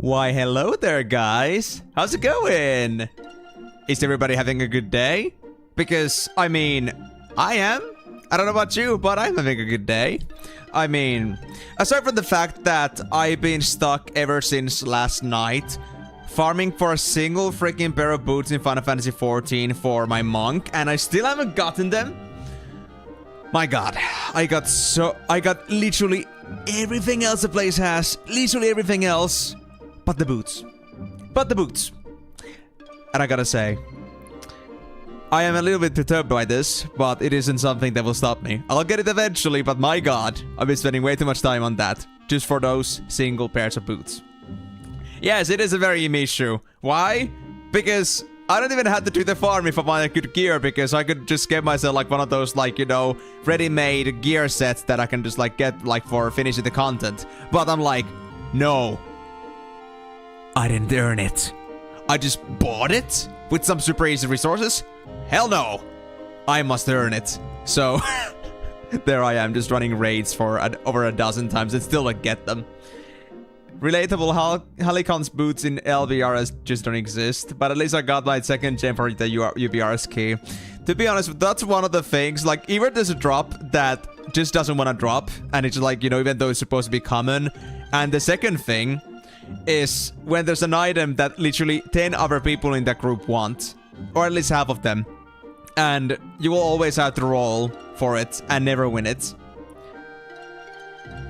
Why, hello there, guys. How's it going? Is everybody having a good day? Because, I mean, I am. I don't know about you, but I'm having a good day. I mean, aside from the fact that I've been stuck ever since last night, farming for a single freaking pair of boots in Final Fantasy XIV for my monk, and I still haven't gotten them. My god, I got literally everything else the place has. Literally everything else. But the boots. But the boots. And I gotta say, I am a little bit perturbed by this, but it isn't something that will stop me. I'll get it eventually, but my god, I've been spending way too much time on that. Just for those single pairs of boots. Yes, it is a very me issue. Why? Because I don't even have to do the farm if I want good gear, because I could just get myself like one of those, like, you know, ready-made gear sets that I can just like get like for finishing the content. But I'm like, no. I didn't earn it. I just bought it with some super easy resources? Hell no. I must earn it. So, there I am, just running raids for over a dozen times and still don't get them. Relatable Halicon's boots in LVRS just don't exist, but at least I got my second gem for the UBRS key. To be honest, that's one of the things, like, either there's a drop that just doesn't want to drop, and it's like, you know, even though it's supposed to be common, and the second thing is when there's an item that literally 10 other people in that group want, or at least half of them, and you will always have to roll for it and never win it.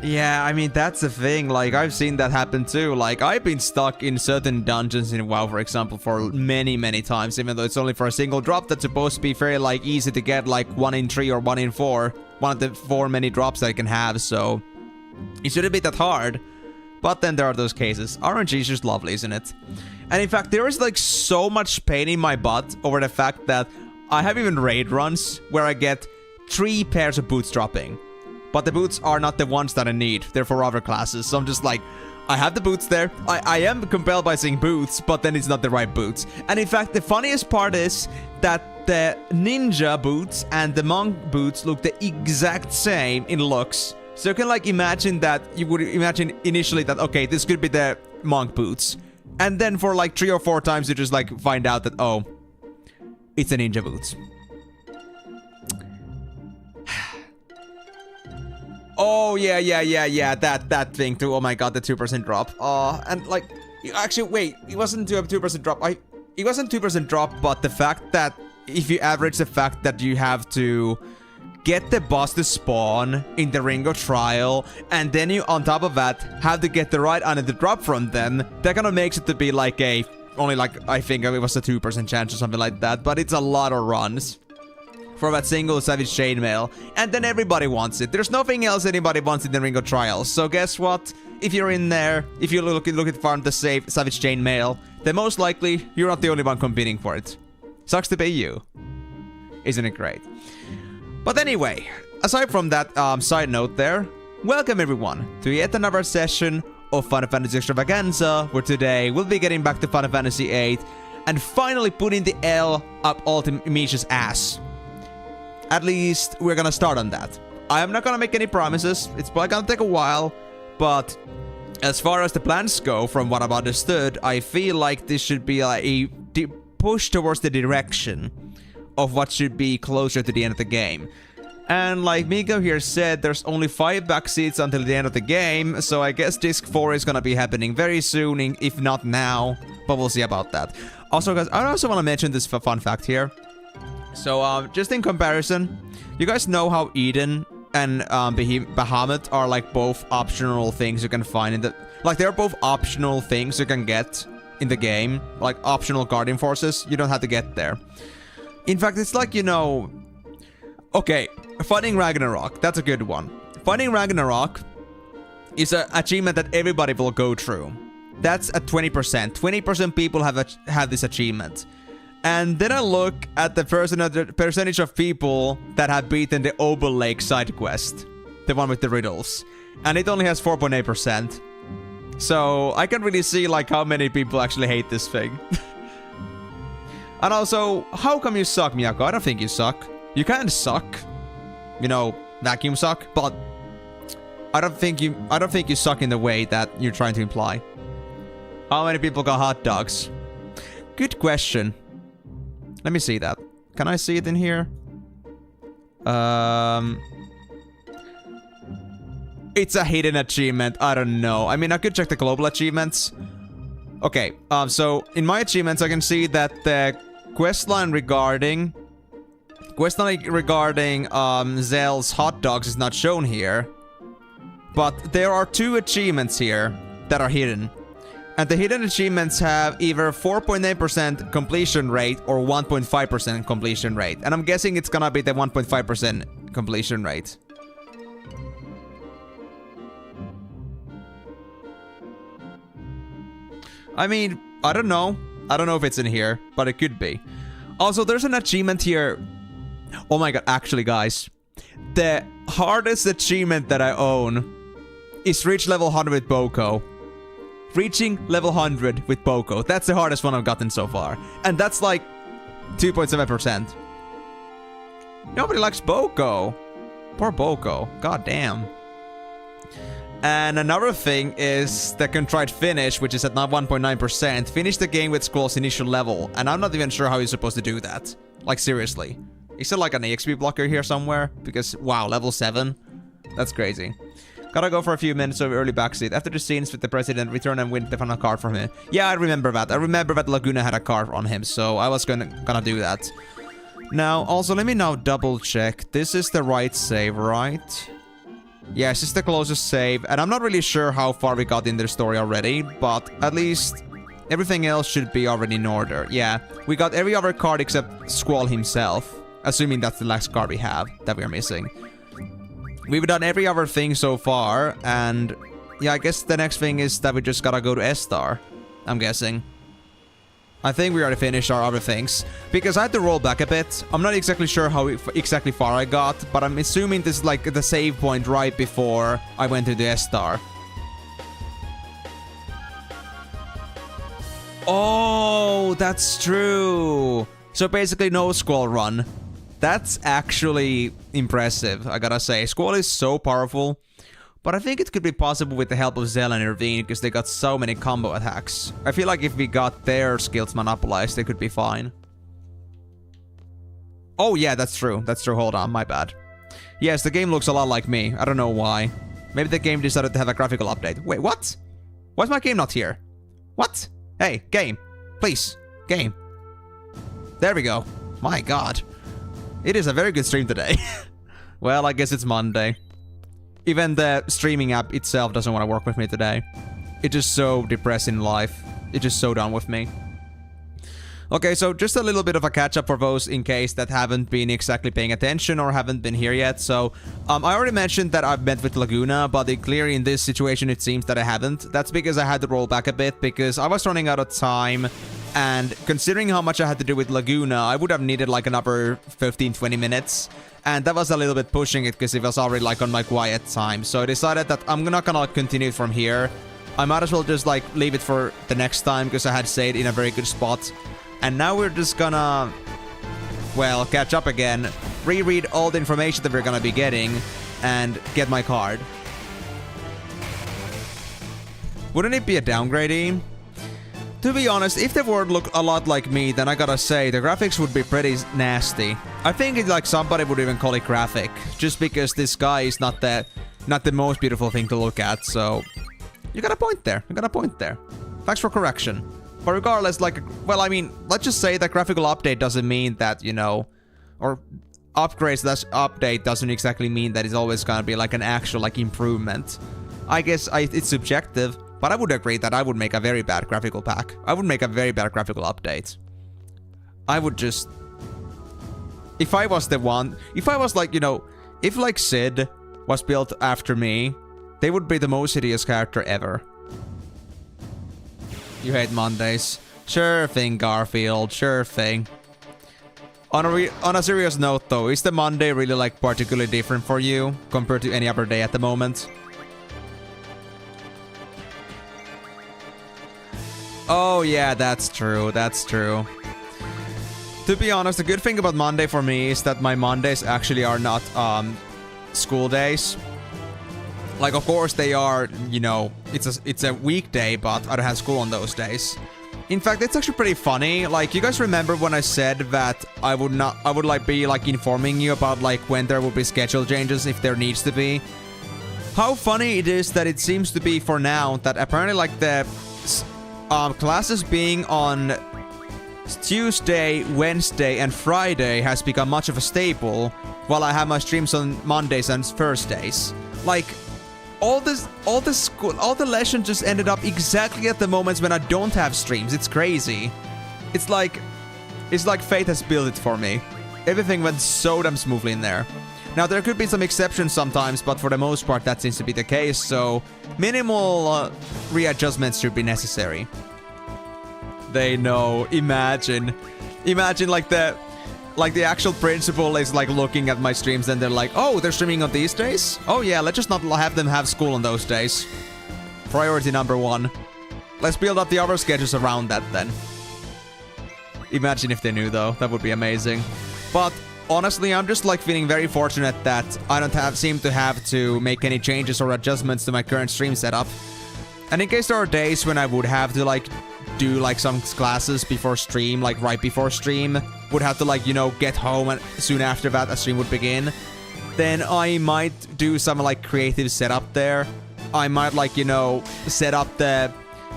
Yeah, I mean, that's the thing. Like, I've seen that happen too. Like, I've been stuck in certain dungeons in WoW, for example, for many, many times, even though it's only for a single drop that's supposed to be very, like, easy to get, like, 1 in 3 or 1 in 4. One of the 4 many drops that I can have, so it shouldn't be that hard. But then there are those cases. RNG is just lovely, isn't it? And in fact, there is, like, so much pain in my butt over the fact that I have even raid runs where I get 3 pairs of boots dropping. But the boots are not the ones that I need. They're for other classes. So I'm just like, I have the boots there. I am compelled by seeing boots, but then it's not the right boots. And in fact, the funniest part is that the ninja boots and the monk boots look the exact same in looks. So you can like imagine that, you would imagine initially that, okay, this could be the monk boots. And then for like 3 or 4 times you just like find out that, oh, it's the ninja boots. Oh, yeah, that thing too. Oh my god, the 2% drop. And like, actually, wait, it wasn't a 2% drop. It wasn't 2% drop, but the fact that if you average the fact that you have to get the boss to spawn in the Ring of Trial, and then you, on top of that, have to get the right item to drop from them, that kind of makes it to be like a, only like, I think it was a 2% chance or something like that, but it's a lot of runs for that single Savage Chainmail, and then everybody wants it. There's nothing else anybody wants in the Ring of Trials. So guess what? If you're in there, if you look at farm the Savage Chainmail, then most likely you're not the only one competing for it. Sucks to be you. Isn't it great? But anyway, aside from that side note there, welcome everyone to yet another session of Final Fantasy Extravaganza, where today we'll be getting back to Final Fantasy VIII and finally putting the L up Ultimicia's ass. At least, we're gonna start on that. I am not gonna make any promises. It's probably gonna take a while. But as far as the plans go, from what I've understood, I feel like this should be like a push towards the direction of what should be closer to the end of the game. And like Miko here said, there's only 5 back seats until the end of the game. So I guess Disc 4 is gonna be happening very soon, if not now. But we'll see about that. Also, guys, I also want to mention this fun fact here. So, just in comparison, you guys know how Eden and Bahamut are like both optional things you can find in the... Like, they're both optional things you can get in the game. Like, optional Guardian Forces. You don't have to get there. In fact, it's like, you know... Okay, Fighting Ragnarok. That's a good one. Fighting Ragnarok is an achievement that everybody will go through. That's at 20%. 20% people have this achievement. And then I look at the percentage of people that have beaten the Obel Lake side quest. The one with the riddles. And it only has 4.8%. So I can really see like how many people actually hate this thing. And also, how come you suck, Miyako? I don't think you suck. You kind of suck. You know, vacuum suck. But I don't think you suck in the way that you're trying to imply. How many people got hot dogs? Good question. Let me see that. Can I see it in here? It's a hidden achievement. I don't know. I mean, I could check the global achievements. Okay, so in my achievements, I can see that the questline regarding Zell's hot dogs is not shown here. But there are 2 achievements here that are hidden. And the hidden achievements have either 4.9% completion rate or 1.5% completion rate. And I'm guessing it's gonna be the 1.5% completion rate. I mean, I don't know. I don't know if it's in here, but it could be. Also, there's an achievement here. Oh my god, actually, guys. The hardest achievement that I own is reach level 100 with Boko. Reaching level 100 with Boko. That's the hardest one I've gotten so far. And that's like 2.7%. Nobody likes Boko. Poor Boko. God damn. And another thing is the contrived finish, which is at 1.9%. Finish the game with Squall's initial level. And I'm not even sure how you're supposed to do that. Like, seriously. Is there like an EXP blocker here somewhere? Because, wow, level 7? That's crazy. Gotta go for a few minutes of early backseat. After the scenes with the president, return and win the final card from him. Yeah, I remember that. I remember that Laguna had a card on him, so I was gonna do that. Now, also, let me now double check. This is the right save, right? Yes, this is the closest save, and I'm not really sure how far we got in the story already, but at least everything else should be already in order. Yeah, we got every other card except Squall himself, assuming that's the last card we have that we are missing. We've done every other thing so far, and yeah, I guess the next thing is that we just gotta go to S-Star, I'm guessing. I think we already finished our other things, because I had to roll back a bit. I'm not exactly sure how exactly far I got, but I'm assuming this is like the save point right before I went to the S-Star. Oh, that's true. So basically no Squall run. That's actually impressive, I gotta say. Squall is so powerful. But I think it could be possible with the help of Zell and Irvine, because they got so many combo attacks. I feel like if we got their skills monopolized, they could be fine. Oh yeah, that's true. That's true. Hold on, my bad. Yes, the game looks a lot like me. I don't know why. Maybe the game decided to have a graphical update. Wait, what? Why's my game not here? What? Hey, game. Please. Game. There we go. My god. It is a very good stream today. Well, I guess it's Monday. Even the streaming app itself doesn't want to work with me today. It's just so depressing in life. It's just so done with me. Okay, so just a little bit of a catch-up for those in case that haven't been exactly paying attention or haven't been here yet. So, I already mentioned that I've met with Laguna, but clearly in this situation it seems that I haven't. That's because I had to roll back a bit, because I was running out of time. And considering how much I had to do with Laguna, I would have needed like another 15-20 minutes. And that was a little bit pushing it because it was already like on my quiet time. So I decided that I'm not gonna continue from here. I might as well just like leave it for the next time because I had stayed in a very good spot. And now we're just gonna, well, catch up again, reread all the information that we're gonna be getting, and get my card. Wouldn't it be a downgrading? To be honest, if the world looked a lot like me, then I gotta say, the graphics would be pretty nasty. I think it's like somebody would even call it graphic, just because this guy is not the most beautiful thing to look at, so... You got a point there, you got a point there. Thanks for correction. But regardless, like, well, I mean, let's just say that graphical update doesn't mean that, you know... Or upgrades / update doesn't exactly mean that it's always gonna be like an actual, like, improvement. I guess it's subjective. But I would agree that I would make a very bad graphical pack. I would make a very bad graphical update. I would just... If I was the one... If I was like, you know... If like Sid was built after me, they would be the most hideous character ever. You hate Mondays. Sure thing, Garfield. Sure thing. On a serious note though, is the Monday really like particularly different for you compared to any other day at the moment? Oh yeah, that's true, that's true. To be honest, the good thing about Monday for me is that my Mondays actually are not school days. Like, of course they are, you know, it's a weekday, but I don't have school on those days. In fact, it's actually pretty funny. Like, you guys remember when I said that I would like be like informing you about like when there will be schedule changes if there needs to be. How funny it is that it seems to be for now that apparently like the classes being on Tuesday, Wednesday, and Friday has become much of a staple, while I have my streams on Mondays and Thursdays. Like, all the lessons just ended up exactly at the moments when I don't have streams. It's crazy. It's like fate has built it for me. Everything went so damn smoothly in there. Now, there could be some exceptions sometimes, but for the most part, that seems to be the case, so minimal readjustments should be necessary. They know. Imagine like the actual principal is like looking at my streams and they're like, oh, they're streaming on these days? Oh yeah, let's just not have them have school on those days. Priority number 1. Let's build up the other schedules around that then. Imagine if they knew though. That would be amazing. But honestly, I'm just like feeling very fortunate that I don't seem to have to make any changes or adjustments to my current stream setup. And in case there are days when I would have to like do like some classes before stream, like right before stream, would have to like, you know, get home and soon after that a stream would begin, then I might do some like creative setup there. I might like, you know, set up the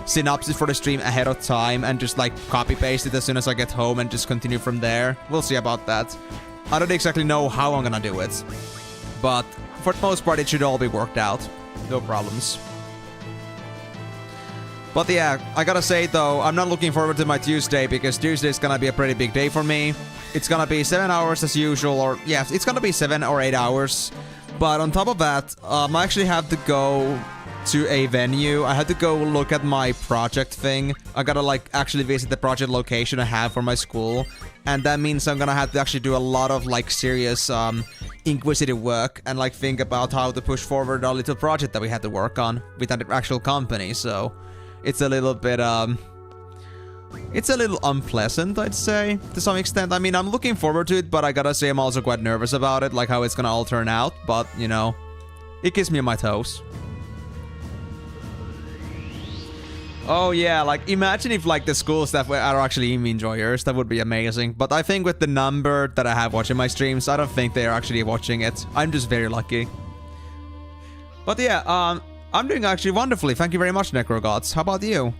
synopsis for the stream ahead of time and just like copy paste it as soon as I get home and just continue from there. We'll see about that. I don't exactly know how I'm gonna do it, but for the most part it should all be worked out. No problems. But yeah, I gotta say though, I'm not looking forward to my Tuesday because Tuesday is gonna be a pretty big day for me. It's gonna be 7 hours as usual, or yeah, it's gonna be 7 or 8 hours. But on top of that, I actually have to go to a venue. I had to go look at my project thing. I gotta like actually visit the project location I have for my school. And that means I'm gonna have to actually do a lot of like serious inquisitive work and like think about how to push forward our little project that we had to work on with an actual company. So it's a little bit, it's a little unpleasant, I'd say, to some extent. I mean, I'm looking forward to it, but I gotta say I'm also quite nervous about it, like how it's gonna all turn out. But, you know, it keeps me on my toes. Oh yeah, like imagine if like the school staff are actually EME enjoyers. That would be amazing. But I think with the number that I have watching my streams, I don't think they are actually watching it. I'm just very lucky. But yeah, I'm doing actually wonderfully. Thank you very much, Necrogods. How about you?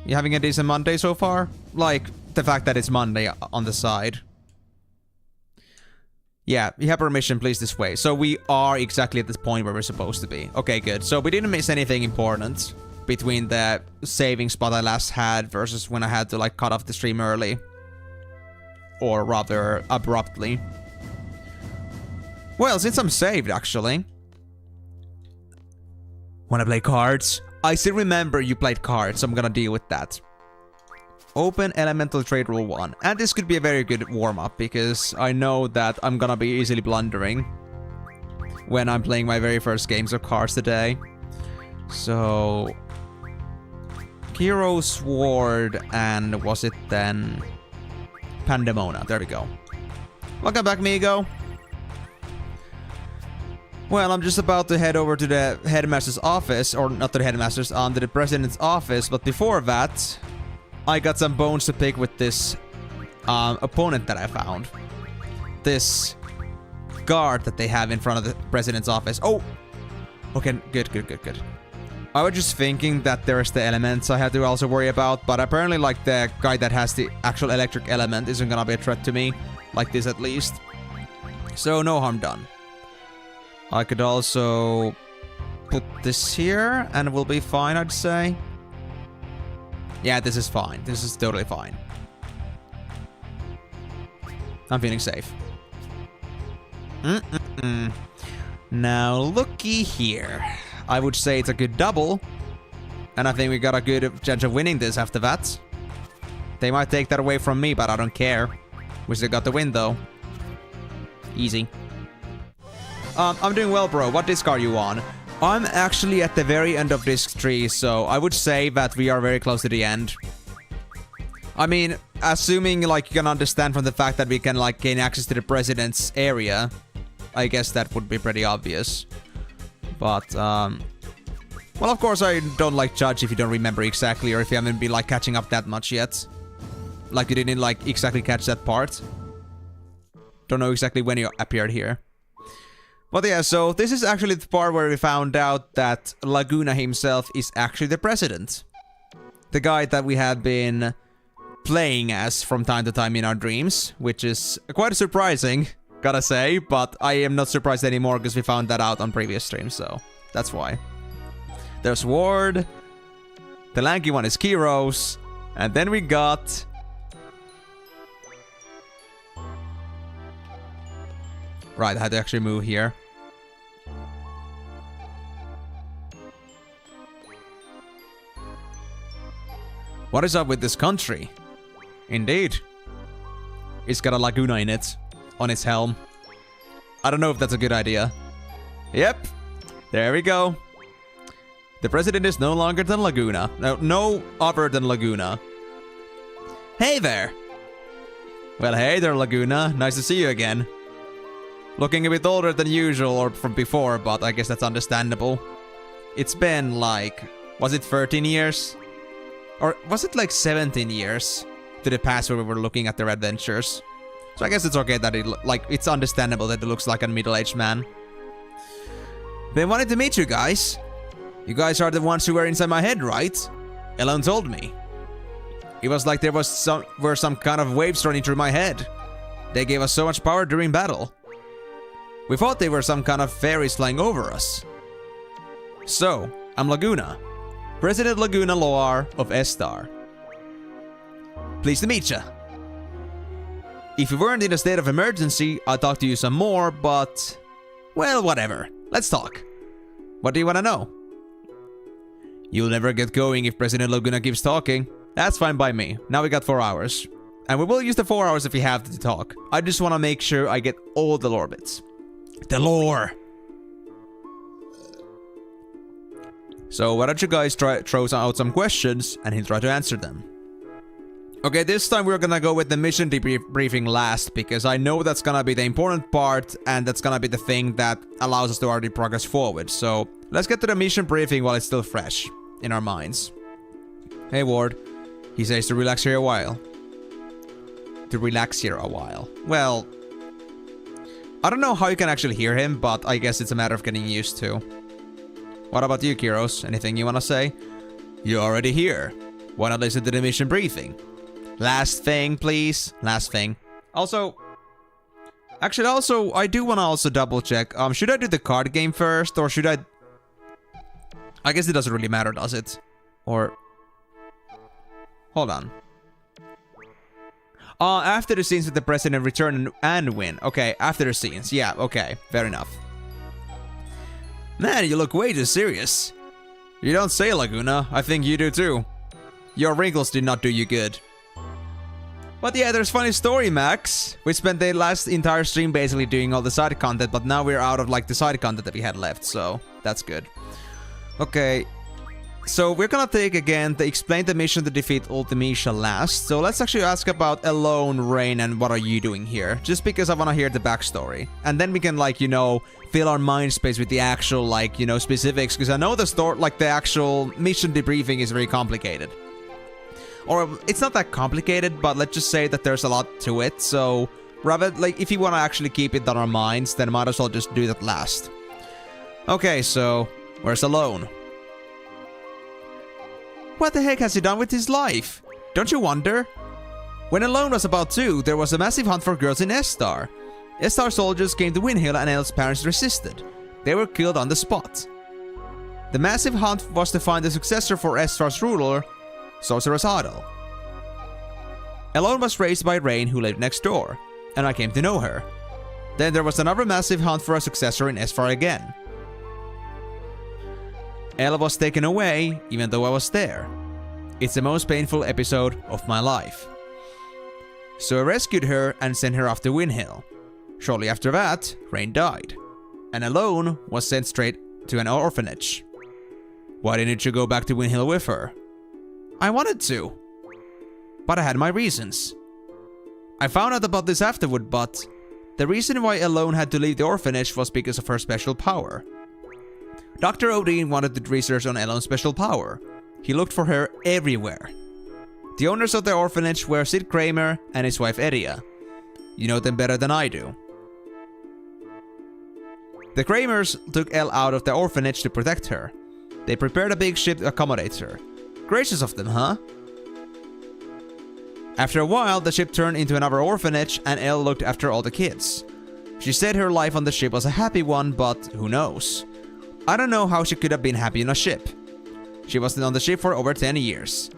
You having a decent Monday so far? Like, the fact that it's Monday on the side. Yeah, you have permission, please, this way. So we are exactly at this point where we're supposed to be. Okay, good. So we didn't miss anything important between the saving spot I last had versus when I had to, like, cut off the stream early. Or rather, abruptly. Well, since I'm saved, actually. Wanna play cards? I still remember you played cards, so I'm gonna deal with that. Open Elemental Trade Rule 1. And this could be a very good warm-up, because I know that I'm gonna be easily blundering when I'm playing my very first games of cards today. So... Hero Sword, and was it then... Pandemona, there we go. Welcome back, Migo. Well, I'm just about to head over to the headmaster's office, or not to the headmaster's, to the president's office, but before that, I got some bones to pick with this opponent that I found. This guard that they have in front of the president's office. Oh! Okay, good. I was just thinking that there's the elements I had to also worry about, but apparently like the guy that has the actual electric element isn't gonna be a threat to me, like this at least. So no harm done. I could also put this here and we'll be fine, I'd say. Yeah, this is fine. This is totally fine. I'm feeling safe. Now, looky here. I would say it's a good double. And I think we got a good chance of winning this after that. They might take that away from me, but I don't care. We still got the win, though. Easy. I'm doing well, bro. What disc are you on? I'm actually at the very end of disc 3, so I would say that we are very close to the end. I mean, assuming, like, you can understand from the fact that we can, like, gain access to the president's area, I guess that would be pretty obvious. But, Well, of course, I don't like judge if you don't remember exactly or if you haven't been like catching up that much yet. Like you didn't like exactly catch that part. Don't know exactly when you appeared here. But yeah, so this is actually the part where we found out that Laguna himself is actually the president. The guy that we had been playing as from time to time in our dreams, which is quite surprising, gotta say, but I am not surprised anymore because we found that out on previous streams, so that's why. There's Ward, the lanky one is Kiros, and then we got... Right, I had to actually move here. What is up with this country? Indeed. It's got a Laguna in it. On its helm. I don't know if that's a good idea. Yep. There we go. The president is no longer than Laguna. No other than Laguna. Hey there. Well, hey there, Laguna. Nice to see you again. Looking a bit older than usual or from before, but I guess that's understandable. It's been like... Was it 13 years? Or was it like 17 years to the past where we were looking at their adventures? So I guess it's okay that it's understandable that it looks like a middle-aged man. Been wanting to meet you guys. You guys are the ones who were inside my head, right? Elon told me. It was like there was some kind of waves running through my head. They gave us so much power during battle. We thought they were some kind of fairies flying over us. So, I'm Laguna. President Laguna Loar of S-Star. Pleased to meet ya. If you weren't in a state of emergency, I'd talk to you some more, but... Well, whatever. Let's talk. What do you want to know? You'll never get going if President Laguna keeps talking. That's fine by me. Now we got 4 hours. And we will use the 4 hours if we have to talk. I just want to make sure I get all the lore bits. The lore! So why don't you guys throw out some questions and he'll try to answer them. Okay, this time we're gonna go with the mission debriefing last because I know that's gonna be the important part and that's gonna be the thing that allows us to already progress forward. So let's get to the mission briefing while it's still fresh in our minds. Hey Ward, he says to relax here a while. To relax here a while. Well, I don't know how you can actually hear him, but I guess it's a matter of getting used to. What about you, Kiros? Anything you wanna say? You're already here. Wanna listen to the mission briefing? Last thing, please. Last thing. Also, actually, I do wanna also double check. Should I do the card game first, or should I guess it doesn't really matter, does it? Or... Hold on. After the scenes with the president return and win. Okay, after the scenes. Yeah, okay. Fair enough. Man, you look way too serious. You don't say, Laguna. I think you do too. Your wrinkles did not do you good. But yeah, there's funny story, Max. We spent the last entire stream basically doing all the side content, but now we're out of like the side content that we had left, so that's good. Okay. So we're gonna take again the explain the mission to defeat Ultimecia last. So let's actually ask about Alone, Rain, and what are you doing here? Just because I wanna hear the backstory. And then we can like, you know, fill our mind space with the actual like, you know, specifics. Because I know the story, like the actual mission debriefing is very complicated. Or it's not that complicated, but let's just say that there's a lot to it. So rather, like if you wanna actually keep it on our minds, then might as well just do that last. Okay, so where's Alone? What the heck has he done with his life? Don't you wonder? When Alone was about 2, there was a massive hunt for girls in S-Star. S-Star soldiers came to Windhill and Elle's parents resisted. They were killed on the spot. The massive hunt was to find a successor for S-Star's ruler, Sorceress Adel. Alone was raised by Rain, who lived next door, and I came to know her. Then there was another massive hunt for a successor in S-Star again. Ella was taken away, even though I was there. It's the most painful episode of my life. So I rescued her and sent her off to Windhill. Shortly after that, Rain died. And Alone was sent straight to an orphanage. Why didn't you go back to Windhill with her? I wanted to. But I had my reasons. I found out about this afterward, but the reason why Alone had to leave the orphanage was because of her special power. Dr. Odin wanted to research on Elon's special power. He looked for her everywhere. The owners of the orphanage were Sid Kramer and his wife Eria. You know them better than I do. The Kramers took Elle out of the orphanage to protect her. They prepared a big ship to accommodate her. Gracious of them, huh? After a while, the ship turned into another orphanage and Elle looked after all the kids. She said her life on the ship was a happy one, but who knows? I don't know how she could have been happy in a ship. She wasn't on the ship for over 10 years.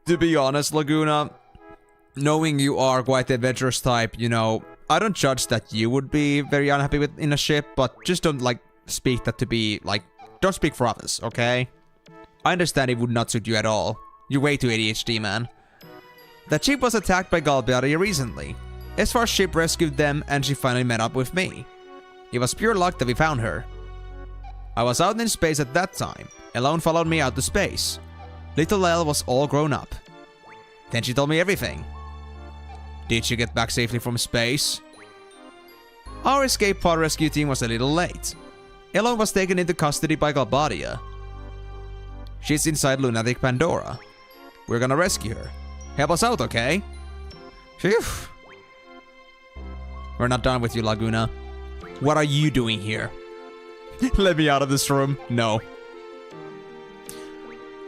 To be honest, Laguna, knowing you are quite the adventurous type, you know, I don't judge that you would be very unhappy with in a ship, but just don't speak that to be don't speak for others, okay? I understand it would not suit you at all. You're way too ADHD, man. The ship was attacked by Galbaria recently. Esfar's ship rescued them and she finally met up with me. It was pure luck that we found her. I was out in space at that time. Elone followed me out to space. Little Elle was all grown up. Then she told me everything. Did she get back safely from space? Our escape pod rescue team was a little late. Elone was taken into custody by Galbadia. She's inside Lunatic Pandora. We're gonna rescue her. Help us out, okay? Phew. We're not done with you, Laguna. What are you doing here? Let me out of this room. No.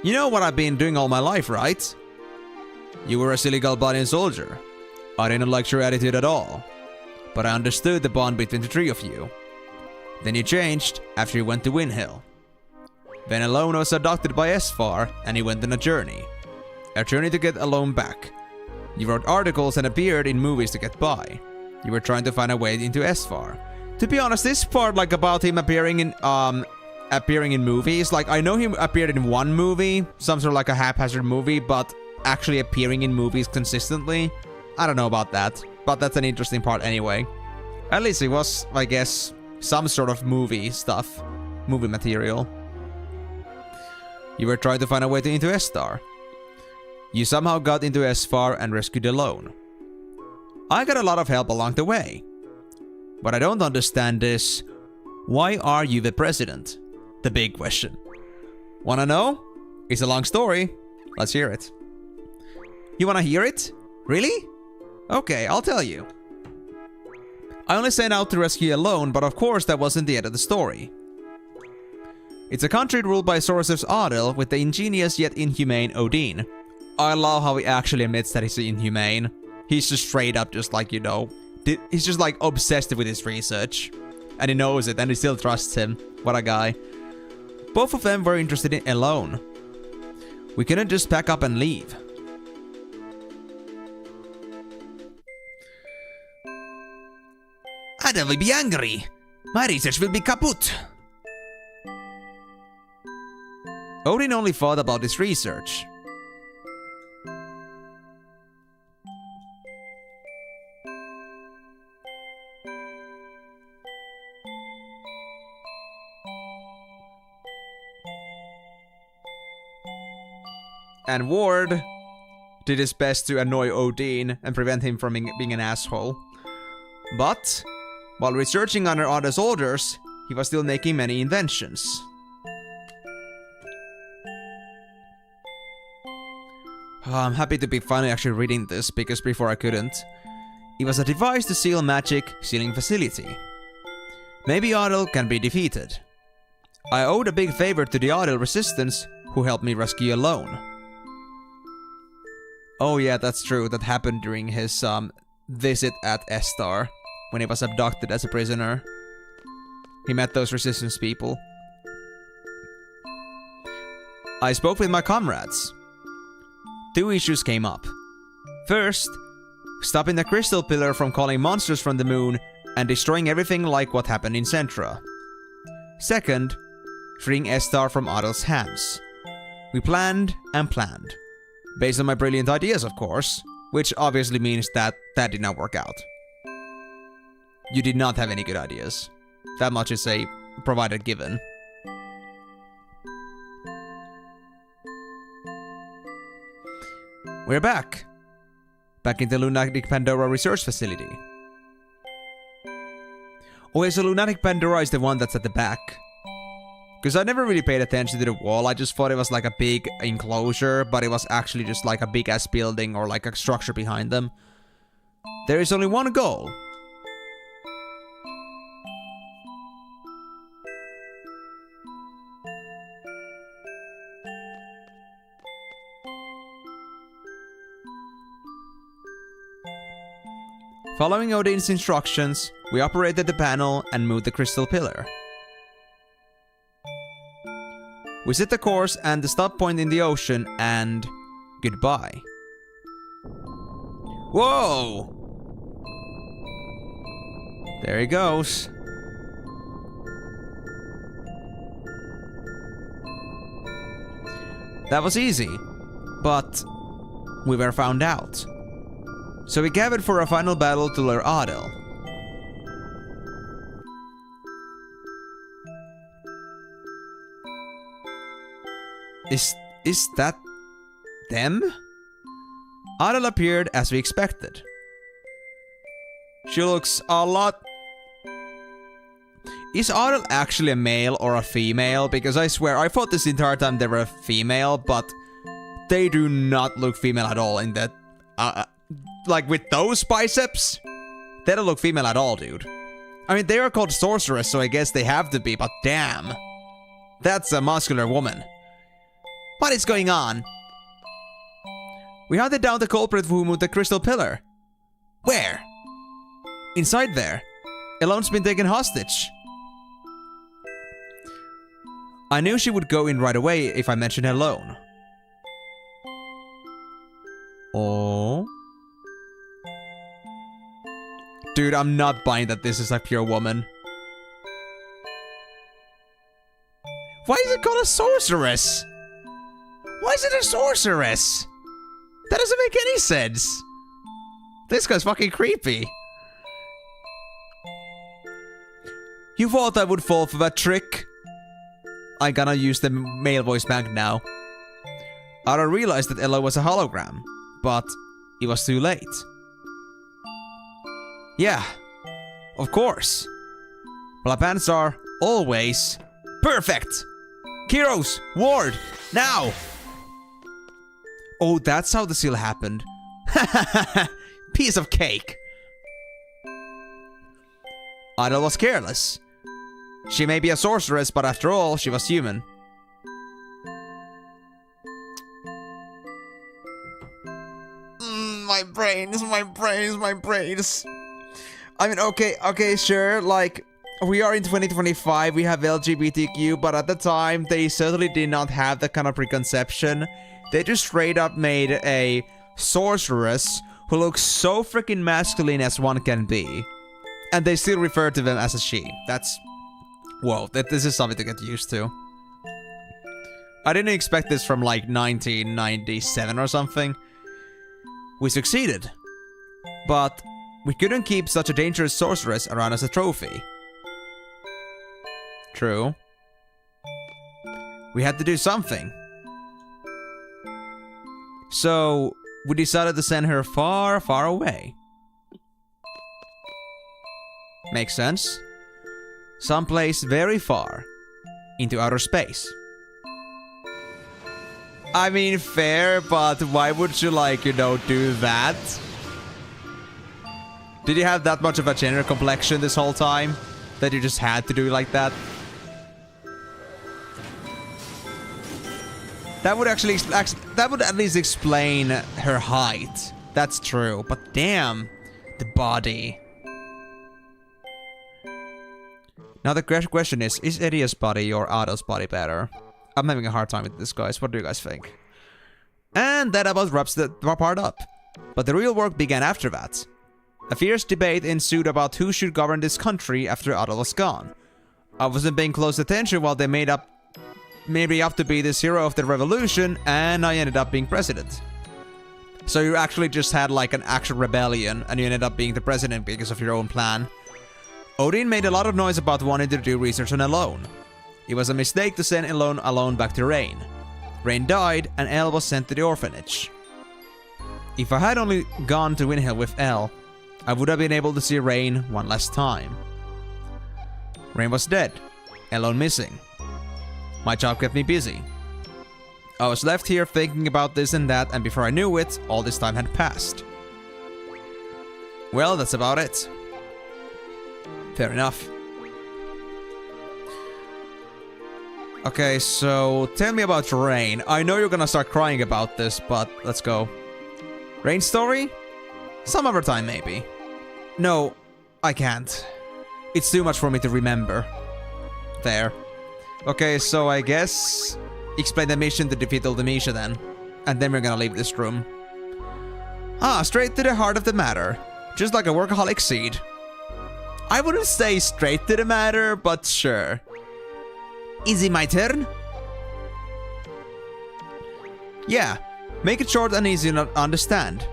You know what I've been doing all my life, right? You were a silly Galbadian soldier. I didn't like your attitude at all. But I understood the bond between the three of you. Then you changed after you went to Windhill. Then Elone was adopted by Esfar and he went on a journey. A journey to get Elone back. You wrote articles and appeared in movies to get by. You were trying to find a way into Esfar. To be honest, this part about him appearing in movies, I know he appeared in one movie, some sort of a haphazard movie, but actually appearing in movies consistently, I don't know about that, but that's an interesting part anyway. At least it was, I guess, some sort of movie stuff, movie material. You were trying to find a way into Estar. You somehow got into Esfar and rescued Elone. I got a lot of help along the way. What I don't understand is, why are you the president? The big question. Wanna know? It's a long story. Let's hear it. You wanna hear it? Really? Okay, I'll tell you. I only set out to rescue Elone, but of course that wasn't the end of the story. It's a country ruled by Sorceress Adel with the ingenious yet inhumane Odin. I love how he actually admits that he's inhumane. He's just straight up just you know, he's just obsessed with his research. And he knows it and he still trusts him. What a guy. Both of them were interested in Elone. We couldn't just pack up and leave. Adel will be angry. My research will be kaput. Odin only thought about his research. And Ward did his best to annoy Odin and prevent him from being an asshole. But, while researching under Adel's orders, he was still making many inventions. I'm happy to be finally actually reading this, because before I couldn't. It was a device to seal magic, sealing facility. Maybe Adel can be defeated. I owed a big favor to the Adel resistance, who helped me rescue Elone. Oh yeah, that's true, that happened during his visit at Estar, when he was abducted as a prisoner. He met those resistance people. I spoke with my comrades. Two issues came up. First, stopping the crystal pillar from calling monsters from the moon and destroying everything like what happened in Centra. Second, freeing Estar from Adel's hands. We planned and planned. Based on my brilliant ideas, of course, which obviously means that did not work out. You did not have any good ideas. That much is a provided given. We're back. Back in the Lunatic Pandora research facility. Okay, so Lunatic Pandora is the one that's at the back. Because I never really paid attention to the wall, I just thought it was like a big enclosure, but it was actually just like a big-ass building or like a structure behind them. There is only one goal. Following Odin's instructions, we operated the panel and moved the crystal pillar. We set the course and the stop point in the ocean, and goodbye. Whoa! There he goes. That was easy, but we were found out. So we gathered for a final battle to lure Adel. Is that them? Adel appeared as we expected. She looks a lot... Is Adel actually a male or a female? Because I swear, I thought this entire time they were a female, but they do not look female at all in that... like with those biceps? They don't look female at all, dude. I mean, they are called sorceress, so I guess they have to be, but damn. That's a muscular woman. What is going on? We hunted down the culprit who moved the crystal pillar. Where? Inside there. Elone's been taken hostage. I knew she would go in right away if I mentioned Elone. Oh. Dude, I'm not buying that this is a pure woman. Why is it called a sorceress? Why is it a sorceress? That doesn't make any sense. This guy's fucking creepy. You thought I would fall for that trick? I gonna use the male voice bank now. I realized that Ella was a hologram, but it was too late. Yeah, of course. Black pants are always perfect. Kiros, ward, now. Oh, that's how the seal happened. Piece of cake. Adel was careless. She may be a sorceress, but after all, she was human. My brains. I mean, okay, sure, like, we are in 2025, we have LGBTQ, but at the time, they certainly did not have that kind of preconception. They just straight up made a sorceress who looks so freaking masculine as one can be. And they still refer to them as a she. That's... Whoa, this is something to get used to. I didn't expect this from like 1997 or something. We succeeded. But we couldn't keep such a dangerous sorceress around as a trophy. True. We had to do something. So, we decided to send her far, far away. Makes sense. Someplace very far. Into outer space. I mean, fair, but why would you, like, you know, do that? Did you have that much of a gender complexion this whole time? That you just had to do like that? That would actually, that would at least explain her height. That's true, but damn, the body. Now the question is Edia's body or Adel's body better? I'm having a hard time with this, guys. What do you guys think? And that about wraps the part up. But the real work began after that. A fierce debate ensued about who should govern this country after Adel was gone. I wasn't paying close attention while they made up to be this hero of the revolution, and I ended up being president. So you actually just had like an actual rebellion, and you ended up being the president because of your own plan. Odin made a lot of noise about wanting to do research on Elone. It was a mistake to send Elone alone back to Rain. Rain died, and El was sent to the orphanage. If I had only gone to Windhill with El, I would have been able to see Rain one last time. Rain was dead. Elone missing. My job kept me busy. I was left here thinking about this and that, and before I knew it, all this time had passed. Well, that's about it. Fair enough. Okay, so tell me about Rain. I know you're gonna start crying about this, but let's go. Rain story? Some other time, maybe. No, I can't. It's too much for me to remember. There. Okay, so I guess... explain the mission to defeat Ultimecia then. And then we're gonna leave this room. Ah, straight to the heart of the matter. Just like a workaholic seed. I wouldn't say straight to the matter, but sure. Is it my turn? Yeah. Make it short and easy to understand.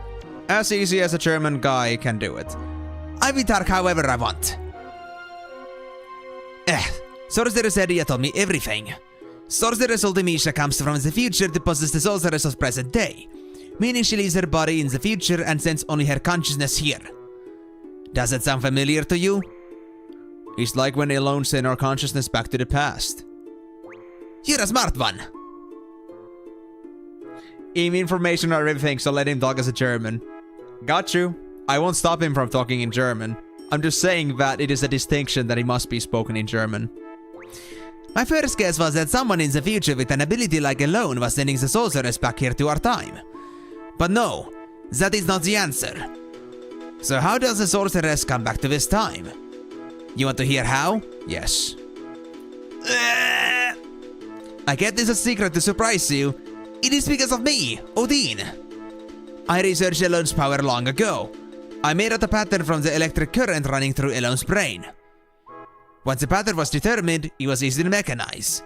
As easy as a German guy can do it. I will talk however I want. Sorceress Eria told me everything. Sorceress Ultimecia comes from the future to possess the sorceress of present day, meaning she leaves her body in the future and sends only her consciousness here. Does that sound familiar to you? It's like when Elone sent our consciousness back to the past. You're a smart one. Information or everything, so let him talk as a German. Got you. I won't stop him from talking in German. I'm just saying that it is a distinction that it must be spoken in German. My first guess was that someone in the future with an ability like Elone was sending the sorceress back here to our time. But no, that is not the answer. So how does the sorceress come back to this time? You want to hear how? Yes. I kept this a secret to surprise you. It is because of me, Odin. I researched Elone's power long ago. I made out a pattern from the electric current running through Elone's brain. Once the pattern was determined, it was easy to mechanize.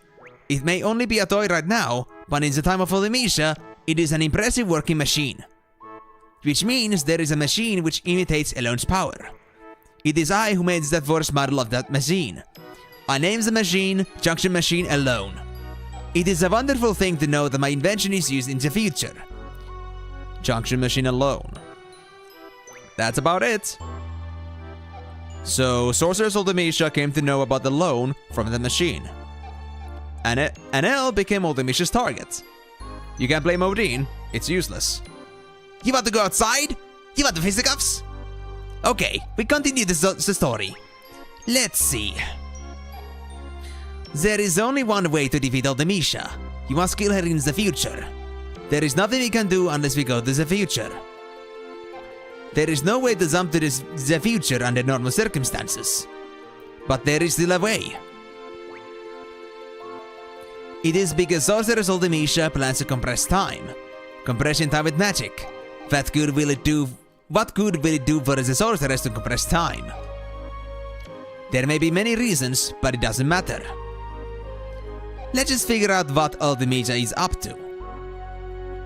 It may only be a toy right now, but in the time of Ultimecia, it is an impressive working machine. Which means there is a machine which imitates Elone's power. It is I who made the first model of that machine. I named the machine Junction Machine Elone. It is a wonderful thing to know that my invention is used in the future. Junction Machine Elone. That's about it. So, Sorceress Ultimecia came to know about the loan from the machine. And Elle became Ultimecia's target. You can't blame Odin, it's useless. You want to go outside? You want the fisticuffs? Okay, we continue the story. Let's see. There is only one way to defeat Ultimecia. You must kill her in the future. There is nothing we can do unless we go to the future. There is no way to jump to the future under normal circumstances. But there is still a way. It is because Sorceress Ultimecia plans to compress time. Compression time with magic. What good will it do for the sorceress to compress time? There may be many reasons, but it doesn't matter. Let's just figure out what Ultimecia is up to.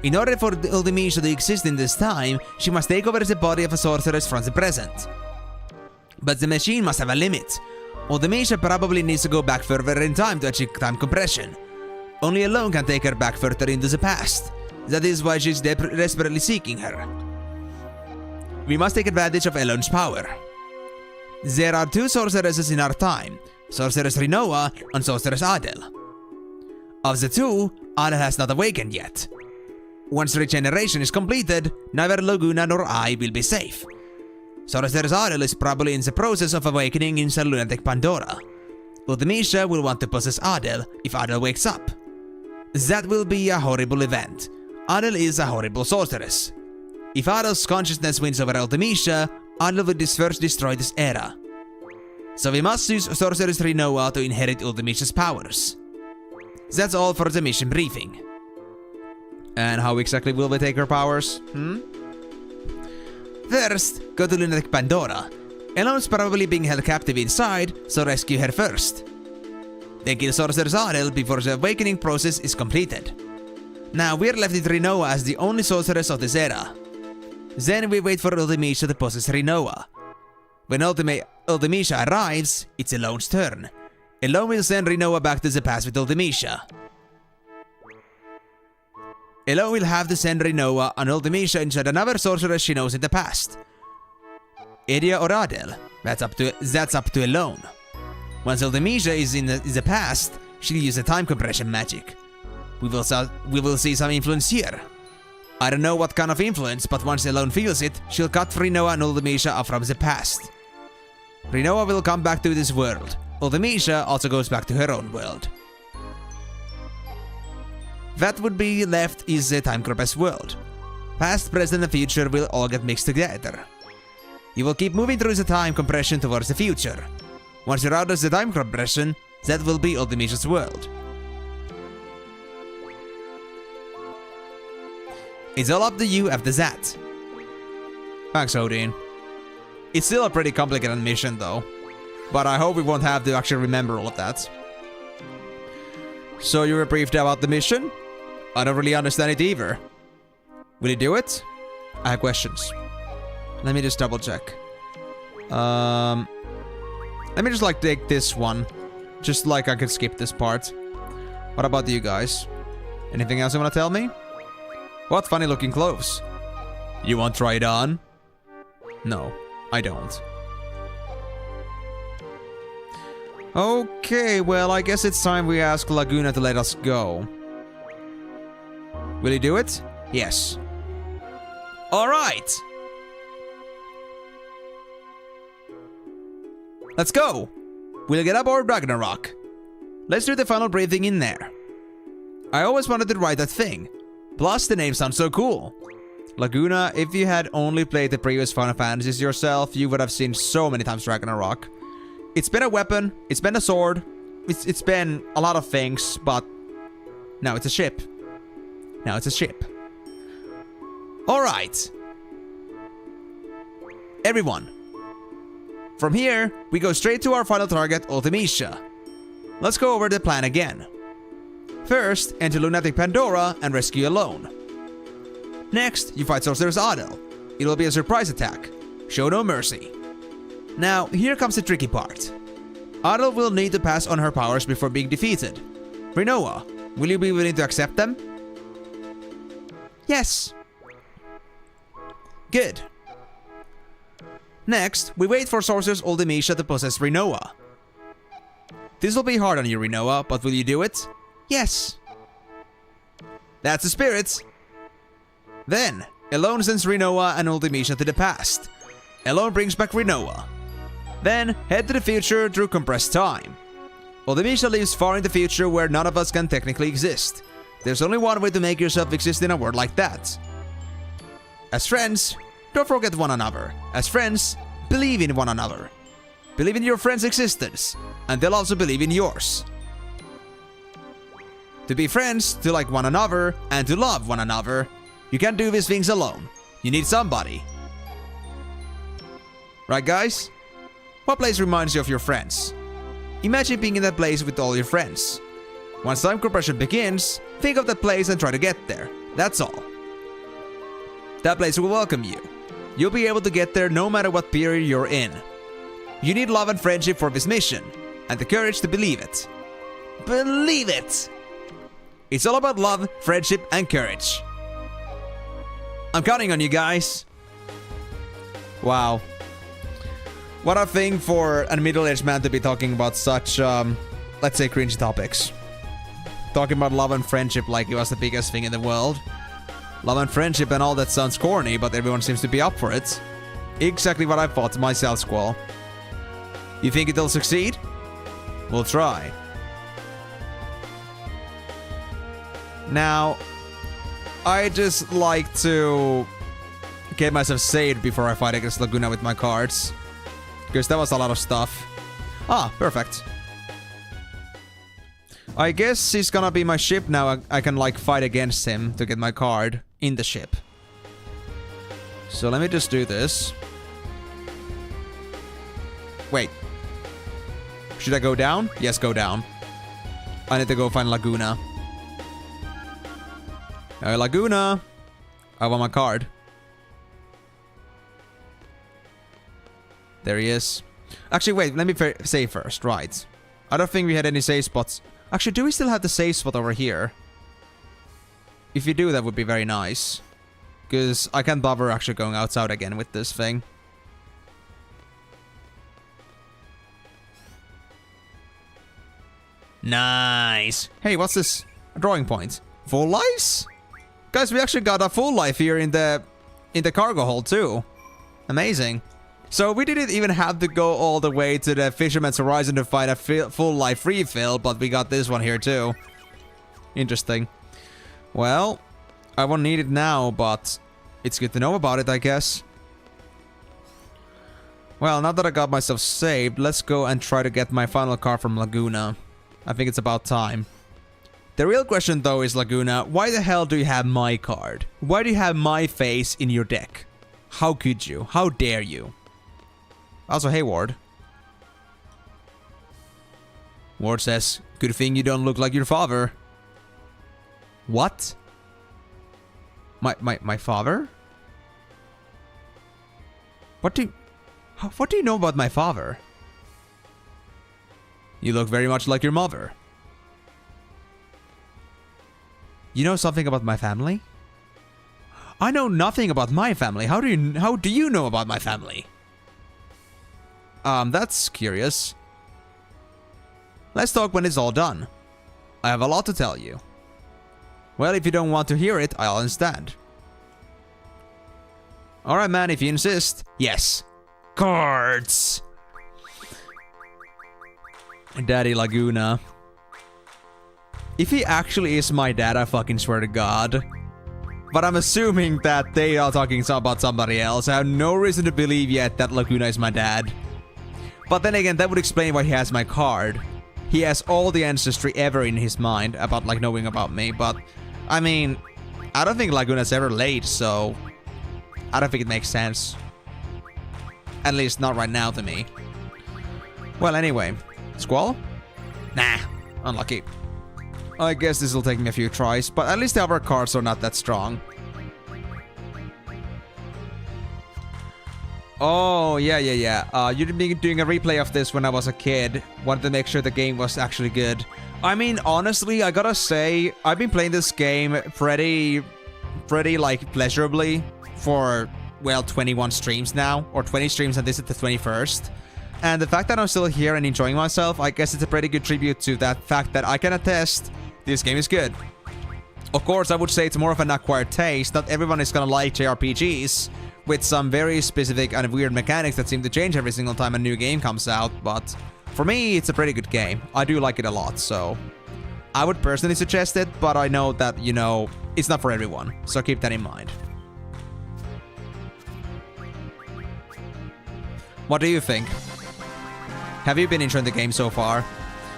In order for Ultimecia to exist in this time, she must take over the body of a sorceress from the present. But the machine must have a limit. Ultimecia probably needs to go back further in time to achieve time compression. Only Elone can take her back further into the past. That is why she's desperately seeking her. We must take advantage of Elone's power. There are two sorceresses in our time, Sorceress Rinoa and Sorceress Adel. Of the two, Adel has not awakened yet. Once regeneration is completed, neither Laguna nor I will be safe. Sorceress Adel is probably in the process of awakening in the lunatic Pandora. Ultimecia will want to possess Adel if Adel wakes up. That will be a horrible event. Adel is a horrible sorceress. If Adel's consciousness wins over Ultimecia, Adel will first destroy this era. So we must use Sorceress Rinoa to inherit Ultimecia's powers. That's all for the mission briefing. And how exactly will we take her powers? First, go to lunatic Pandora. Elone's probably being held captive inside, so rescue her first. Then kill Sorceress Adel before the awakening process is completed. Now we're left with Rinoa as the only sorceress of this era. Then we wait for Ultimecia to possess Rinoa. When Ultimecia arrives, it's Elone's turn. Elone will send Rinoa back to the past with Ultimecia. Elone will have to send Rinoa and Ultimecia inside another sorceress she knows in the past. Eria or Adel, that's up to Elone. Once Ultimecia is in the past, she'll use the time compression magic. We will see some influence here. I don't know what kind of influence, but once Elone feels it, she'll cut Rinoa and Ultimecia from the past. Rinoa will come back to this world. Ultimecia also goes back to her own world. That would be left is the time compressed world. Past, present, and future will all get mixed together. You will keep moving through the time compression towards the future. Once you're out of the time compression, that will be Ultimecia's world. It's all up to you after that. Thanks, Odin. It's still a pretty complicated mission though, but I hope we won't have to actually remember all of that. So you were briefed about the mission? I don't really understand it either. Will you do it? I have questions. Let me just double check. Let me just like take this one. Just like I could skip this part. What about you guys? Anything else you want to tell me? What funny looking clothes. You want to try it on? No, I don't. Okay, well I guess it's time we ask Laguna to let us go. Will you do it? Yes. Alright! Let's go! We'll get aboard Ragnarok. Let's do the final briefing in there. I always wanted to write that thing. Plus, the name sounds so cool. Laguna, if you had only played the previous Final Fantasies yourself, you would have seen so many times Ragnarok. It's been a weapon, it's been a sword, it's been a lot of things, but now it's a ship. Now it's a ship. Alright. Everyone. From here, we go straight to our final target, Ultimecia. Let's go over the plan again. First, enter Lunatic Pandora and rescue Elone. Next, you fight Sorceress Adel. It'll be a surprise attack. Show no mercy. Now, here comes the tricky part. Adel will need to pass on her powers before being defeated. Rinoa, will you be willing to accept them? Yes. Good. Next, we wait for Sorceress Ultimecia to possess Rinoa. This will be hard on you, Rinoa, but will you do it? Yes. That's the spirit. Then, Elone sends Rinoa and Ultimecia to the past. Elone brings back Rinoa. Then, head to the future through compressed time. Ultimecia lives far in the future where none of us can technically exist. There's only one way to make yourself exist in a world like that. As friends, don't forget one another. As friends, believe in one another. Believe in your friend's existence, and they'll also believe in yours. To be friends, to like one another, and to love one another, you can't do these things alone. You need somebody. Right, guys? What place reminds you of your friends? Imagine being in that place with all your friends. Once time compression begins, think of that place and try to get there. That's all. That place will welcome you. You'll be able to get there no matter what period you're in. You need love and friendship for this mission, and the courage to believe it. Believe it! It's all about love, friendship, and courage. I'm counting on you guys. Wow. What a thing for a middle-aged man to be talking about such, let's say, cringy topics. Talking about love and friendship like it was the biggest thing in the world. Love and friendship and all that sounds corny, but everyone seems to be up for it. Exactly what I thought myself, Squall. You think it'll succeed? We'll try. Now, I just like to get myself saved before I fight against Laguna with my cards. Because that was a lot of stuff. Ah, perfect. I guess he's gonna be my ship now. I can like fight against him to get my card in the ship. So let me just do this. Wait. Should I go down? Yes, go down. I need to go find Laguna. Hey, Laguna. I want my card. There he is. Actually, wait. Let me save first. Right. I don't think we had any save spots. Actually, do we still have the save spot over here? If you do, that would be very nice. Because I can't bother actually going outside again with this thing. Nice. Hey, what's this? A drawing point. Full lives? Guys, we actually got a full life here in the cargo hold too. Amazing. So we didn't even have to go all the way to the Fisherman's Horizon to find a full life refill, but we got this one here too. Interesting. Well, I won't need it now, but it's good to know about it, I guess. Well, now that I got myself saved, let's go and try to get my final card from Laguna. I think it's about time. The real question though is, Laguna, why the hell do you have my card? Why do you have my face in your deck? How could you? How dare you? Also, hey Ward. Ward says, good thing you don't look like your father. What? My father? What do you know about my father? You look very much like your mother. You know something about my family? I know nothing about my family. How do you know about my family? That's curious. Let's talk when it's all done. I have a lot to tell you. Well, if you don't want to hear it, I'll understand. Alright, man, if you insist. Yes. Cards! Daddy Laguna. If he actually is my dad, I fucking swear to God. But I'm assuming that they are talking about somebody else. I have no reason to believe yet that Laguna is my dad. But then again, that would explain why he has my card. He has all the ancestry ever in his mind about, like, knowing about me. But, I mean, I don't think Laguna's ever late, so I don't think it makes sense. At least not right now to me. Well, anyway. Squall? Nah, unlucky. I guess this will take me a few tries, but at least the other cards are not that strong. Oh, yeah. You've been doing a replay of this when I was a kid. Wanted to make sure the game was actually good. I mean, honestly, I gotta say, I've been playing this game pretty like, pleasurably for, well, 21 streams now. Or 20 streams, and this is the 21st. And the fact that I'm still here and enjoying myself, I guess it's a pretty good tribute to that fact that I can attest this game is good. Of course, I would say it's more of an acquired taste. Not everyone is gonna like JRPGs with some very specific and weird mechanics that seem to change every single time a new game comes out, but for me, it's a pretty good game. I do like it a lot, so I would personally suggest it, but I know that, you know, it's not for everyone, so keep that in mind. What do you think? Have you been enjoying the game so far?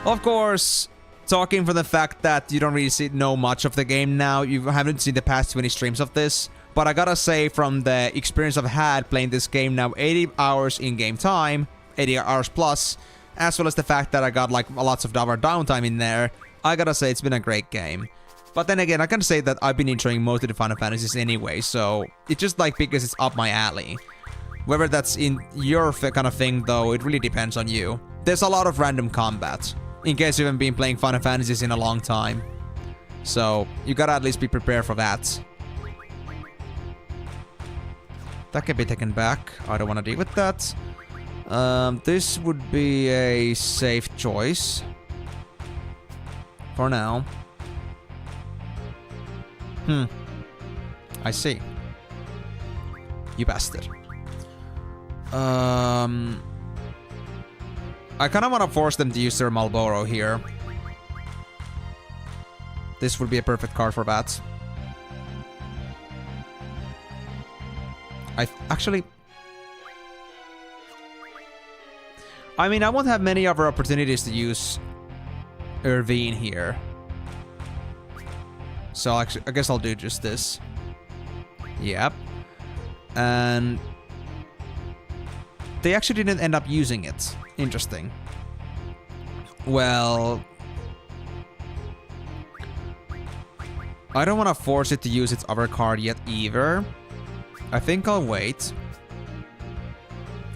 Of course, talking from the fact that you don't really know much of the game now, you haven't seen the past 20 streams of this, but I gotta say, from the experience I've had playing this game now, 80 hours in-game time, 80 hours plus, as well as the fact that I got like lots of other downtime in there, I gotta say it's been a great game. But then again, I can say that I've been enjoying most of the Final Fantasies anyway, so it's just like because it's up my alley. Whether that's in your kind of thing, though, it really depends on you. There's a lot of random combat, in case you haven't been playing Final Fantasies in a long time. So, you gotta at least be prepared for that. That can be taken back. I don't want to deal with that. This would be a safe choice. For now. I see. You bastard. I kind of want to force them to use their Marlboro here. This would be a perfect card for that. I mean, I won't have many other opportunities to use Irvine here. So I guess I'll do just this. Yep. And they actually didn't end up using it. Interesting. Well, I don't want to force it to use its other card yet either. I think I'll wait.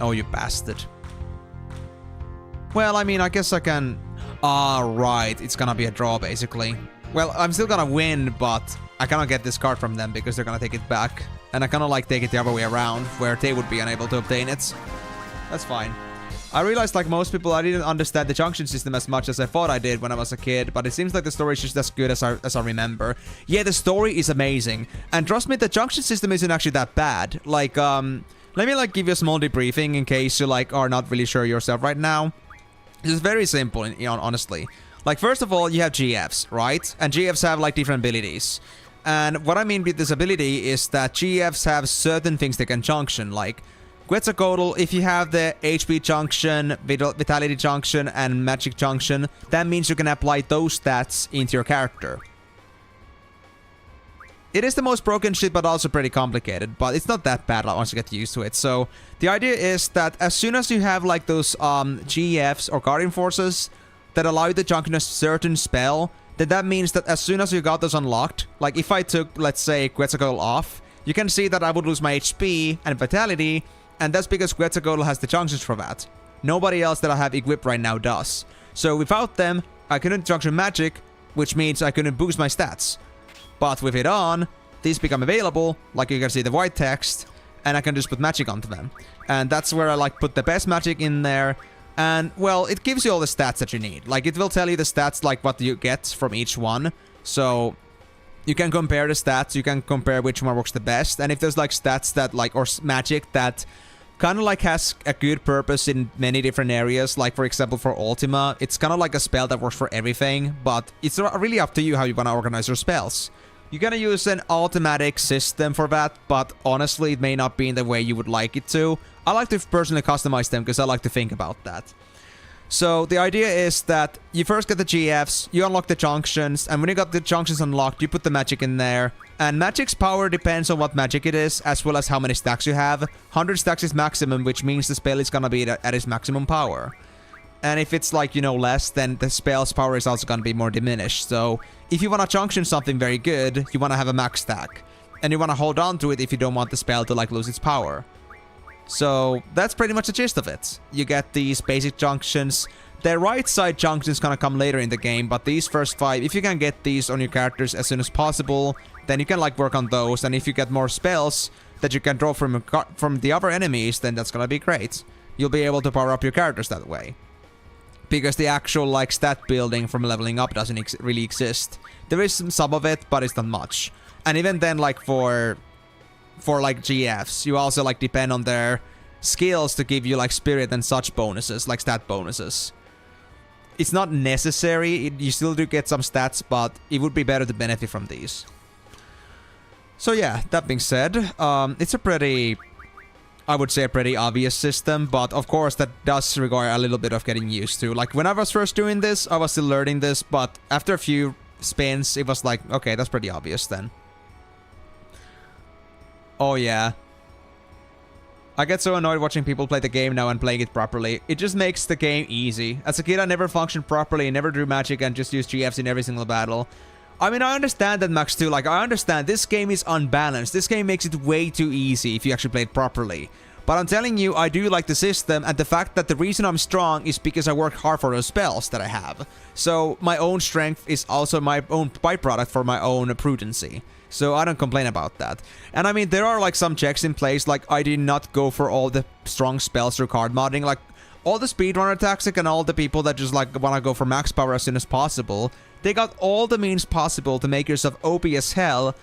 Oh, you bastard. Well, I mean, I guess I can... Ah, right. It's gonna be a draw, basically. Well, I'm still gonna win, but I cannot get this card from them because they're gonna take it back. And I kinda like take it the other way around, where they would be unable to obtain it. That's fine. I realized, like most people, I didn't understand the junction system as much as I thought I did when I was a kid, but it seems like the story is just as good as I remember. Yeah, the story is amazing. And trust me, the junction system isn't actually that bad. Like, let me, like, give you a small debriefing in case you, like, are not really sure yourself right now. It's very simple, you know, honestly. Like, first of all, you have GFs, right? And GFs have, like, different abilities. And what I mean with this ability is that GFs have certain things they can junction, like Quetzalcoatl. If you have the HP junction, Vitality junction, and Magic junction, that means you can apply those stats into your character. It is the most broken shit, but also pretty complicated, but it's not that bad once you get used to it. So the idea is that as soon as you have like those GFs or Guardian Forces that allow you to junction a certain spell, then that means that as soon as you got those unlocked, like if I took, let's say, Quetzalcoatl off, you can see that I would lose my HP and Vitality, and that's because Quetzalcoatl has the junctions for that. Nobody else that I have equipped right now does. So without them, I couldn't junction Magic, which means I couldn't boost my stats. But with it on, these become available, like you can see the white text, and I can just put Magic onto them. And that's where I like put the best Magic in there. And, well, it gives you all the stats that you need. Like, it will tell you the stats, like, what you get from each one. So, you can compare the stats, you can compare which one works the best. And if there's, like, stats that, like, or magic that kind of, like, has a good purpose in many different areas, like, for example, for Ultima, it's kind of like a spell that works for everything. But it's really up to you how you want to organize your spells. You're gonna use an automatic system for that, but honestly, it may not be in the way you would like it to. I like to personally customize them because I like to think about that. So the idea is that you first get the GFs, you unlock the junctions, and when you got the junctions unlocked, you put the magic in there. And magic's power depends on what magic it is, as well as how many stacks you have. 100 stacks is maximum, which means the spell is gonna be at its maximum power. And if it's like, you know, less, then the spell's power is also gonna be more diminished. So if you want to junction something very good, you want to have a max stack. And you want to hold on to it if you don't want the spell to like lose its power. So that's pretty much the gist of it. You get these basic junctions. The right side junction is gonna come later in the game, but these first 5, if you can get these on your characters as soon as possible, then you can like work on those. And if you get more spells that you can draw from the other enemies, then that's gonna be great. You'll be able to power up your characters that way. Because the actual like stat building from leveling up doesn't really exist. There is some of it, but it's not much. And even then, like for like GFs, you also like depend on their skills to give you like spirit and such bonuses, like stat bonuses. It's not necessary, you still do get some stats, but it would be better to benefit from these. So yeah, that being said, it's a pretty, I would say a pretty obvious system, but of course that does require a little bit of getting used to. Like when I was first doing this, I was still learning this, but after a few spins, it was like, okay, that's pretty obvious then. Oh yeah. I get so annoyed watching people play the game now and playing it properly. It just makes the game easy. As a kid, I never functioned properly, never drew magic, and just used GFs in every single battle. I mean, I understand that, Max, too. Like, I understand this game is unbalanced. This game makes it way too easy if you actually play it properly. But I'm telling you, I do like the system, and the fact that the reason I'm strong is because I work hard for those spells that I have. So, my own strength is also my own byproduct for my own prudency. So, I don't complain about that. And I mean, there are like some checks in place, like I did not go for all the strong spells through card modding. Like, all the speedrunner tactic and all the people that just like want to go for max power as soon as possible, they got all the means possible to make yourself OP as hell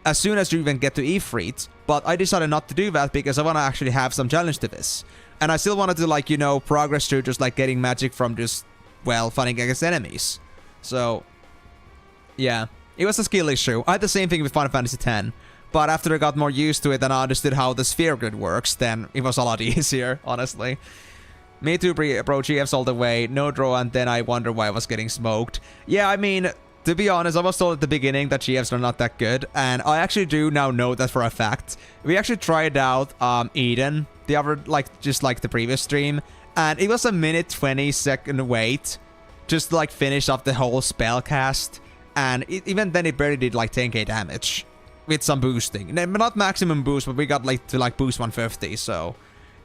as soon as you even get to Ifrit. But I decided not to do that because I want to actually have some challenge to this. And I still wanted to, like, you know, progress through just like getting magic from just, well, fighting against enemies. So, yeah. It was a skill issue. I had the same thing with Final Fantasy X. But after I got more used to it and I understood how the sphere grid works, then it was a lot easier, honestly. Me too, bro. GFs all the way. No draw, and then I wonder why I was getting smoked. Yeah, I mean, to be honest, I was told at the beginning that GFs are not that good. And I actually do now know that for a fact. We actually tried out Eden, the other, like, just like the previous stream. And it was a minute 20-second wait. Just to, like, finish off the whole spell cast. And even then, it barely did, like, 10k damage. With some boosting. Not maximum boost, but we got, like, to, like, boost 150, so...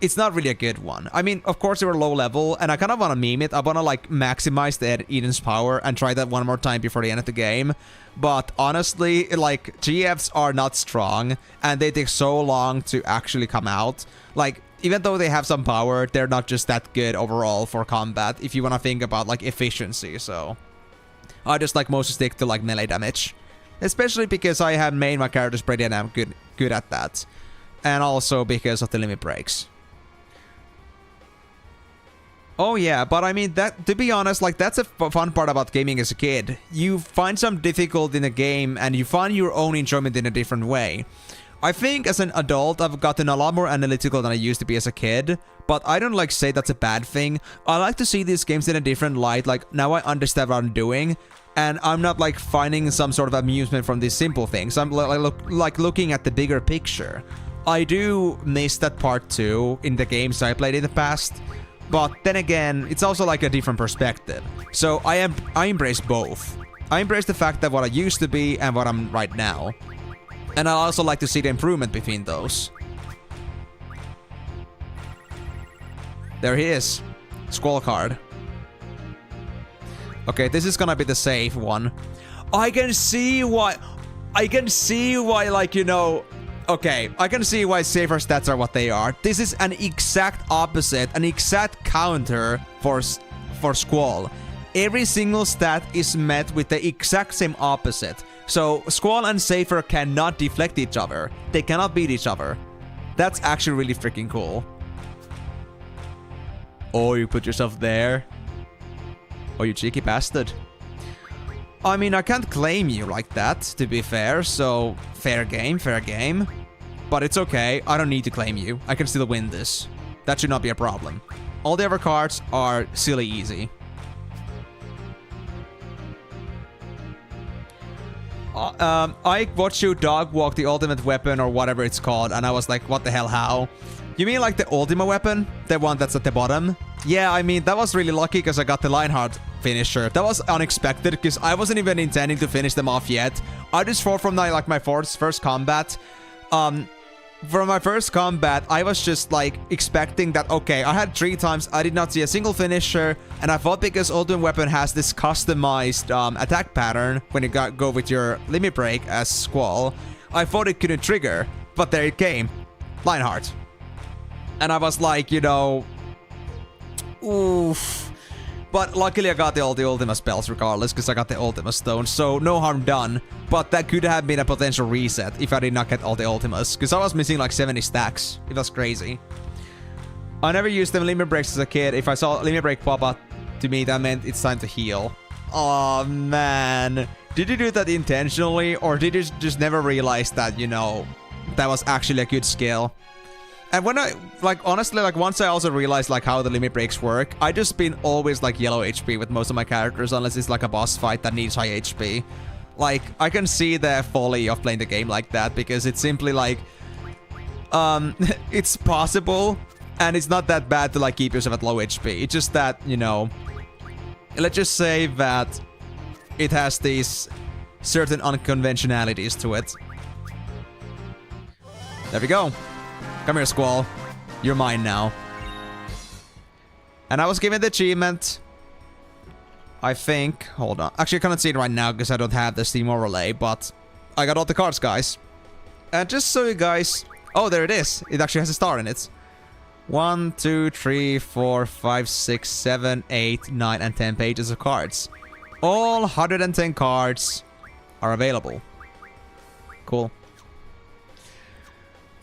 It's not really a good one. I mean, of course, they were low level, and I kind of want to meme it. I want to, like, maximize the Eden's power and try that one more time before the end of the game. But honestly, like, GFs are not strong, and they take so long to actually come out. Like, even though they have some power, they're not just that good overall for combat, if you want to think about, like, efficiency, so... I just, like, mostly stick to, like, melee damage. Especially because I have made my characters pretty damn good at that. And also because of the limit breaks. Oh yeah, but I mean, that, to be honest, like, that's a fun part about gaming as a kid. You find some difficulty in the game, and you find your own enjoyment in a different way. I think as an adult, I've gotten a lot more analytical than I used to be as a kid, but I don't, like, say that's a bad thing. I like to see these games in a different light, like, now I understand what I'm doing, and I'm not, like, finding some sort of amusement from these simple things. I'm, like looking at the bigger picture. I do miss that part too in the games I played in the past. But then again, it's also like a different perspective. So I embrace both. I embrace the fact that what I used to be and what I'm right now. And I also like to see the improvement between those. There he is. Squall card. Okay, this is gonna be the safe one. I can see why, like, you know... Okay, I can see why safer stats are what they are. This is an exact opposite, an exact counter for Squall. Every single stat is met with the exact same opposite. So Squall and Safer cannot deflect each other. They cannot beat each other. That's actually really freaking cool. Oh, you put yourself there? Oh, you cheeky bastard. I mean, I can't claim you like that, to be fair, so fair game, fair game. But it's okay, I don't need to claim you. I can still win this. That should not be a problem. All the other cards are silly easy. I watched you dog walk the ultimate weapon or whatever it's called, and I was like, what the hell, how? You mean like the ultimate weapon? The one that's at the bottom? Yeah, I mean, that was really lucky because I got the Lionheart finisher. That was unexpected because I wasn't even intending to finish them off yet. I just fought from my first combat. For my first combat, I was just like expecting that, okay, I had 3 times, I did not see a single finisher, and I thought because Ultimate Weapon has this customized attack pattern when you go with your limit break as Squall, I thought it couldn't trigger, but there it came. Lionheart. And I was like, you know, oof. But luckily I got all the Ultima spells regardless, because I got the Ultima Stone, so no harm done. But that could have been a potential reset if I did not get all the Ultimas, because I was missing like 70 stacks. It was crazy. I never used them limit breaks as a kid. If I saw limit break pop up to me, that meant it's time to heal. Oh man. Did you do that intentionally, or did you just never realize that, you know, that was actually a good skill? And when I, like, honestly, like, once I also realized, like, how the limit breaks work, I just been always, like, yellow HP with most of my characters, unless it's, like, a boss fight that needs high HP. Like, I can see the folly of playing the game like that, because it's simply, like, it's possible, and it's not that bad to, like, keep yourself at low HP. It's just that, you know, let's just say that it has these certain unconventionalities to it. There we go. Come here, Squall. You're mine now. And I was given the achievement. I think. Hold on. Actually, I cannot see it right now because I don't have the Steam overlay, but I got all the cards, guys. And just so you guys... Oh, there it is. It actually has a star in it. 1, 2, 3, 4, 5, 6, 7, 8, 9, and 10 pages of cards. All 110 cards are available. Cool.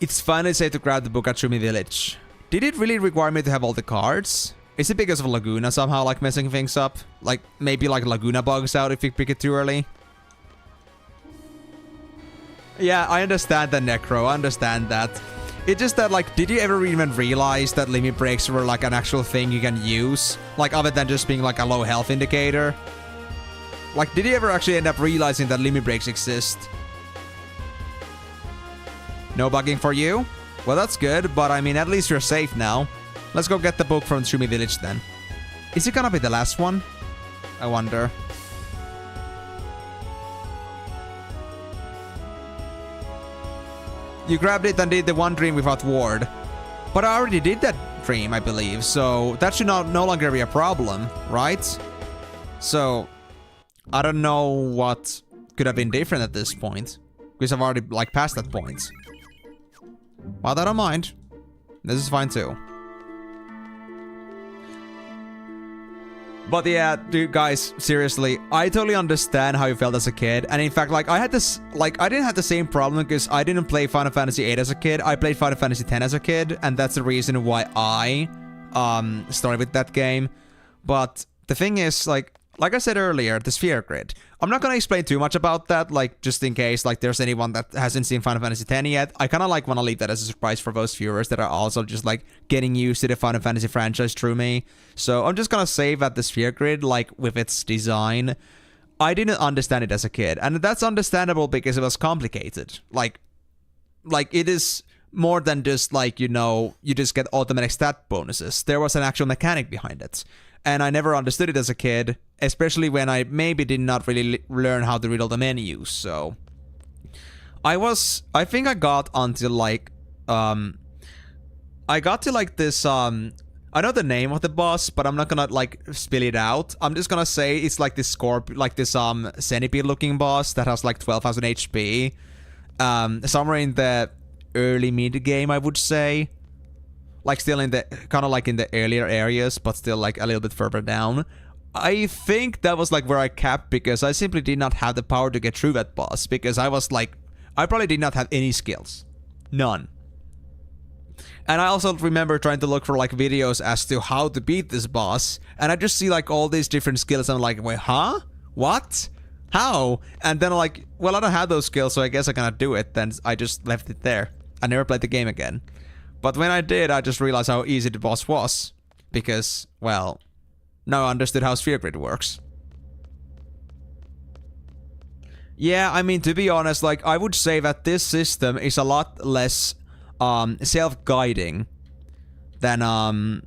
It's finally safe to grab the book at Shumi Village. Did it really require me to have all the cards? Is it because of Laguna somehow, like, messing things up? Like, maybe, like, Laguna bugs out if you pick it too early? Yeah, I understand that, Necro. I understand that. It's just that, like, did you ever even realize that limit breaks were, like, an actual thing you can use? Like, other than just being, like, a low health indicator? Like, did you ever actually end up realizing that limit breaks exist? No bugging for you? Well, that's good, but I mean, at least you're safe now. Let's go get the book from Shumi Village then. Is it gonna be the last one? I wonder. You grabbed it and did the one dream without ward. But I already did that dream, I believe, so that should no longer be a problem, right? So, I don't know what could have been different at this point. Because I've already, like, passed that point. But I don't mind. This is fine too. But yeah, dude, guys, seriously, I totally understand how you felt as a kid. And in fact, like, I didn't have the same problem because I didn't play Final Fantasy VIII as a kid. I played Final Fantasy X as a kid, and that's the reason why I started with that game. But the thing is, like I said earlier, the sphere grid. I'm not gonna explain too much about that, like, just in case, like, there's anyone that hasn't seen Final Fantasy X yet. I kind of, like, want to leave that as a surprise for those viewers that are also just, like, getting used to the Final Fantasy franchise through me. So I'm just gonna say that the sphere grid, like, with its design, I didn't understand it as a kid. And that's understandable because it was complicated. Like, it is more than just, like, you know, you just get automatic stat bonuses. There was an actual mechanic behind it. And I never understood it as a kid, especially when I maybe did not really learn how to read all the menus, so... I think I got onto, like, I got to, like, this, I know the name of the boss, but I'm not gonna, like, spill it out. I'm just gonna say it's, like, this centipede-looking boss that has, like, 12,000 HP. Somewhere in the early mid-game, I would say. Like, still in the, kind of like in the earlier areas, but still, like, a little bit further down. I think that was, like, where I capped, because I simply did not have the power to get through that boss, because I was, like, I probably did not have any skills. None. And I also remember trying to look for, like, videos as to how to beat this boss, and I just see, like, all these different skills, and I'm like, wait, huh? What? How? And then I'm like, well, I don't have those skills, so I guess I cannot do it, then I just left it there. I never played the game again. But when I did, I just realized how easy the boss was. Because, well, now I understood how sphere grid works. Yeah, I mean, to be honest, like, I would say that this system is a lot less self-guiding than, I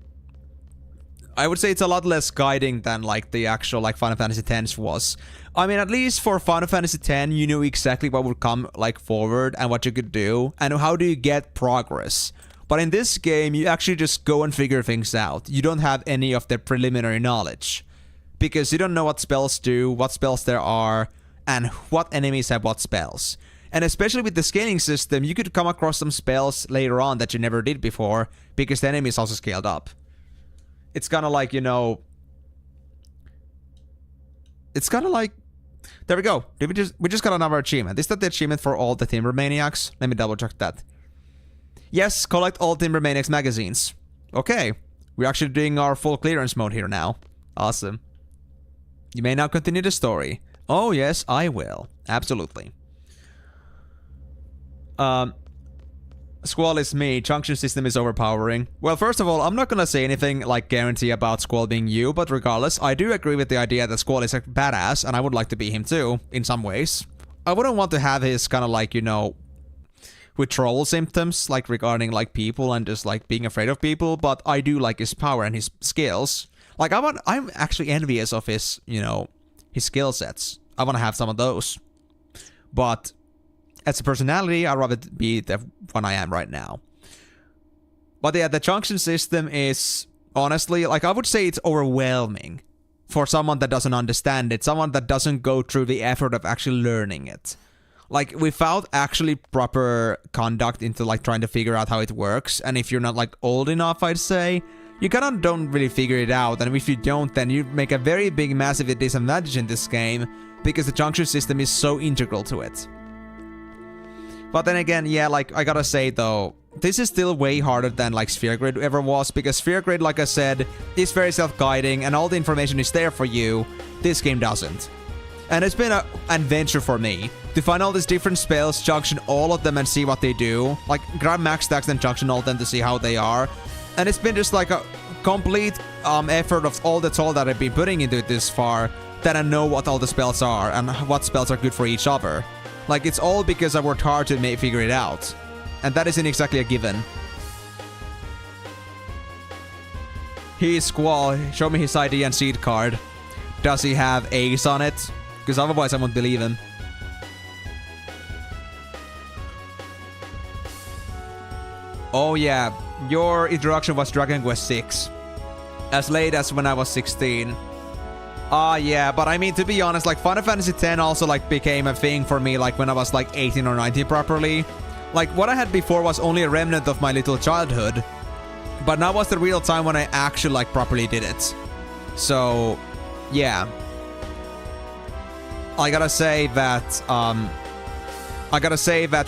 would say it's a lot less guiding than, like, the actual, like, Final Fantasy X was. I mean, at least for Final Fantasy X, you knew exactly what would come, like, forward and what you could do, and how do you get progress. But in this game, you actually just go and figure things out. You don't have any of the preliminary knowledge. Because you don't know what spells do, what spells there are, and what enemies have what spells. And especially with the scaling system, you could come across some spells later on that you never did before, because the enemy is also scaled up. It's kind of like, you know... It's kind of like... There we go. We just got another achievement. Is that the achievement for all the Timber Maniacs? Let me double check that. Yes, collect all Timber Maniacs magazines. Okay. We're actually doing our full clearance mode here now. Awesome. You may now continue the story. Oh yes, I will. Absolutely. Squall is me. Junction system is overpowering. Well, first of all, I'm not gonna say anything like guarantee about Squall being you, but regardless, I do agree with the idea that Squall is a badass, and I would like to be him too, in some ways. I wouldn't want to have his kind of like, you know, withdrawal symptoms, like regarding like people and just like being afraid of people, but I do like his power and his skills. Like I'm actually envious of his, you know, his skill sets. I want to have some of those. But as a personality, I'd rather be the one I am right now. But yeah, the junction system is honestly, like, I would say it's overwhelming for someone that doesn't understand it, someone that doesn't go through the effort of actually learning it. Like, without actually proper conduct into, like, trying to figure out how it works, and if you're not, like, old enough, I'd say, you kind of don't really figure it out, and if you don't, then you make a very big, massive disadvantage in this game, because the junction system is so integral to it. But then again, yeah, like, I gotta say, though, this is still way harder than, like, Sphere Grid ever was, because Sphere Grid, like I said, is very self-guiding, and all the information is there for you. This game doesn't. And it's been an adventure for me to find all these different spells, junction all of them and see what they do. Like, grab max stacks and junction all of them to see how they are. And it's been just like a complete effort of all the toll that I've been putting into it this far, that I know what all the spells are and what spells are good for each other. Like, it's all because I worked hard to figure it out. And that isn't exactly a given. He's Squall. Show me his ID and seed card. Does he have Ace on it? Because otherwise I won't believe him. Oh yeah, your introduction was Dragon Quest VI. As late as when I was 16. Yeah, but I mean, to be honest, like, Final Fantasy X also, like, became a thing for me, like, when I was, like, 18 or 19 properly. Like, what I had before was only a remnant of my little childhood. But now was the real time when I actually like properly did it. So, yeah. I gotta say that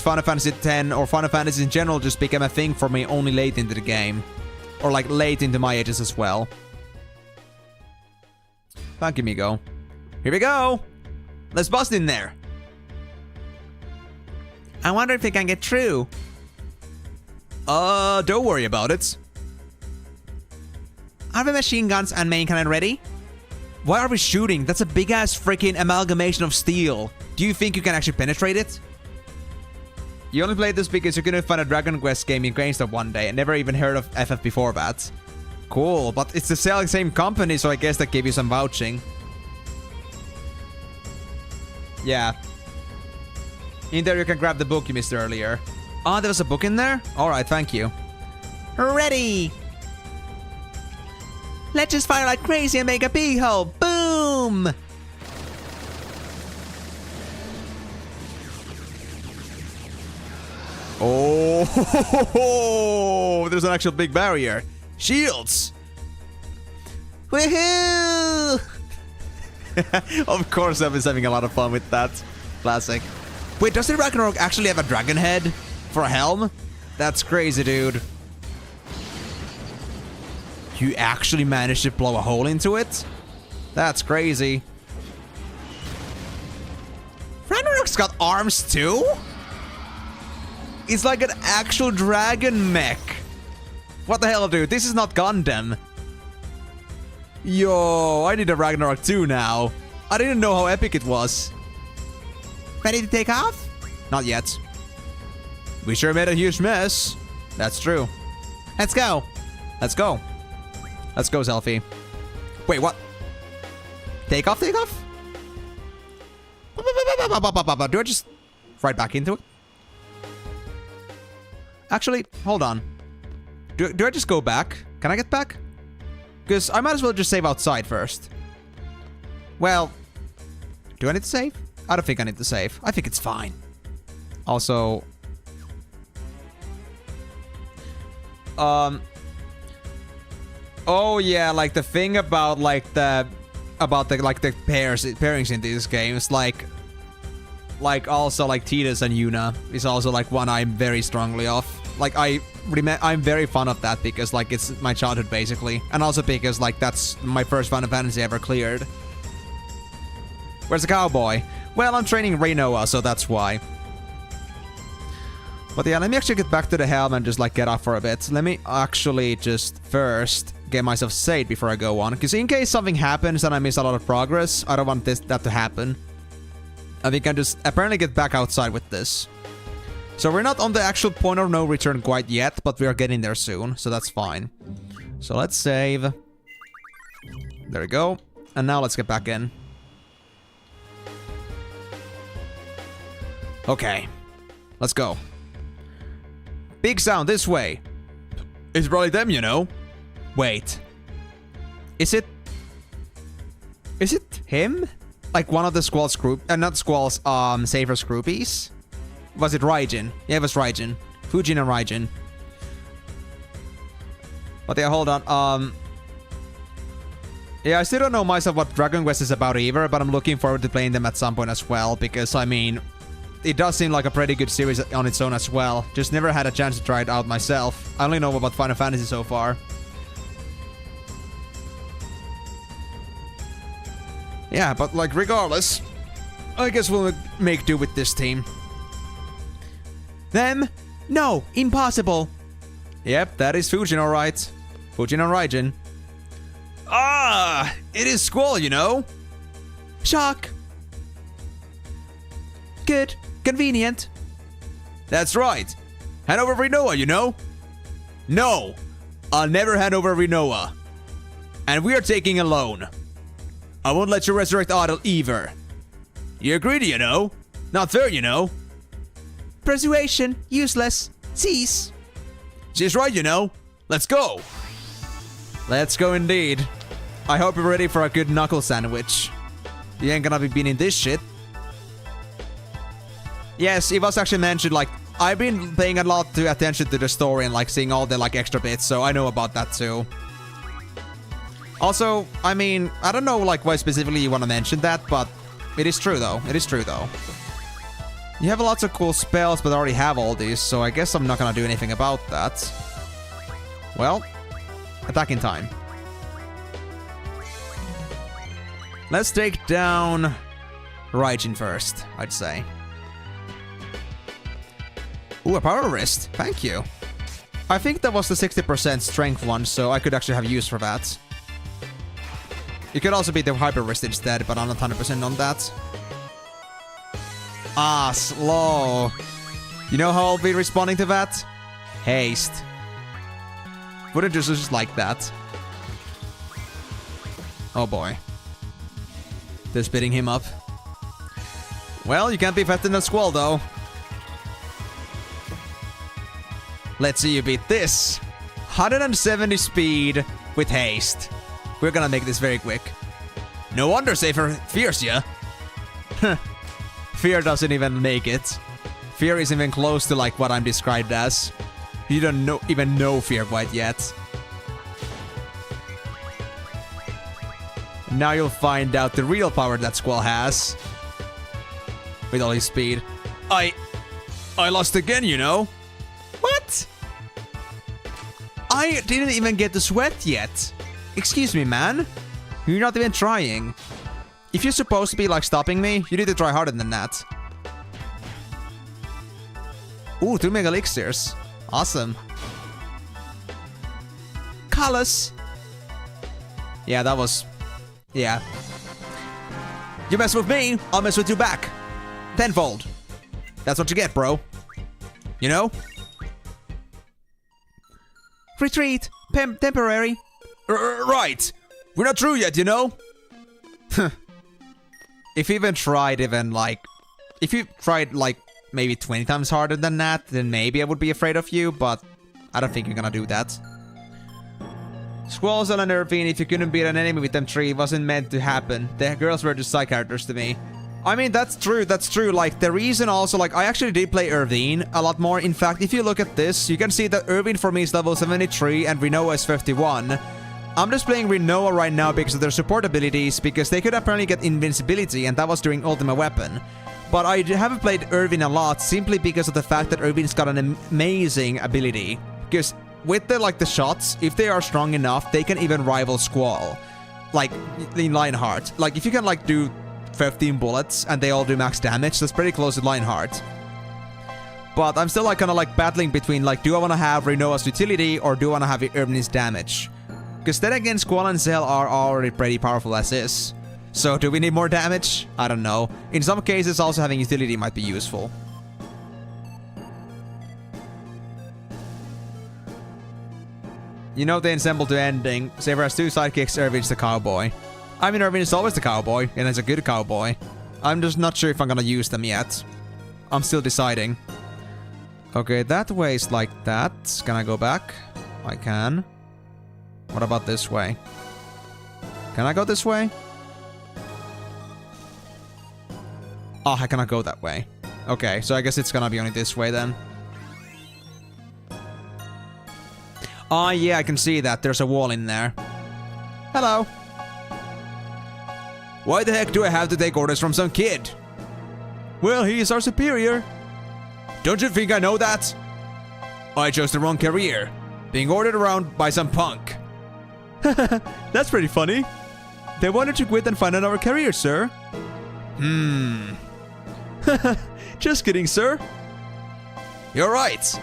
Final Fantasy X or Final Fantasy in general just became a thing for me only late into the game. Or like late into my ages as well. Thank you, Migo. Here we go! Let's bust in there. I wonder if they can get through. Don't worry about it. Are the machine guns and main cannon ready? Why are we shooting? That's a big-ass freaking amalgamation of steel. Do you think you can actually penetrate it? You only played this because you couldn't find a Dragon Quest game in GameStop one day and never even heard of FF before that. Cool, but it's the same company, so I guess that gave you some vouching. Yeah. In there you can grab the book you missed earlier. Ah, there was a book in there? Alright, thank you. Ready! Let's just fire like crazy and make a big hole. Boom! Oh, there's an actual big barrier. Shields! Woohoo! Of course, I was having a lot of fun with that. Classic. Wait, does the Ragnarok actually have a dragon head for a helm? That's crazy, dude. You actually managed to blow a hole into it? That's crazy. Ragnarok's got arms too? It's like an actual dragon mech. What the hell, dude? This is not Gundam. Yo, I need a Ragnarok 2 now. I didn't know how epic it was. Ready to take off? Not yet. We sure made a huge mess. That's true. Let's go. Let's go. Let's go, Selfie. Wait, what? Take off, take off? Do I just right back into it? Actually, hold on. Do I just go back? Can I get back? Because I might as well just save outside first. Well, do I need to save? I don't think I need to save. I think it's fine. Also, oh yeah, like the thing about the pairings in these games, like also like Tidus and Yuna is also like one I'm very strongly off. Like I'm very fond of that because like it's my childhood basically, and also because like that's my first Final Fantasy ever cleared. Where's the cowboy? Well, I'm training Renoa, so that's why. But yeah, let me actually get back to the helm and just like get off for a bit. Let me actually just first get myself saved before I go on, because in case something happens and I miss a lot of progress, I don't want that to happen. I think I can just apparently get back outside with this. So we're not on the actual point of no return quite yet, but we are getting there soon, so that's fine. So let's save. There we go. And now let's get back in. Okay. Let's go. Big sound this way. It's probably them, you know. Wait. Is it him? Like one of the Squall's group, not Squall's, Safer's groupies? Was it Raijin? Yeah, it was Raijin. Fujin and Raijin. But yeah, hold on. Yeah, I still don't know myself what Dragon Quest is about either, but I'm looking forward to playing them at some point as well, because, I mean, it does seem like a pretty good series on its own as well. Just never had a chance to try it out myself. I only know about Final Fantasy so far. Yeah, but like regardless, I guess we'll make do with this team. Them? No, impossible. Yep, that is Fujin, alright. Fujin and Raijin. Ah, it is Squall, you know. Shock. Good. Convenient. That's right. Hand over Renoa, you know? No, I'll never hand over Renoa. And we are taking a loan. I won't let you resurrect Adel either. You agreed, you know? Not fair, you know? Persuasion, useless. Cease. She's right, you know? Let's go. Let's go indeed. I hope you're ready for a good knuckle sandwich. You ain't gonna be beating this shit. Yes, it was actually mentioned like I've been paying a lot of attention to the story and like seeing all the like extra bits, so I know about that too. Also, I mean, I don't know like why specifically you want to mention that, but it is true though. It is true though. You have lots of cool spells, but I already have all these, so I guess I'm not gonna do anything about that. Well, attacking time. Let's take down Raijin first, I'd say. Ooh, a power wrist. Thank you. I think that was the 60% strength one, so I could actually have use for that. It could also be the hyper wrist instead, but I'm not 100% on that. Ah, slow. You know how I'll be responding to that? Haste. Wouldn't just like that. Oh boy. They're spitting him up. Well, you can't be faster than Squall though. Let's see you beat this. 170 speed with haste. We're gonna make this very quick. No wonder Safer fears ya. Fear doesn't even make it. Fear isn't even close to like what I'm described as. You don't even know Fear quite yet. Now you'll find out the real power that Squall has. With all his speed. I lost again, you know. What? I didn't even get the sweat yet. Excuse me, man. You're not even trying. If you're supposed to be like stopping me, you need to try harder than that. Ooh, 2 mega elixirs. Awesome. Callus. Yeah, that was... Yeah. You mess with me, I'll mess with you back. Tenfold. That's what you get, bro. You know? Retreat. Temporary. Right. We're not through yet, you know? If you even tried if you tried like maybe 20 times harder than that, then maybe I would be afraid of you, but I don't think you're gonna do that. Squall, Zell, and Irvine, if you couldn't beat an enemy with them three, it wasn't meant to happen. The girls were just side characters to me. I mean, that's true, like, the reason also, like, I actually did play Irvine a lot more. In fact, if you look at this, you can see that Irvine for me is level 73 and Rinoa is 51. I'm just playing Rinoa right now because of their support abilities, because they could apparently get invincibility, and that was during Ultimate Weapon. But I haven't played Irvine a lot, simply because of the fact that Irvine's got an amazing ability. Because with the shots, if they are strong enough, they can even rival Squall. Like, in Lionheart. Like, if you can, like, do 15 bullets and they all do max damage, that's pretty close to Lionheart. But I'm still, like, kind of, like, battling between, like, do I want to have Rinoa's utility or do I want to have Irvine's damage? Because then again, Squall and Zell are already pretty powerful as is. So, do we need more damage? I don't know. In some cases, also having utility might be useful. You know the ensemble to ending. Saber has 2 sidekicks, Irvine's the cowboy. I mean, Irvine is always the cowboy, and it's a good cowboy. I'm just not sure if I'm gonna use them yet. I'm still deciding. Okay, that way is like that. Can I go back? I can. What about this way? Can I go this way? Oh, I cannot go that way. Okay, so I guess it's gonna be only this way then. Oh, yeah, I can see that. There's a wall in there. Hello. Why the heck do I have to take orders from some kid? Well, he is our superior. Don't you think I know that? I chose the wrong career. Being ordered around by some punk. That's pretty funny. They wanted to quit and find another career, sir. Just kidding, sir. You're right.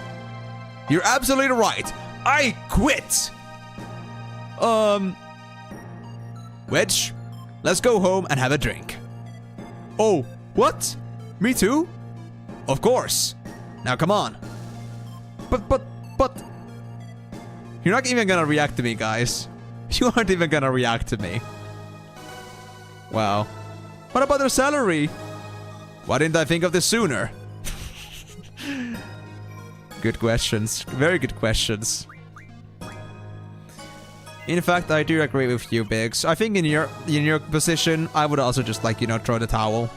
You're absolutely right. I quit! Wedge, let's go home and have a drink. Oh, what? Me too? Of course. Now come on. But... You're not even gonna react to me, guys. You aren't even gonna react to me. Wow. What about their salary? Why didn't I think of this sooner? Good questions. Very good questions. In fact, I do agree with you, Biggs. I think in your position, I would also just, like, you know, throw the towel.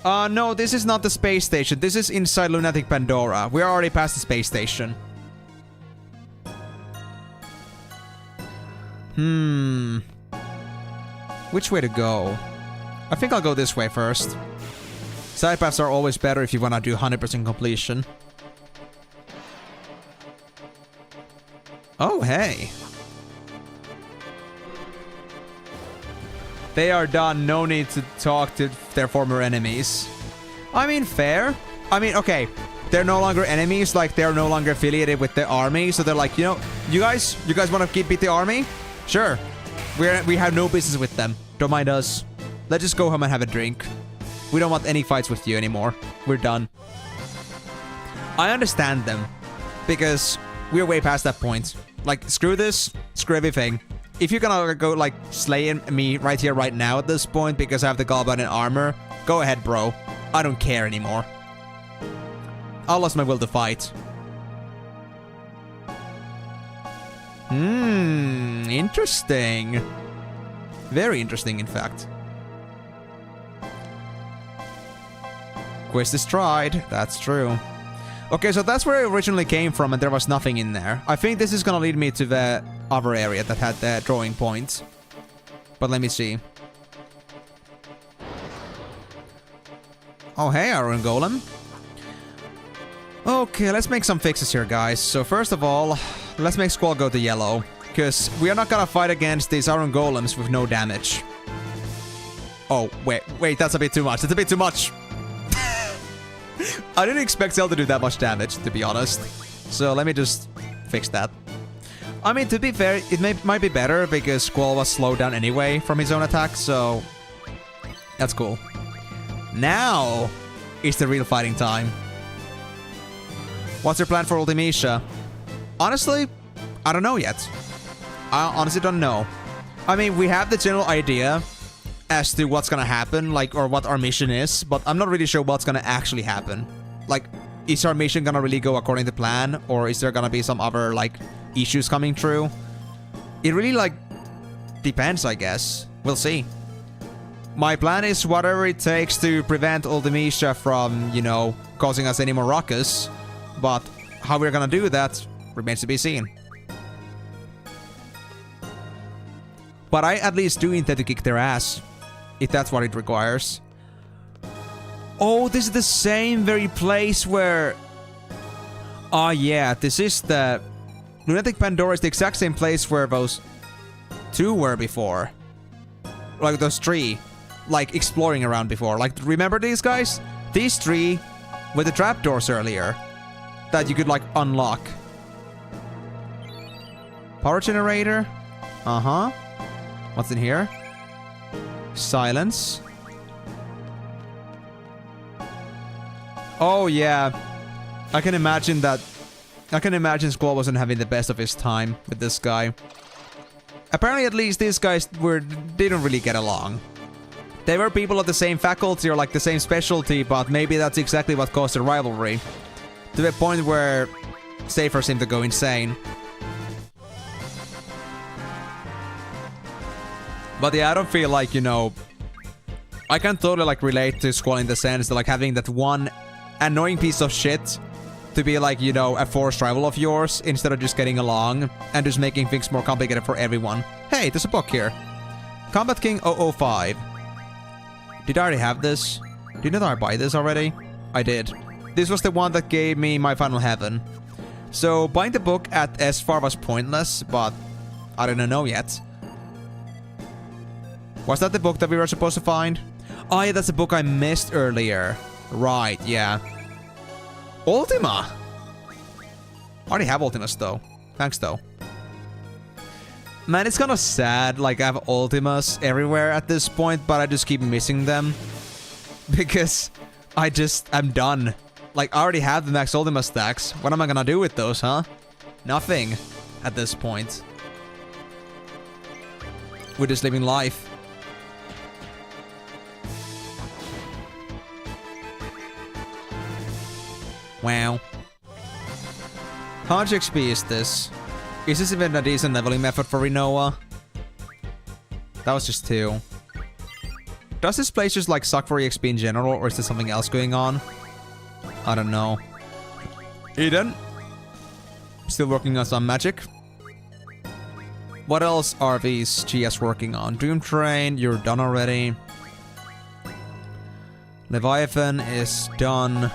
No, this is not the space station. This is inside Lunatic Pandora. We're already past the space station. Which way to go? I think I'll go this way first. Side paths are always better if you want to do 100% completion. Oh, hey. They are done. No need to talk to their former enemies. I mean, fair. I mean, okay. They're no longer enemies. Like, they're no longer affiliated with the army. So they're like, you know, you guys want to beat the army? Sure. We have no business with them. Don't mind us. Let's just go home and have a drink. We don't want any fights with you anymore. We're done. I understand them. Because we're way past that point. Like, screw this. Screw everything. If you're gonna go, like, slaying me right here, right now at this point because I have the Gallbone and armor, go ahead, bro. I don't care anymore. I lost my will to fight. Interesting. Very interesting, in fact. Quest is tried. That's true. Okay, so that's where I originally came from, and there was nothing in there. I think this is gonna lead me to the other area that had the drawing point. But let me see. Oh, hey, Iron Golem. Okay, let's make some fixes here, guys. So first of all, let's make Squall go to yellow. Because we are not gonna fight against these Iron Golems with no damage. Oh, wait, that's a bit too much. That's a bit too much. I didn't expect Cell to do that much damage, to be honest. So let me just fix that. I mean, to be fair, it might be better because Squall was slowed down anyway from his own attack, so that's cool. Now is the real fighting time. What's your plan for Ultimecia? Honestly, I don't know yet. I honestly don't know. I mean, we have the general idea as to what's gonna happen, like, or what our mission is, but I'm not really sure what's gonna actually happen. Like, is our mission gonna really go according to plan, or is there gonna be some other, like, issues coming through? It really, like, depends, I guess. We'll see. My plan is whatever it takes to prevent Ultimecia from, you know, causing us any more ruckus, but how we're gonna do that remains to be seen. But I at least do intend to kick their ass, if that's what it requires. Oh, this is the same very place where... Oh yeah, this is the... Lunatic Pandora is the exact same place where those two were before. Like those three. Like exploring around before. Like, remember these guys? These three were the trapdoors earlier. That you could like unlock. Power generator? Uh-huh. What's in here? Silence. Oh yeah. I can imagine that. I can imagine Squall wasn't having the best of his time with this guy. Apparently, at least these guys didn't really get along. They were people of the same faculty or like the same specialty, but maybe that's exactly what caused the rivalry. To the point where Safer seemed to go insane. But yeah, I don't feel like, you know... I can totally like relate to Squall in the sense that like having that one annoying piece of shit to be like, you know, a forced rival of yours instead of just getting along and just making things more complicated for everyone. Hey, there's a book here. Combat King 005. Did I already have this? Didn't I buy this already? I did. This was the one that gave me my final heaven. So buying the book at S-Far was pointless, but I don't know yet. Was that the book that we were supposed to find? Oh yeah, that's the book I missed earlier. Right, yeah. Ultima! I already have Ultimas though. Thanks though. Man, it's kind of sad, like I have Ultimas everywhere at this point, but I just keep missing them. Because I'm done. Like, I already have the max Ultima stacks. What am I gonna do with those, huh? Nothing at this point. We're just living life. Wow. How much XP is this? Is this even a decent leveling method for Rinoa? That was just 2. Does this place just like suck for EXP in general, or is there something else going on? I don't know. Eden? Still working on some magic. What else are these GS working on? Doom Train, you're done already. Leviathan is done.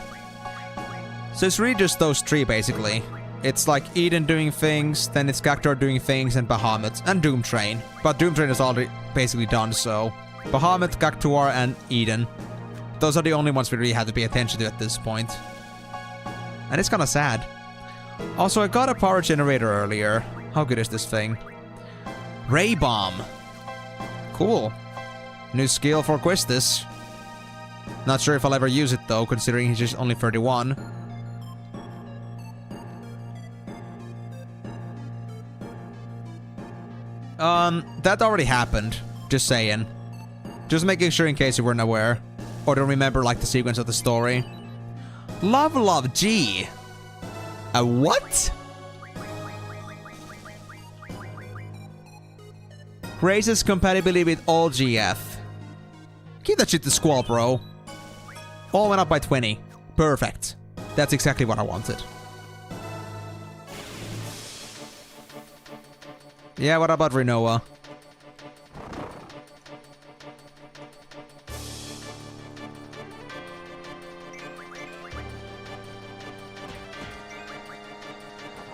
So it's really just those three, basically. It's like Eden doing things, then it's Cactuar doing things, and Bahamut, and Doom Train. But Doom Train is already basically done, so... Bahamut, Cactuar, and Eden. Those are the only ones we really have to pay attention to at this point. And it's kinda sad. Also, I got a power generator earlier. How good is this thing? Ray Bomb. Cool. New skill for Quistis. Not sure if I'll ever use it though, considering he's just only 31. That already happened. Just saying. Just making sure in case you weren't aware. Or to remember like the sequence of the story. Love G. A what? Raises compatibility with all GF. Keep that shit to Squall, bro. All went up by 20. Perfect. That's exactly what I wanted. Yeah, what about Rinoa?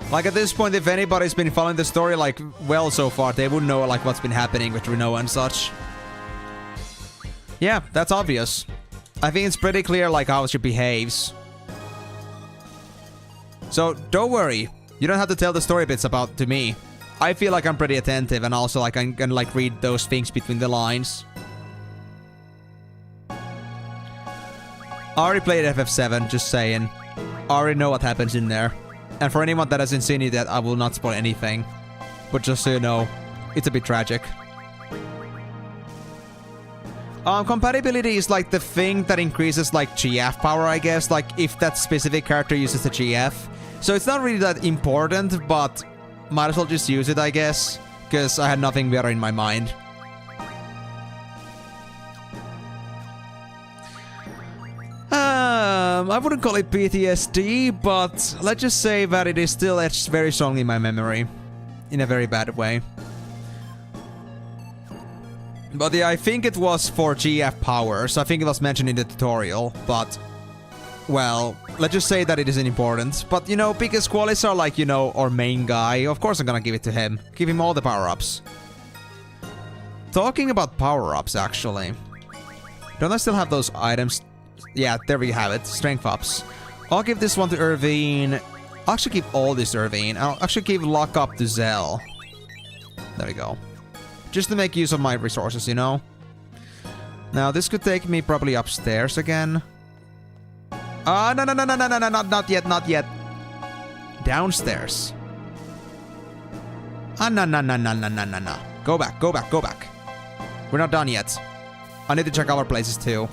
Like at this point, if anybody's been following the story like well so far, they would know like what's been happening with Rinoa and such. Yeah, that's obvious. I think it's pretty clear like how she behaves. So don't worry, you don't have to tell the story bits about to me. I feel like I'm pretty attentive and also like I can like read those things between the lines. I already played FF7, just saying. I already know what happens in there. And for anyone that hasn't seen it yet, I will not spoil anything. But just so you know, it's a bit tragic. Compatibility is like the thing that increases like GF power, I guess. Like if that specific character uses the GF. So it's not really that important, but might as well just use it, I guess. Because I had nothing better in my mind. I wouldn't call it PTSD, but let's just say that it is still etched very strongly in my memory. In a very bad way. But yeah, I think it was for GF power, so I think it was mentioned in the tutorial, but... Well, let's just say that it isn't important. But, you know, because Squall are like, you know, our main guy, of course I'm gonna give it to him. Give him all the power-ups. Talking about power-ups, actually. Don't I still have those items? Yeah, there we have it. Strength ups. I'll give this one to Irvine. I'll actually give all this to Irvine. I'll actually give Lock Up to Zell. There we go. Just to make use of my resources, you know? Now, this could take me probably upstairs again. No, not yet. Downstairs. No. Go back. We're not done yet. I need to check other places too.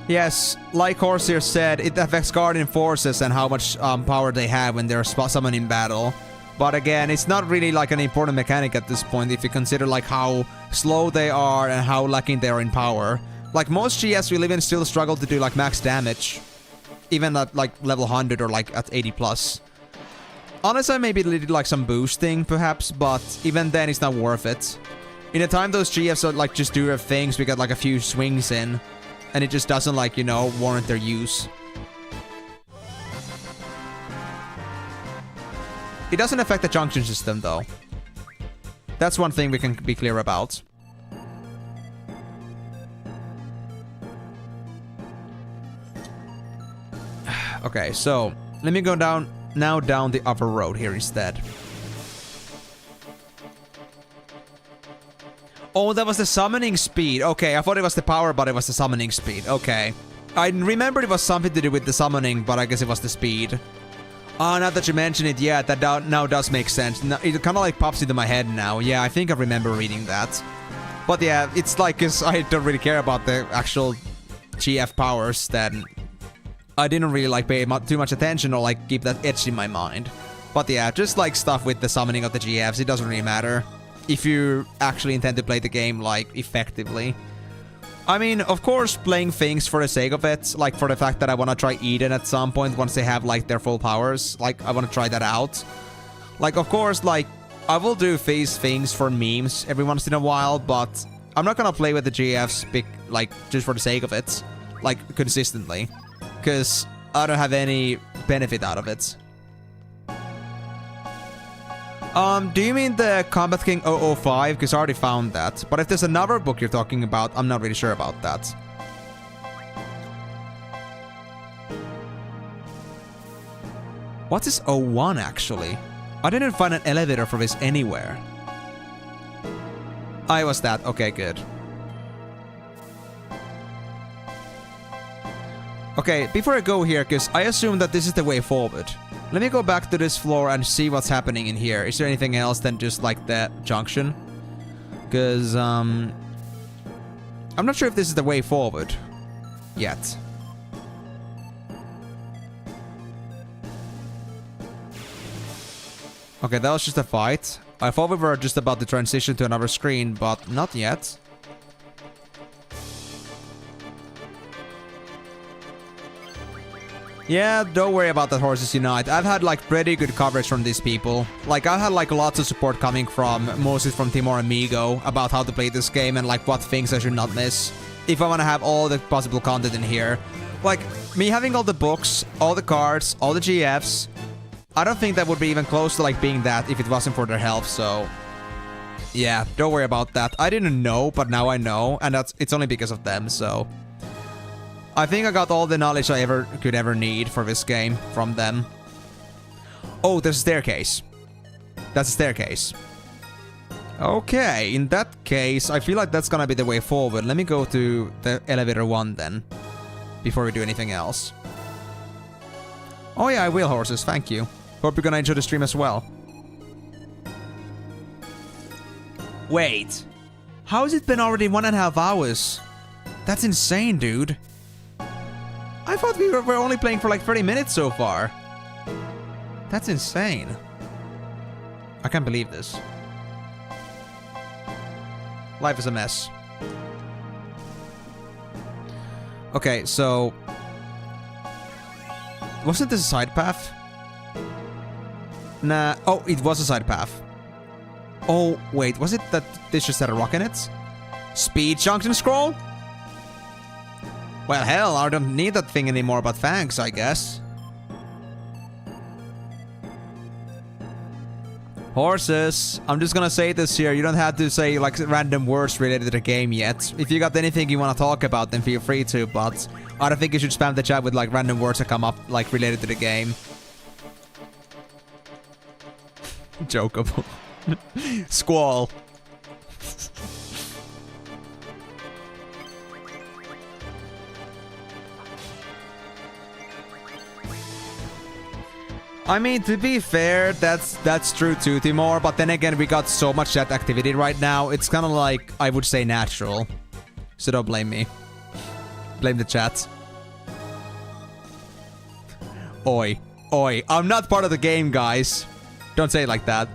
Yes, like Horseer said, it affects Guardian forces and how much power they have when they're summoned in battle. But again, it's not really like an important mechanic at this point if you consider like how slow they are and how lacking they are in power. Like most GS we live in still struggle to do like max damage. Even at like level 100 or like at 80 plus. Unless I maybe did like some boosting perhaps, but even then it's not worth it. In the time those GFs are like just do their things, we got like a few swings in. And it just doesn't like, you know, warrant their use. It doesn't affect the junction system though. That's one thing we can be clear about. Okay, so let me go down the upper road here instead. Oh, that was the summoning speed. Okay, I thought it was the power, but it was the summoning speed. Okay. I remembered it was something to do with the summoning, but I guess it was the speed. Oh, now that you mention it, yeah, that now does make sense. Now, it kind of like pops into my head now. Yeah, I think I remember reading that. But yeah, it's like, cause I don't really care about the actual GF powers, then I didn't really like pay too much attention or like keep that etched in my mind. But yeah, just like stuff with the summoning of the GFs, it doesn't really matter. If you actually intend to play the game, like, effectively. I mean, of course, playing things for the sake of it, like for the fact that I want to try Eden at some point once they have, like, their full powers. Like, I want to try that out. Like, of course, like, I will do these things for memes every once in a while, but I'm not gonna play with the GFs, like, just for the sake of it. Like, consistently. Because I don't have any benefit out of it. Do you mean the Combat King 005? Because I already found that. But if there's another book you're talking about, I'm not really sure about that. What is 01 actually? I didn't find an elevator for this anywhere. I was that. Okay, good. Okay, before I go here, because I assume that this is the way forward. Let me go back to this floor and see what's happening in here. Is there anything else than just like the junction? Because, I'm not sure if this is the way forward yet. Okay, that was just a fight. I thought we were just about to transition to another screen, but not yet. Yeah, don't worry about that, Horses Unite. I've had like pretty good coverage from these people. Like, I've had like lots of support coming from, mostly from Timor Amigo, about how to play this game and like what things I should not miss. If I want to have all the possible content in here. Like, me having all the books, all the cards, all the GFs, I don't think that would be even close to like being that if it wasn't for their help, so... Yeah, don't worry about that. I didn't know, but now I know, and it's only because of them, so... I think I got all the knowledge I could ever need for this game from them. Oh, there's a staircase. That's a staircase. Okay, in that case, I feel like that's gonna be the way forward. Let me go to the elevator 1 then, before we do anything else. Oh yeah, I will, Horses, thank you. Hope you're gonna enjoy the stream as well. Wait. How has it been already 1.5 hours? That's insane, dude. I thought we were only playing for like 30 minutes so far. That's insane. I can't believe this. Life is a mess. Okay, so... Wasn't this a side path? Nah. Oh, it was a side path. Oh, wait. Was it that this just had a rock in it? Speed junction scroll? Well, hell, I don't need that thing anymore, but thanks, I guess. Horses, I'm just gonna say this here. You don't have to say, like, random words related to the game yet. If you got anything you want to talk about, then feel free to, but I don't think you should spam the chat with, like, random words that come up, like, related to the game. Jokeable. Squall. I mean, to be fair, that's true too, Timor, but then again, we got so much chat activity right now, it's kind of like, I would say, natural. So don't blame me. Blame the chat. Oi. Oi. I'm not part of the game, guys. Don't say it like that.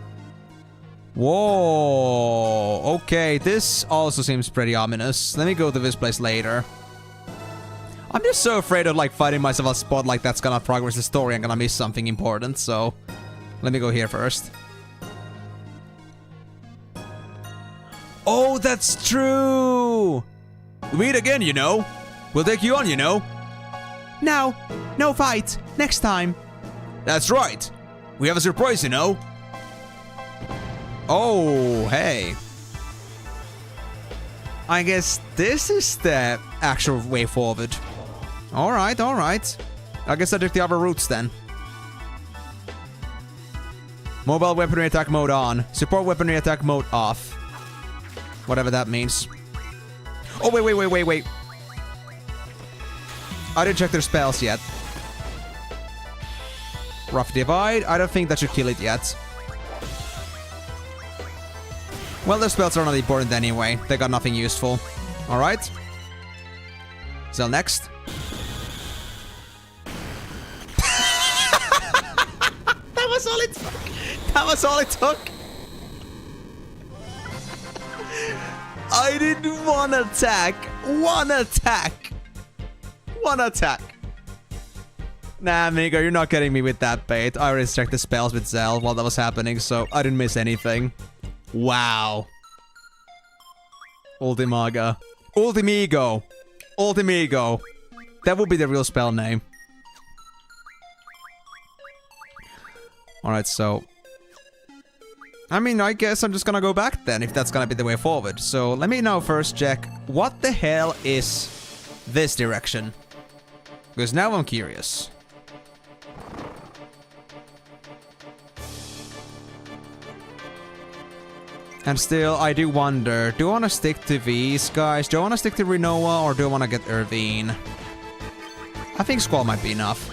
Whoa. Okay, this also seems pretty ominous. Let me go to this place later. I'm just so afraid of, like, finding myself a spot like that's gonna progress the story and gonna miss something important, so... Let me go here first. Oh, that's true! Meet again, you know. We'll take you on, you know. No. No fight. Next time. That's right. We have a surprise, you know. Oh, hey. I guess this is the actual way forward. Alright, alright. I guess I took the other routes then. Mobile weaponry attack mode on. Support weaponry attack mode off. Whatever that means. Oh, wait. I didn't check their spells yet. Rough Divide. I don't think that should kill it yet. Well, their spells are not important anyway. They got nothing useful. Alright. So next. That was all it's... That was all it took. I did one attack. One attack. One attack. Nah, Migo, you're not getting me with that bait. I already checked the spells with Zell while that was happening, so I didn't miss anything. Wow. Ultimaga. Ultimigo. Ultimigo. That would be the real spell name. Alright, so... I mean, I guess I'm just gonna go back then, if that's gonna be the way forward. So, let me now first check what the hell is this direction. Because now I'm curious. And still, I do wonder, do I want to stick to these guys? Do I want to stick to Rinoa, or do I want to get Irvine? I think Squall might be enough.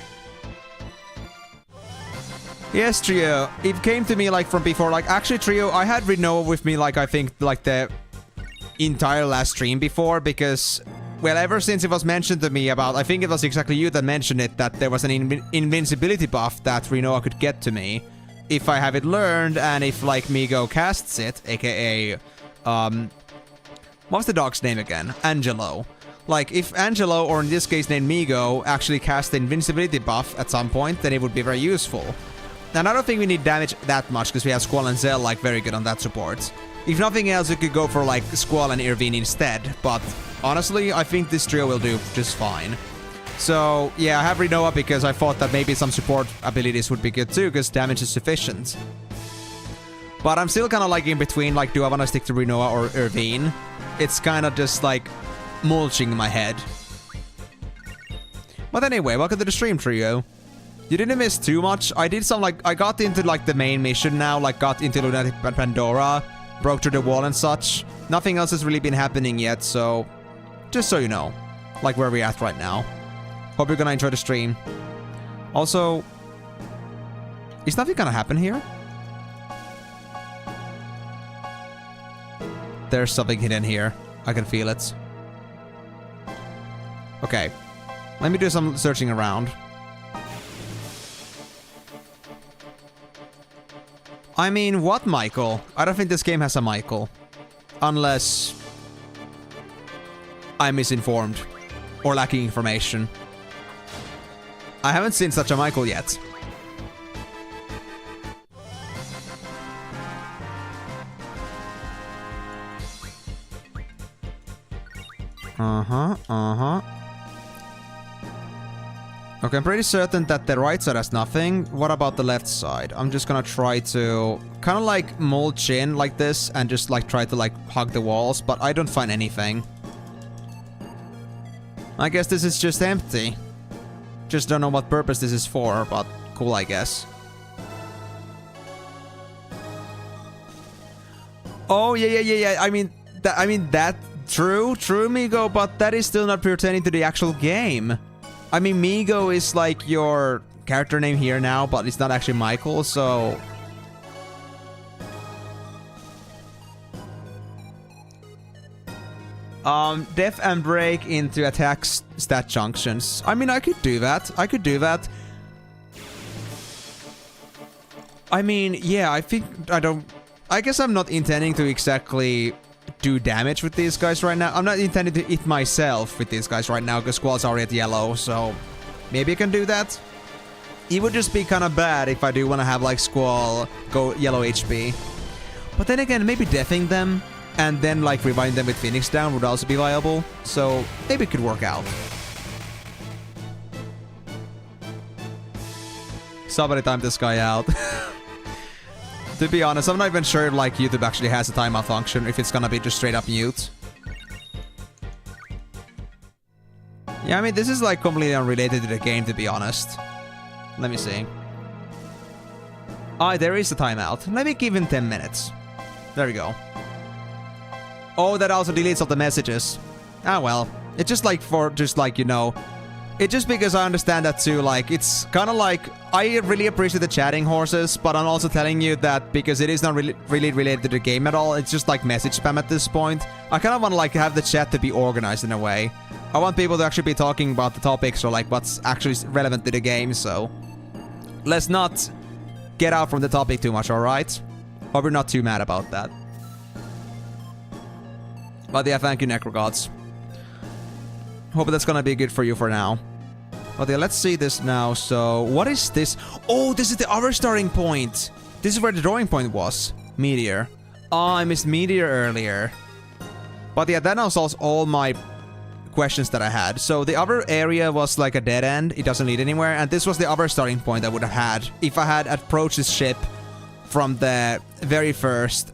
Yes, Trio. It came to me, like, from before. Like, actually, Trio, I had Rinoa with me, like, I think, like, the entire last stream before, because... Well, ever since it was mentioned to me about... I think it was exactly you that mentioned it, that there was an invincibility buff that Rinoa could get to me. If I have it learned, and if, like, Migo casts it, aka, what's the dog's name again? Angelo. Like, if Angelo, or in this case named Migo, actually cast the invincibility buff at some point, then it would be very useful. And I don't think we need damage that much, because we have Squall and Zell, like, very good on that support. If nothing else, we could go for, like, Squall and Irvine instead, but honestly, I think this trio will do just fine. So, yeah, I have Rinoa because I thought that maybe some support abilities would be good too, because damage is sufficient. But I'm still kind of like in between, like, do I want to stick to Rinoa or Irvine? It's kind of just like mulching in my head. But anyway, welcome to the stream, Trio. You didn't miss too much. I did some, like, I got into, like, the main mission now, like, got into Lunatic Pandora, broke through the wall and such. Nothing else has really been happening yet, so just so you know, like, where we're at right now. Hope you're gonna enjoy the stream. Also, is nothing gonna happen here? There's something hidden here. I can feel it. Okay. Let me do some searching around. I mean, what Michael? I don't think this game has a Michael. Unless I'm misinformed. Or lacking information. I haven't seen such a Michael yet. Okay, I'm pretty certain that the right side has nothing. What about the left side? I'm just gonna try to kind of like mulch in like this and just like try to like hug the walls, but I don't find anything. I guess this is just empty. Just don't know what purpose this is for, but cool, I guess. Oh, yeah. I mean, that true, Migo, but that is still not pertaining to the actual game. I mean, Migo is like your character name here now, but it's not actually Michael, so... Def and break into attack stat junctions. I mean, I could do that. I mean, yeah, I guess I'm not intending to exactly do damage with these guys right now. I'm not intending to hit myself with these guys right now, because Squall's already at yellow, so maybe I can do that. It would just be kind of bad if I do want to have, like, Squall go yellow HP. But then again, maybe deathing them and then, like, revive them with Phoenix down would also be viable, so maybe it could work out. Somebody time this guy out. To be honest, I'm not even sure if, like, YouTube actually has a timeout function, if it's gonna be just straight up mute. Yeah, I mean, this is, like, completely unrelated to the game, to be honest. Let me see. Ah, there is a timeout. Let me give him 10 minutes. There we go. Oh, that also deletes all the messages. Ah, well. It's just, like, you know... It's just because I understand that too, like, it's kind of like, I really appreciate the chatting horses, but I'm also telling you that because it is not really related to the game at all, it's just like message spam at this point. I kind of want to like have the chat to be organized in a way. I want people to actually be talking about the topics or like what's actually relevant to the game, so... Let's not get out from the topic too much, alright? Hope you're not too mad about that. But yeah, thank you, Necrogods. Hope that's gonna be good for you for now. But yeah, let's see this now. So, what is this? Oh, this is the other starting point. This is where the drawing point was. Meteor. Oh, I missed Meteor earlier. But yeah, that now solves all my questions that I had. So the other area was like a dead end. It doesn't lead anywhere. And this was the other starting point I would have had if I had approached this ship from the very first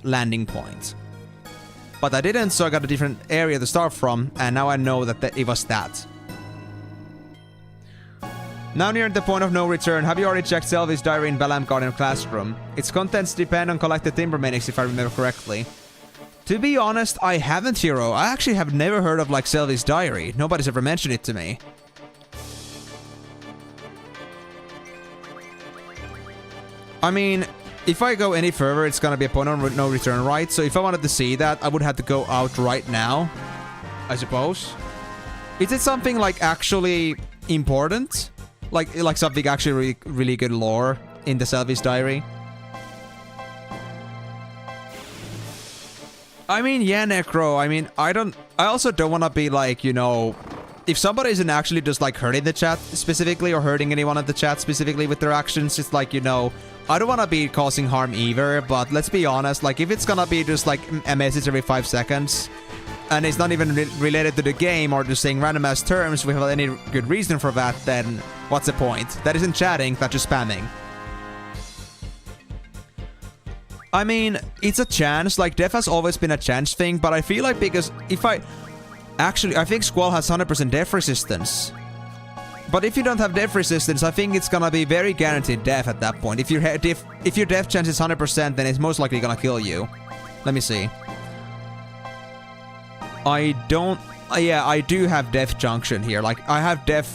landing point. But I didn't, so I got a different area to start from. And now I know that it was that. Now near the point of no return, have you already checked Selvy's diary in Balam Garden Classroom? Its contents depend on collected timber mechanics if I remember correctly. To be honest, I haven't, Hero. I actually have never heard of like Selvy's diary. Nobody's ever mentioned it to me. I mean, if I go any further, it's gonna be a point of no return, right? So if I wanted to see that, I would have to go out right now, I suppose. Is it something like actually important? Like something actually really good lore in the Selvy's diary? I mean, yeah, Necro. I mean, I also don't want to be like, you know, if somebody isn't actually just like hurting the chat specifically or hurting anyone in the chat specifically with their actions, it's like, you know, I don't want to be causing harm either, but let's be honest, like if it's gonna be just like a message every 5 seconds and it's not even related to the game or just saying random ass terms without any good reason for that, then what's the point? That isn't chatting, that's just spamming. I mean, it's a chance, like death has always been a chance thing, but I feel like because if I think Squall has 100% death resistance. But if you don't have death resistance, I think it's gonna be very guaranteed death at that point. If your death chance is 100%, then it's most likely gonna kill you. Let me see. I don't... yeah, I do have death junction here. Like, I have death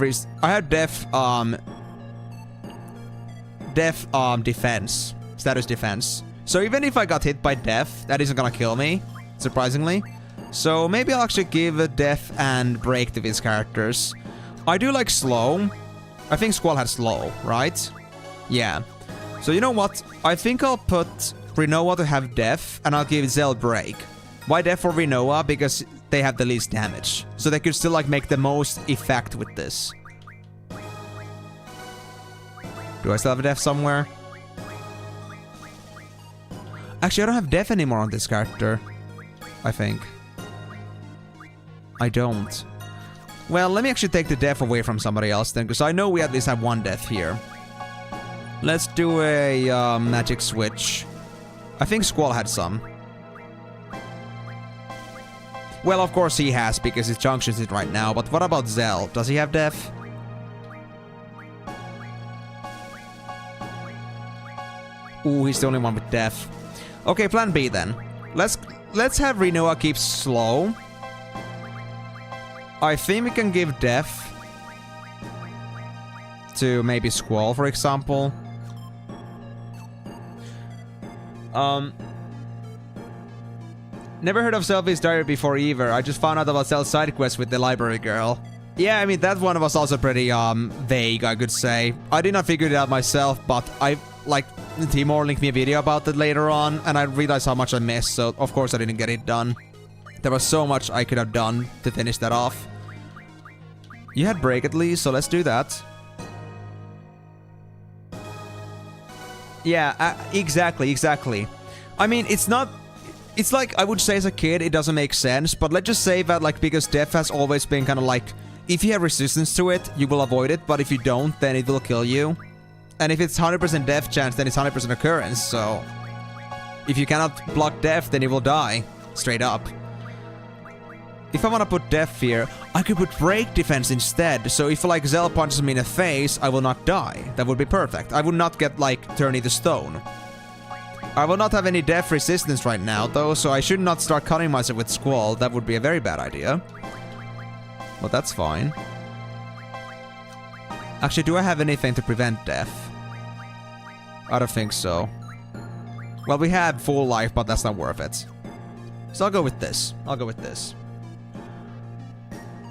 defense. Status defense. So even if I got hit by death, that isn't gonna kill me, surprisingly. So maybe I'll actually give a death and break to these characters. I do like slow. I think Squall had slow, right? Yeah. So you know what? I think I'll put Rinoa to have death, and I'll give Zell break. Why death for Rinoa? Because they have the least damage. So they could still like make the most effect with this. Do I still have a death somewhere? Actually, I don't have death anymore on this character. I think. I don't. Well, let me actually take the death away from somebody else then, because I know we at least have one death here. Let's do a magic switch. I think Squall had some. Well, of course he has, because his junction's it right now. But what about Zell? Does he have death? Ooh, he's the only one with death. Okay, plan B then. Let's have Rinoa keep slow. I think we can give death to maybe Squall, for example. Never heard of Selvy's diary before either. I just found out about Cell's side quest with the library girl. Yeah, I mean, that one was also pretty vague, I could say. I did not figure it out myself, but Timor linked me a video about it later on, and I realized how much I missed, so of course I didn't get it done. There was so much I could have done to finish that off. You had break at least, so let's do that. Yeah, exactly. I mean, it's not... It's like, I would say as a kid, it doesn't make sense, but let's just say that, like, because death has always been kind of like... If you have resistance to it, you will avoid it, but if you don't, then it will kill you. And if it's 100% death chance, then it's 100% occurrence, so... If you cannot block death, then you will die. Straight up. If I want to put death here, I could put break defense instead, so if like Zell punches me in the face, I will not die. That would be perfect. I would not get like turned into stone. I will not have any death resistance right now though, so I should not start cutting myself with Squall. That would be a very bad idea. But that's fine. Actually, do I have anything to prevent death? I don't think so. Well, we have full life, but that's not worth it. So I'll go with this.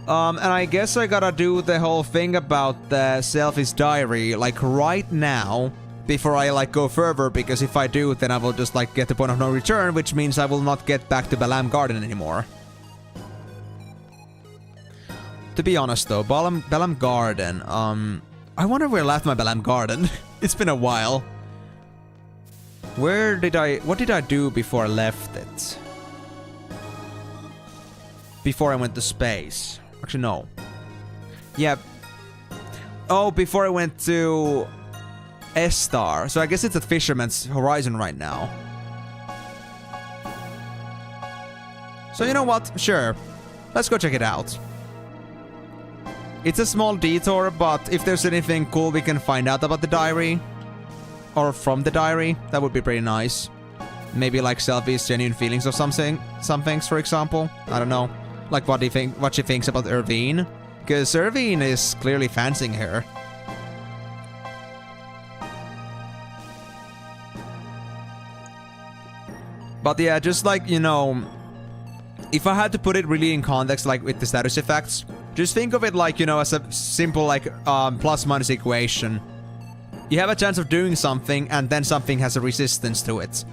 And I guess I gotta do the whole thing about the Selvy's diary, like right now, before I like go further, because if I do, then I will just like get the point of no return, which means I will not get back to Balam Garden anymore. To be honest though, Balam Garden, I wonder where I left my Balam Garden. It's been a while. What did I do before I left it? Before I went to space. Actually, no. Yeah. Oh, before I went to S-Star. So I guess it's at Fisherman's Horizon right now. So you know what? Sure. Let's go check it out. It's a small detour, but if there's anything cool we can find out about the diary, or from the diary, that would be pretty nice. Maybe like Selfie's genuine feelings or something. Some things, for example. I don't know. Like what she thinks about Irvine. Because Irvine is clearly fancying her. But yeah, just like, you know, if I had to put it really in context, like with the status effects, just think of it like, you know, as a simple like plus-minus equation. You have a chance of doing something, and then something has a resistance to it.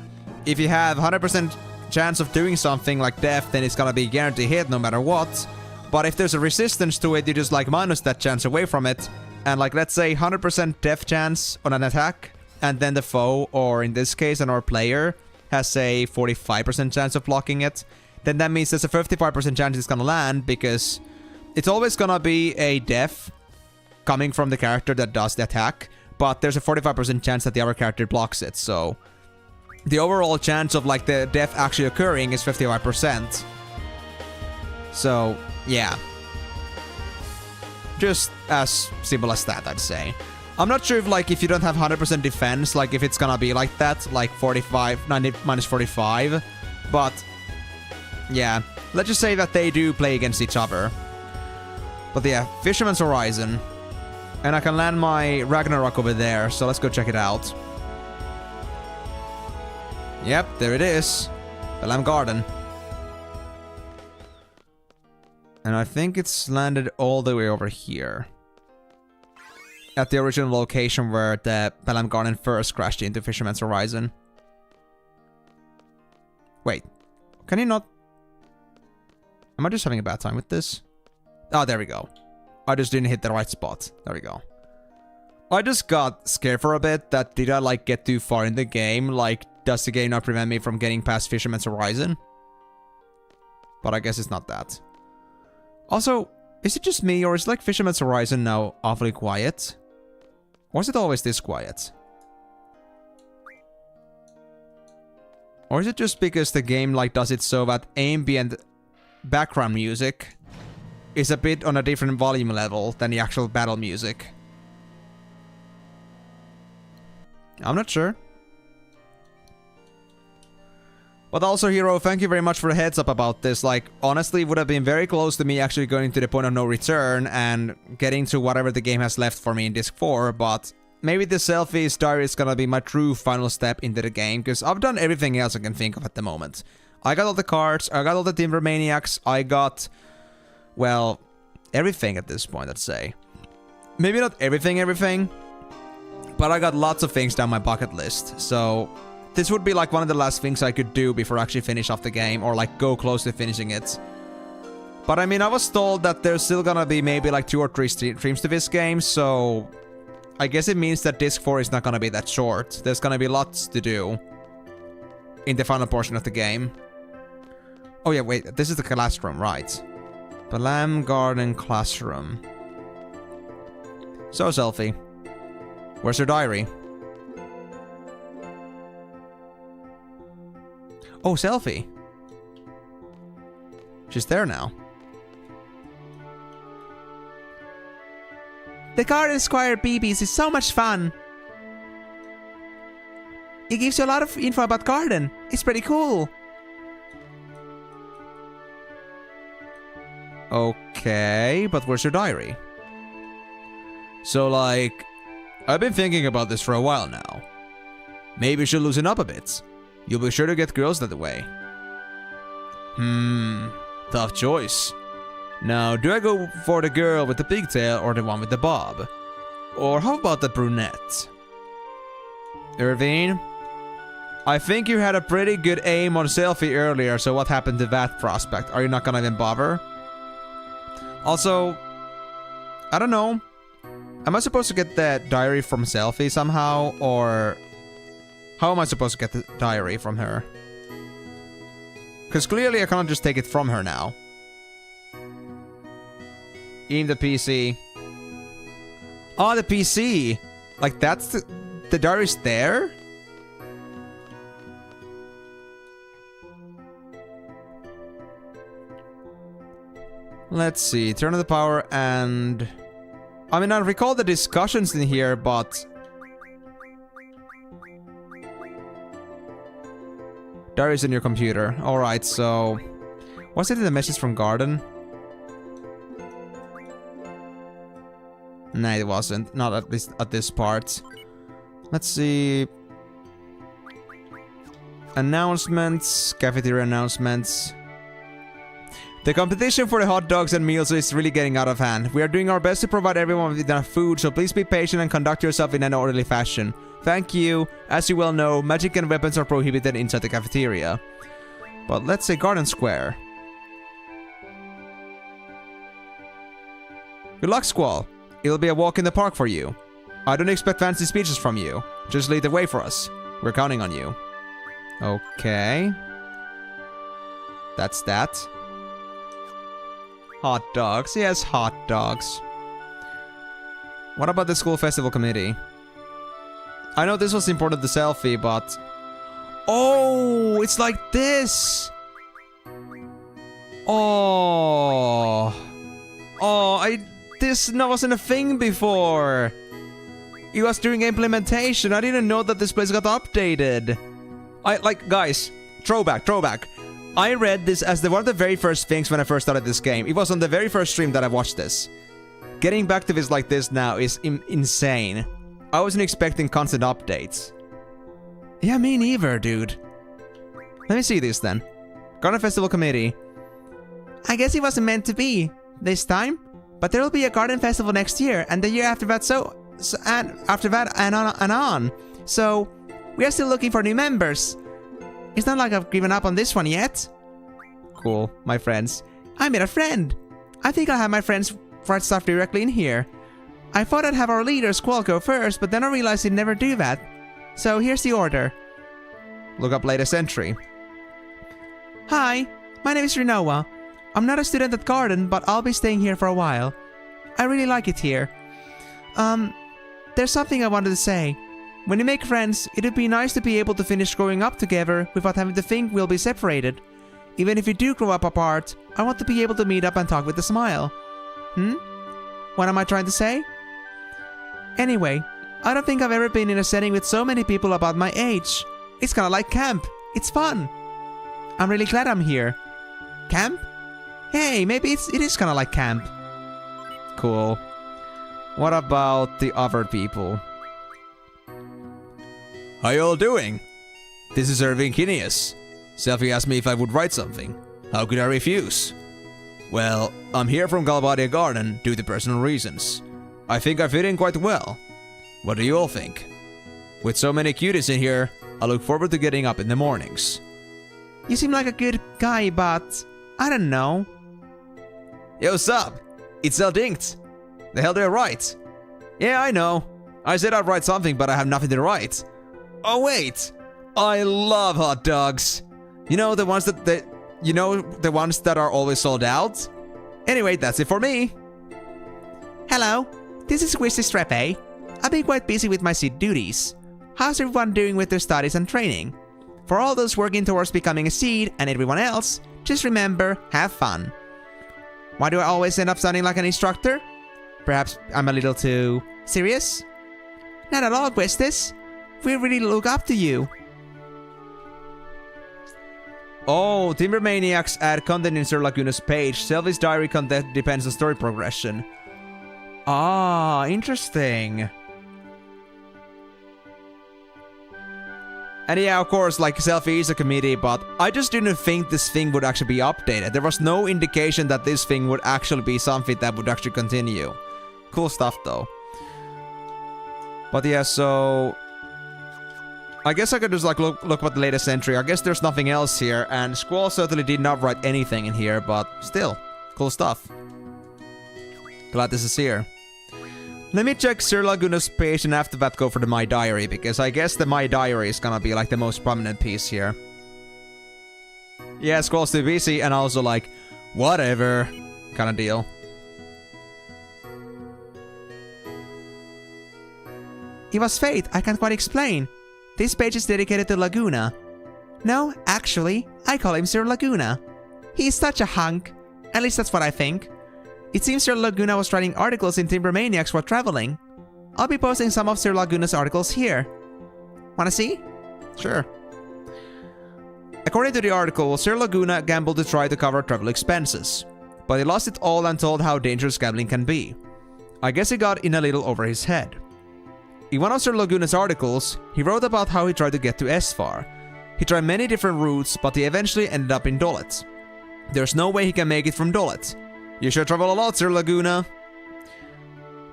If you have 100% chance of doing something like death, then it's gonna be guaranteed hit no matter what. But if there's a resistance to it, you just like minus that chance away from it. And like, let's say 100% death chance on an attack, and then the foe, or in this case, our player, has a 45% chance of blocking it. Then that means there's a 55% chance it's gonna land, because it's always gonna be a death coming from the character that does the attack. But there's a 45% chance that the other character blocks it, so the overall chance of like the death actually occurring is 55%. So, yeah. Just as simple as that, I'd say. I'm not sure if like if you don't have 100% defense, like if it's gonna be like that, like 45, 90 minus 45. But, yeah. Let's just say that they do play against each other. But yeah, Fisherman's Horizon. And I can land my Ragnarok over there, so let's go check it out. Yep, there it is. Balam Garden. And I think it's landed all the way over here. At the original location where the Balam Garden first crashed into Fisherman's Horizon. Wait. Can you not... Am I just having a bad time with this? Oh, there we go. I just didn't hit the right spot. There we go. I just got scared for a bit that did I like get too far in the game? Like, does the game not prevent me from getting past Fisherman's Horizon? But I guess it's not that. Also, is it just me, or is like Fisherman's Horizon now awfully quiet? Or is it always this quiet? Or is it just because the game like does it so that ambient background music is a bit on a different volume level than the actual battle music? I'm not sure. But also, Hero, thank you very much for the heads up about this. Like, honestly, it would have been very close to me actually going to the point of no return and getting to whatever the game has left for me in Disc 4, but maybe the Selfie's Diary is gonna be my true final step into the game, because I've done everything else I can think of at the moment. I got all the cards, I got all the Timber Maniacs, I got... well, everything at this point, I'd say. Maybe not everything, but I got lots of things down my bucket list, so this would be like one of the last things I could do before I actually finish off the game, or like go close to finishing it. But I mean, I was told that there's still gonna be maybe like 2 or 3 streams to this game, so I guess it means that Disc 4 is not gonna be that short. There's gonna be lots to do in the final portion of the game. Oh yeah, wait, this is the classroom, right? Balam Garden Classroom. So, Selfie, where's your diary? Oh, Selfie. She's there now. The Garden Squire BBs is so much fun. It gives you a lot of info about Garden. It's pretty cool. Okay, but where's your diary? So, like, I've been thinking about this for a while now. Maybe you should loosen up a bit. You'll be sure to get girls that way. Tough choice. Now, do I go for the girl with the pigtail or the one with the bob? Or how about the brunette? Irvine? I think you had a pretty good aim on selfie earlier, so what happened to that prospect? Are you not gonna even bother? Also, I don't know. Am I supposed to get the diary from selfie somehow, or how am I supposed to get the diary from her? Because clearly I cannot just take it from her now. In the PC. Oh, the PC! Like, that's the diary's there? Let's see, turn on the power and... I mean, I recall the discussions in here, but... Diary's in your computer. Alright, so... Was it in the message from Garden? Nah, it wasn't. Not at least at this part. Let's see... Announcements, cafeteria announcements... The competition for the hot dogs and meals is really getting out of hand. We are doing our best to provide everyone with enough food, so please be patient and conduct yourself in an orderly fashion. Thank you. As you well know, magic and weapons are prohibited inside the cafeteria. But let's say Garden Square. Good luck, Squall. It'll be a walk in the park for you. I don't expect fancy speeches from you. Just lead the way for us. We're counting on you. Okay. That's that. Hot dogs. Yes, hot dogs. What about the school festival committee? I know this was important to selfie, but... Oh, it's like this! Oh... Oh, this wasn't a thing before! It was during implementation. I didn't know that this place got updated. Guys, throwback. I read this as one of the very first things when I first started this game. It was on the very first stream that I watched this. Getting back to this like this now is insane. I wasn't expecting constant updates. Yeah, me neither, dude. Let me see this then. Garden Festival Committee. I guess it wasn't meant to be this time, but there will be a garden festival next year, and the year after that, and on. So, we are still looking for new members. It's not like I've given up on this one yet. Cool, my friends. I made a friend. I think I'll have my friends write stuff directly in here. I thought I'd have our leader, Squall, go first, but then I realized he'd never do that. So here's the order. Look up latest entry. Hi, my name is Rinoa. I'm not a student at Garden, but I'll be staying here for a while. I really like it here. There's something I wanted to say. When you make friends, it would be nice to be able to finish growing up together without having to think we'll be separated. Even if you do grow up apart, I want to be able to meet up and talk with a smile. What am I trying to say? Anyway, I don't think I've ever been in a setting with so many people about my age. It's kinda like camp. It's fun. I'm really glad I'm here. Camp? Hey, maybe it is kinda like camp. Cool. What about the other people? How you all doing? This is Irving Kineas. Selfie asked me if I would write something. How could I refuse? Well, I'm here from Galbadia Garden due to personal reasons. I think I fit in quite well. What do you all think? With so many cuties in here, I look forward to getting up in the mornings. You seem like a good guy, but I don't know. Yo, sup? It's Eldinct. The hell do I write? Yeah, I know. I said I'd write something, but I have nothing to write. Oh wait! I love hot dogs! You know the ones the ones that are always sold out? Anyway, that's it for me! Hello, this is Wisty Strepe. I've been quite busy with my seed duties. How's everyone doing with their studies and training? For all those working towards becoming a seed and everyone else, just remember, have fun. Why do I always end up sounding like an instructor? Perhaps I'm a little too serious? Not at all, Questis. We really look up to you. Oh, Timbermaniacs add content in Sir Laguna's page. Selfie's diary content depends on story progression. Ah, interesting. And yeah, of course, like, Selfie is a committee, but I just didn't think this thing would actually be updated. There was no indication that this thing would actually be something that would actually continue. Cool stuff, though. But yeah, so... I guess I could just like look at the latest entry. I guess there's nothing else here, and Squall certainly did not write anything in here, but still, cool stuff. Glad this is here. Let me check Sir Laguna's page and after that go for the My Diary, because I guess the My Diary is gonna be like the most prominent piece here. Yeah, Squall's too busy, and also like, whatever kind of deal. It was fate, I can't quite explain. This page is dedicated to Laguna. No, actually, I call him Sir Laguna. He's such a hunk. At least that's what I think. It seems Sir Laguna was writing articles in Timbermaniacs while traveling. I'll be posting some of Sir Laguna's articles here. Wanna see? Sure. According to the article, Sir Laguna gambled to try to cover travel expenses, but he lost it all and told how dangerous gambling can be. I guess he got in a little over his head. In one of Sir Laguna's articles, he wrote about how he tried to get to Esfar. He tried many different routes, but he eventually ended up in Dolet. There's no way he can make it from Dolet. You should travel a lot, Sir Laguna.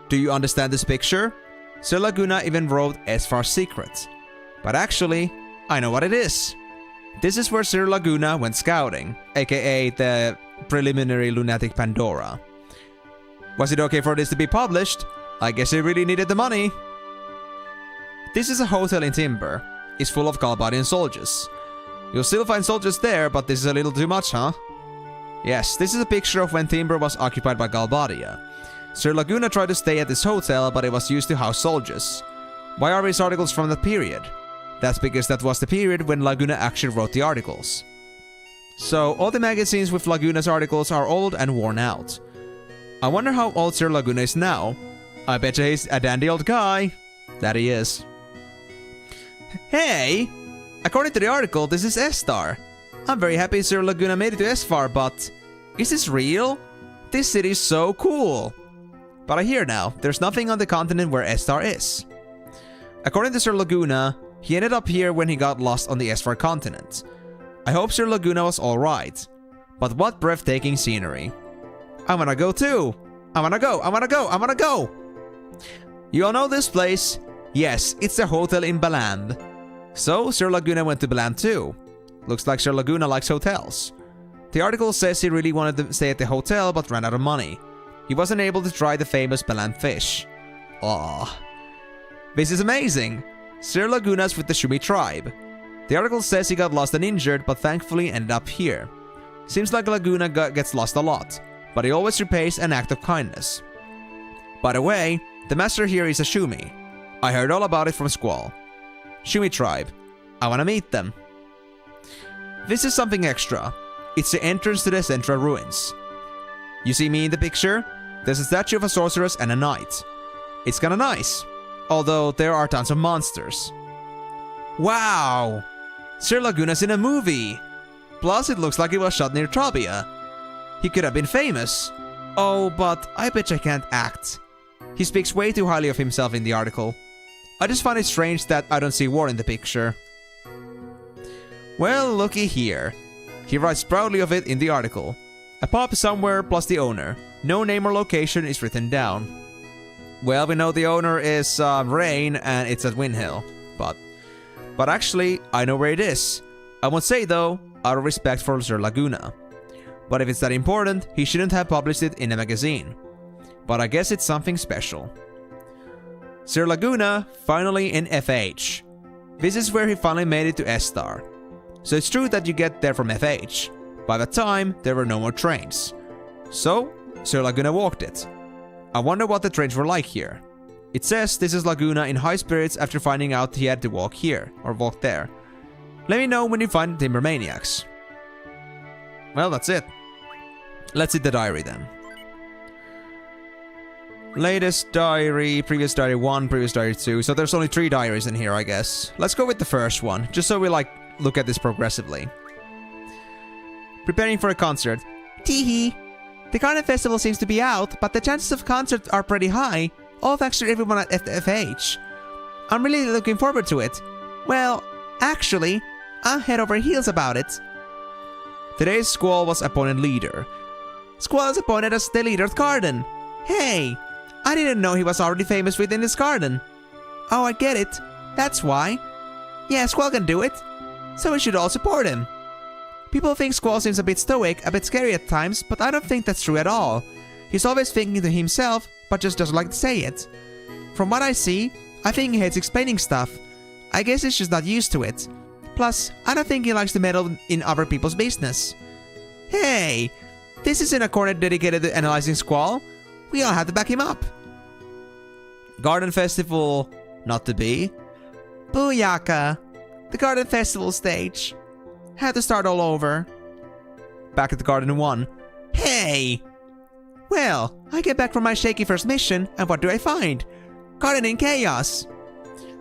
Do you understand this picture? Sir Laguna even wrote Esfar's secret. But actually, I know what it is. This is where Sir Laguna went scouting, aka the preliminary lunatic Pandora. Was it okay for this to be published? I guess he really needed the money. This is a hotel in Timber. It's full of Galbadian soldiers. You'll still find soldiers there, but this is a little too much, huh? Yes, this is a picture of when Timber was occupied by Galbadia. Sir Laguna tried to stay at this hotel, but it was used to house soldiers. Why are these articles from that period? That's because that was the period when Laguna actually wrote the articles. So, all the magazines with Laguna's articles are old and worn out. I wonder how old Sir Laguna is now. I betcha he's a dandy old guy. That he is. Hey! According to the article, this is Estar. I'm very happy Sir Laguna made it to Esfar, but... is this real? This city is so cool! But I hear now, there's nothing on the continent where Estar is. According to Sir Laguna, he ended up here when he got lost on the Esfar continent. I hope Sir Laguna was alright. But what breathtaking scenery. I wanna go too! I wanna go! I wanna go! I wanna go! You all know this place? Yes, it's the hotel in Balamb. So, Sir Laguna went to Balamb too. Looks like Sir Laguna likes hotels. The article says he really wanted to stay at the hotel but ran out of money. He wasn't able to try the famous Balamb fish. Aww. This is amazing! Sir Laguna's with the Shumi tribe. The article says he got lost and injured but thankfully ended up here. Seems like Laguna gets lost a lot, but he always repays an act of kindness. By the way, the master here is a Shumi. I heard all about it from Squall. Shumi tribe. I wanna meet them. This is something extra. It's the entrance to the Central Ruins. You see me in the picture? There's a statue of a sorceress and a knight. It's kinda nice, although there are tons of monsters. Wow! Sir Laguna's in a movie! Plus it looks like it was shot near Trabia. He could have been famous. Oh, but I bet I can't act. He speaks way too highly of himself in the article. I just find it strange that I don't see war in the picture. Well, looky here. He writes proudly of it in the article. A pub somewhere plus the owner. No name or location is written down. Well, we know the owner is Rain and it's at Windhill. But actually, I know where it is. I won't say though, out of respect for Sir Laguna. But if it's that important, he shouldn't have published it in a magazine. But I guess it's something special. Sir Laguna, finally in FH. This is where he finally made it to Estar. So it's true that you get there from FH. By that time, there were no more trains. So, Sir Laguna walked it. I wonder what the trains were like here. It says this is Laguna in high spirits after finding out he had to walk here, or walk there. Let me know when you find Timbermaniacs. Well, that's it. Let's see the diary then. Latest diary, previous diary 1, previous diary 2. So there's only 3 diaries in here, I guess. Let's go with the first one, just so we look at this progressively. Preparing for a concert. Teehee. The Carnival Festival seems to be out, but the chances of concert are pretty high. All thanks to everyone at FH. I'm really looking forward to it. Well, actually, I'm head over heels about it. Today's Squall was appointed leader. Squall is appointed as the leader of the garden. Hey, I didn't know he was already famous within this garden. Oh, I get it. That's why. Yeah, Squall can do it. So we should all support him. People think Squall seems a bit stoic, a bit scary at times, but I don't think that's true at all. He's always thinking to himself, but just doesn't like to say it. From what I see, I think he hates explaining stuff. I guess he's just not used to it. Plus, I don't think he likes to meddle in other people's business. Hey! This isn't a corner dedicated to analyzing Squall. We all have to back him up. Garden Festival, not to be. Booyaka! The Garden Festival stage. Had to start all over. Back at the Garden 1. Hey! Well, I get back from my shaky first mission, and what do I find? Garden in chaos!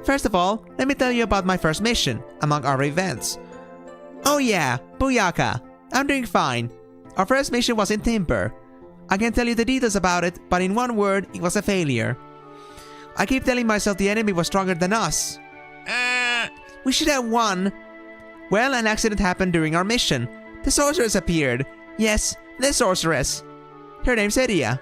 First of all, let me tell you about my first mission, among our events. Oh yeah, Booyaka! I'm doing fine. Our first mission was in Timber. I can't tell you the details about it, but in one word, it was a failure. I keep telling myself the enemy was stronger than us. We should have won. Well, an accident happened during our mission. The sorceress appeared. Yes, the sorceress. Her name's Edia.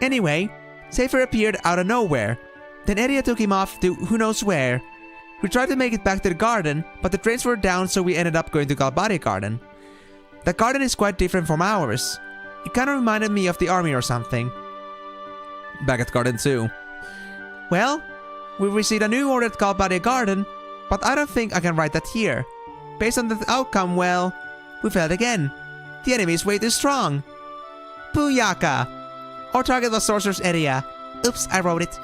Anyway, Safer appeared out of nowhere. Then Edia took him off to who knows where. We tried to make it back to the garden, but the trains were down, so we ended up going to Galbadia Garden. The garden is quite different from ours. It kinda reminded me of the army or something. Back at Garden 2. Well, we received a new order at Galbadia Garden, but I don't think I can write that here. Based on the outcome, well, we failed again. The enemy is way too strong. Booyaka! Our target was Sorcerer's Edia. Oops, I wrote it.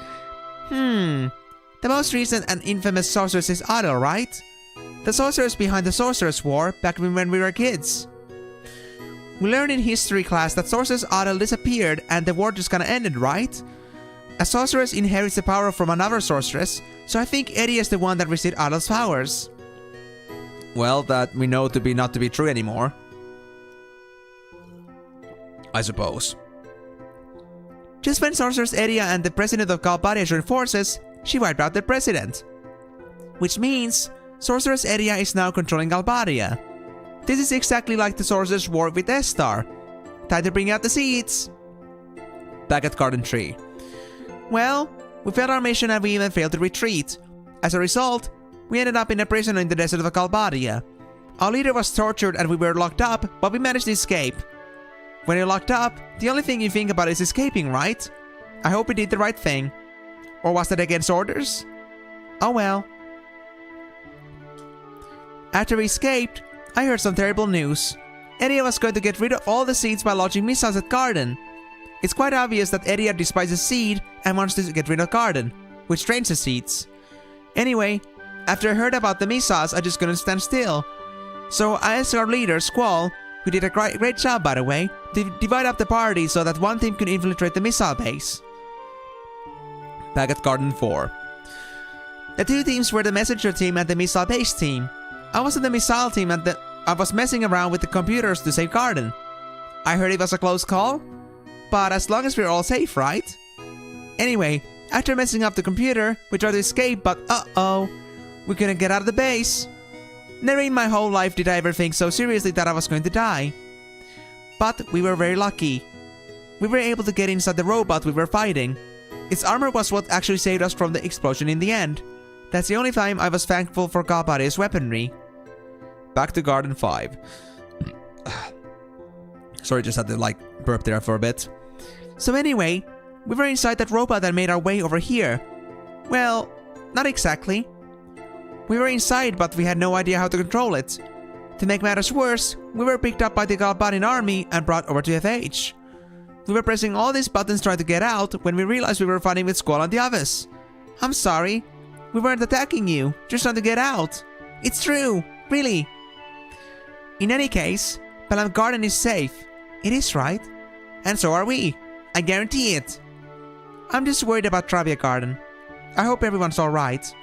The most recent and infamous sorceress is Adel, right? The sorceress behind the Sorceress War back when we were kids. We learned in history class that Sorceress Adel disappeared and the war just kinda ended, right? A sorceress inherits the power from another sorceress, so I think Edia is the one that received Adel's powers. Well, that we know to be not to be true anymore. I suppose. Just when Sorceress Edia and the president of Galbadia joined forces, she wiped out the president. Which means Sorceress Edia is now controlling Galbadia. This is exactly like the Sorcerer's War with Estar. Time to bring out the seeds. Back at Garden 3. Well, we failed our mission and we even failed to retreat. As a result, we ended up in a prison in the desert of Galbadia. Our leader was tortured and we were locked up, but we managed to escape. When you're locked up, the only thing you think about is escaping, right? I hope we did the right thing. Or was that against orders? Oh well. After we escaped, I heard some terrible news. Edia was going to get rid of all the seeds by launching missiles at Garden. It's quite obvious that Edia despises seed and wants to get rid of Garden, which drains the seeds. Anyway, after I heard about the missiles, I just couldn't stand still. So I asked our leader, Squall, who did a great job by the way, to divide up the party so that one team could infiltrate the missile base. Back at Garden 4. The two teams were the messenger team and the missile base team. I was in the missile team and I was messing around with the computers to save Garden. I heard it was a close call, but as long as we're all safe, right? Anyway, after messing up the computer, we tried to escape, but uh-oh, we couldn't get out of the base. Never in my whole life did I ever think so seriously that I was going to die. But we were very lucky. We were able to get inside the robot we were fighting. Its armor was what actually saved us from the explosion in the end. That's the only time I was thankful for Galbadia's weaponry. Back to Garden 5. Sorry, just had to burp there for a bit. So anyway, we were inside that robot and made our way over here. Well, not exactly. We were inside, but we had no idea how to control it. To make matters worse, we were picked up by the Galbadian army and brought over to FH. We were pressing all these buttons trying to get out when we realized we were fighting with Squall and the others. I'm sorry. We weren't attacking you, just trying to get out. It's true, really. In any case, Balam Garden is safe. It is, right? And so are we. I guarantee it. I'm just worried about Travia Garden. I hope everyone's alright.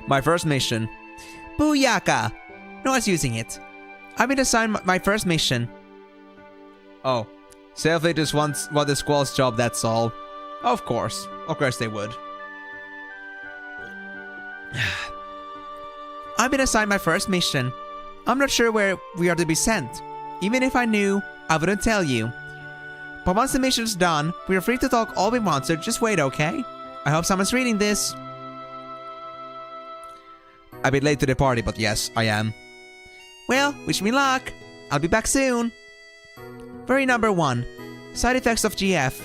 My first mission. Booyaka! No one's using it. I've been assigned my first mission. Oh. Selfie just wants what the Squall's job, that's all. Of course they would. I've been assigned my first mission. I'm not sure where we are to be sent. Even if I knew, I wouldn't tell you. But once the mission's done, we are free to talk all we want, so just wait, okay? I hope someone's reading this. a bit late to the party, but yes, I am. Well, wish me luck. I'll be back soon. Worry number 1. Side effects of GF.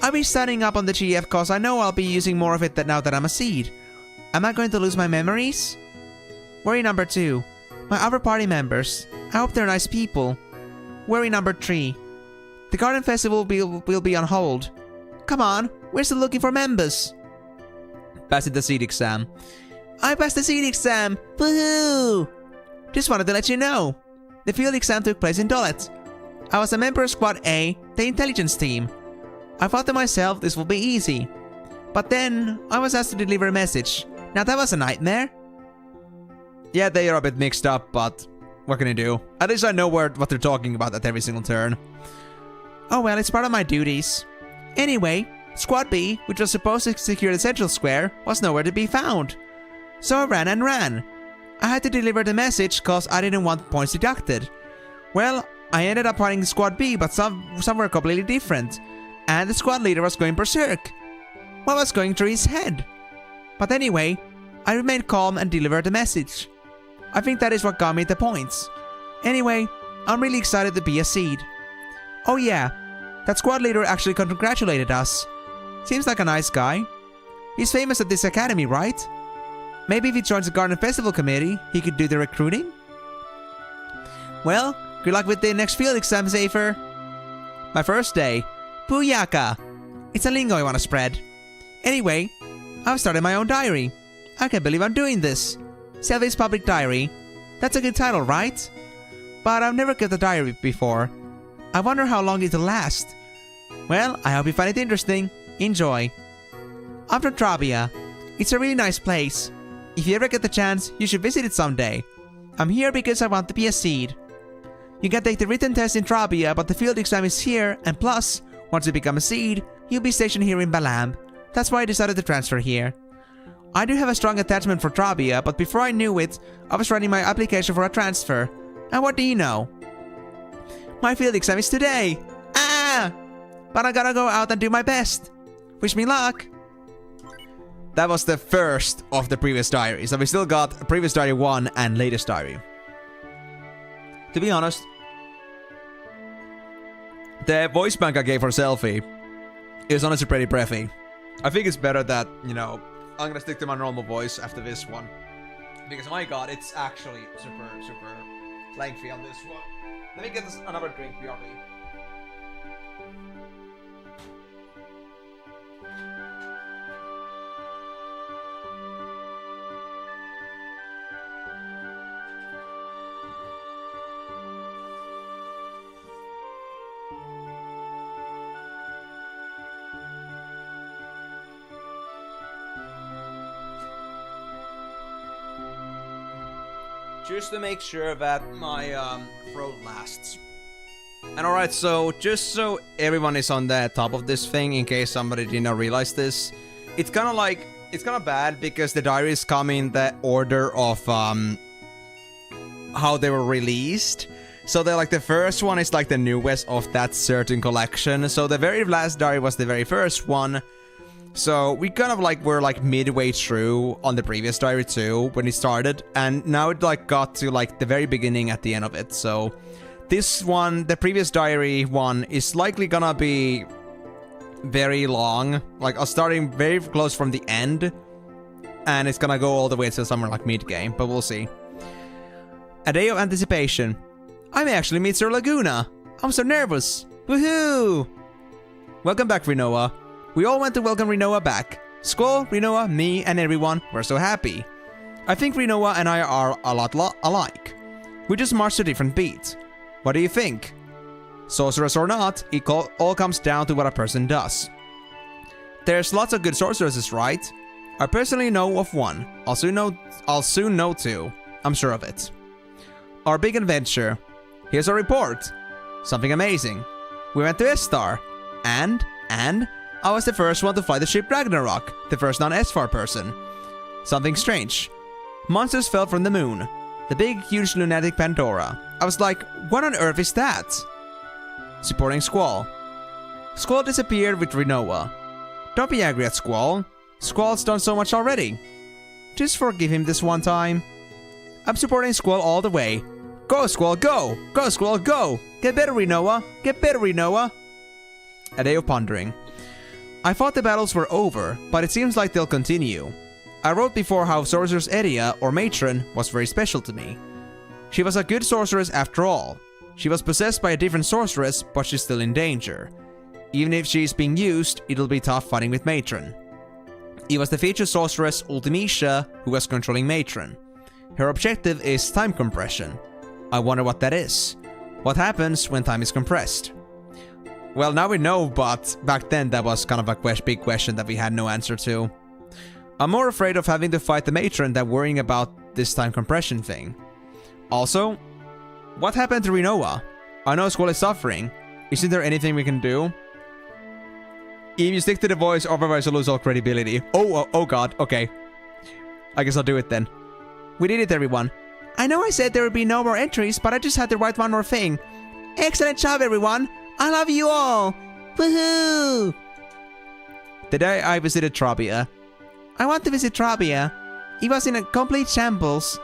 I'll be studying up on the GF cause I know I'll be using more of it now that I'm a seed. Am I going to lose my memories? Worry number 2. My other party members. I hope they're nice people. Worry number 3. The garden festival will be on hold. Come on, we're still looking for members. Passing the seed exam. I passed the seed exam! Woohoo! Just wanted to let you know. The field exam took place in Dolet. I was a member of Squad A, the intelligence team. I thought to myself this would be easy. But then, I was asked to deliver a message. Now that was a nightmare. Yeah, they are a bit mixed up, but what can I do? At least I know what they're talking about at every single turn. Oh well, it's part of my duties. Anyway, Squad B, which was supposed to secure the central square, was nowhere to be found. So I ran and ran. I had to deliver the message cause I didn't want points deducted. Well, I ended up finding Squad B, but some were completely different. And the squad leader was going berserk. What was going through his head? But anyway, I remained calm and delivered the message. I think that is what got me the points. Anyway, I'm really excited to be a seed. Oh yeah, that squad leader actually congratulated us. Seems like a nice guy. He's famous at this academy, right? Maybe if he joins the Garden Festival committee, he could do the recruiting? Well, good luck with the next field exam, Zephyr. My first day. Booyaka! It's a lingo I want to spread. Anyway, I've started my own diary. I can't believe I'm doing this. Selvy's Public Diary. That's a good title, right? But I've never kept a diary before. I wonder how long it'll last. Well, I hope you find it interesting. Enjoy. I'm from Trabia. It's a really nice place. If you ever get the chance, you should visit it someday. I'm here because I want to be a seed. You can take the written test in Trabia, but the field exam is here, and plus, once you become a seed, you'll be stationed here in Balamb. That's why I decided to transfer here. I do have a strong attachment for Trabia, but before I knew it, I was writing my application for a transfer. And what do you know? My field exam is today! Ah! But I gotta go out and do my best. Wish me luck! That was the first of the previous diaries. So we still got previous diary 1 and latest diary. To be honest, the voice bank I gave for Selfie is honestly pretty breathy. I think it's better that, you know, I'm gonna stick to my normal voice after this one. Because my god, it's actually super lengthy on this one. Let me get this another drink, BRB. Just to make sure that my throat lasts. And alright, so just so everyone is on the top of this thing, in case somebody did not realize this, it's kind of bad because the diaries come in the order of how they were released. So they're like, the first one is like the newest of that certain collection. So the very last diary was the very first one. So we kind of like were like midway through on the previous diary too when it started, and now it like got to like the very beginning at the end of it. So this one, the previous diary one, is likely gonna be very long, like starting very close from the end, and it's gonna go all the way to somewhere like mid-game, but we'll see. A day of anticipation. I may actually meet Sir Laguna. I'm so nervous. Woohoo! Welcome back, Rinoa. We all went to welcome Rinoa back. Squall, Rinoa, me, and everyone were so happy. I think Rinoa and I are a lot alike. We just march to different beats. What do you think? Sorceress or not, it all comes down to what a person does. There's lots of good sorceresses, right? I personally know of one. I'll soon know two. I'm sure of it. Our big adventure. Here's a report. Something amazing. We went to Estar. And I was the first one to fly the ship Ragnarok, the first non-Esfar person. Something strange. Monsters fell from the moon. The big, huge lunatic Pandora. I was like, what on earth is that? Supporting Squall. Squall disappeared with Rinoa. Don't be angry at Squall. Squall's done so much already. Just forgive him this one time. I'm supporting Squall all the way. Go, Squall, go! Go, Squall, go! Get better, Rinoa! Get better, Rinoa! A day of pondering. I thought the battles were over, but it seems like they'll continue. I wrote before how Sorceress Eria, or Matron, was very special to me. She was a good sorceress after all. She was possessed by a different sorceress, but she's still in danger. Even if she's being used, it'll be tough fighting with Matron. It was the featured sorceress Ultimecia who was controlling Matron. Her objective is time compression. I wonder what that is. What happens when time is compressed? Well, now we know, but back then that was kind of a big question that we had no answer to. I'm more afraid of having to fight the Matron than worrying about this time compression thing. Also, what happened to Rinoa? I know Squall is suffering. Isn't there anything we can do? If you stick to the voice, otherwise you'll lose all credibility. Oh god, okay. I guess I'll do it then. We did it, everyone. I know I said there would be no more entries, but I just had to write one more thing. Excellent job, everyone! I love you all! Woohoo! The day I visited Trabia. I want to visit Trabia. It was in a complete shambles.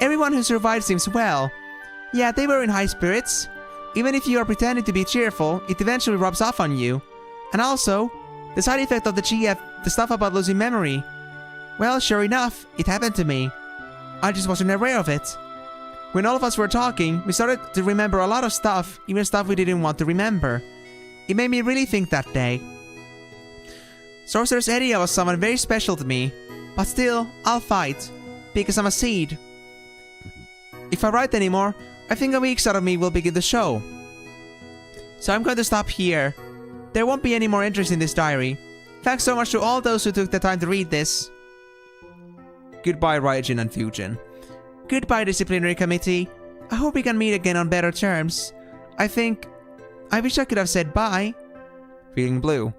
Everyone who survived seems well. Yeah, they were in high spirits. Even if you are pretending to be cheerful, it eventually rubs off on you. And also, the side effect of the GF, the stuff about losing memory. Well, sure enough, it happened to me. I just wasn't aware of it. When all of us were talking, we started to remember a lot of stuff, even stuff we didn't want to remember. It made me really think that day. Sorceress Eria was someone very special to me, but still, I'll fight, because I'm a seed. If I write anymore, I think a week side of me will begin to show. So I'm going to stop here. There won't be any more entries in this diary. Thanks so much to all those who took the time to read this. Goodbye, Raijin and Fujin. Goodbye, Disciplinary Committee. I hope we can meet again on better terms. I wish I could have said bye. Feeling blue.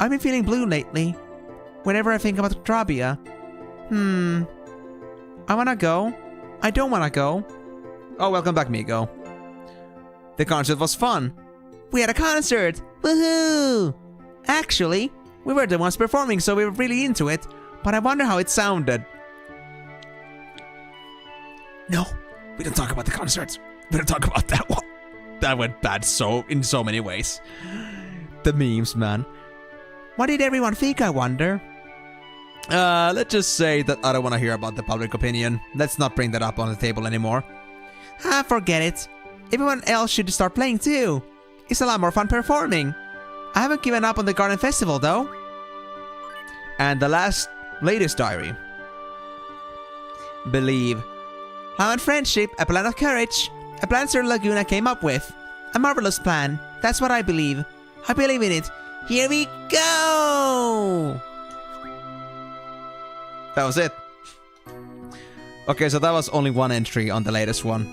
I've been feeling blue lately. Whenever I think about Trabia. I wanna go. I don't wanna go. Oh, welcome back, Migo. The concert was fun. We had a concert! Woohoo! Actually, we were the ones performing, so we were really into it. But I wonder how it sounded. No, we don't talk about the concerts. We don't talk about that one. That went bad in so many ways. The memes, man. What did everyone think, I wonder? Let's just say that I don't want to hear about the public opinion. Let's not bring that up on the table anymore. Forget it. Everyone else should start playing too. It's a lot more fun performing. I haven't given up on the Garden Festival though. And the latest diary. Believe. Love and friendship, a plan of courage. A plan Sir Laguna came up with. A marvelous plan. That's what I believe. I believe in it. Here we go! That was it. Okay, so that was only one entry on the latest one.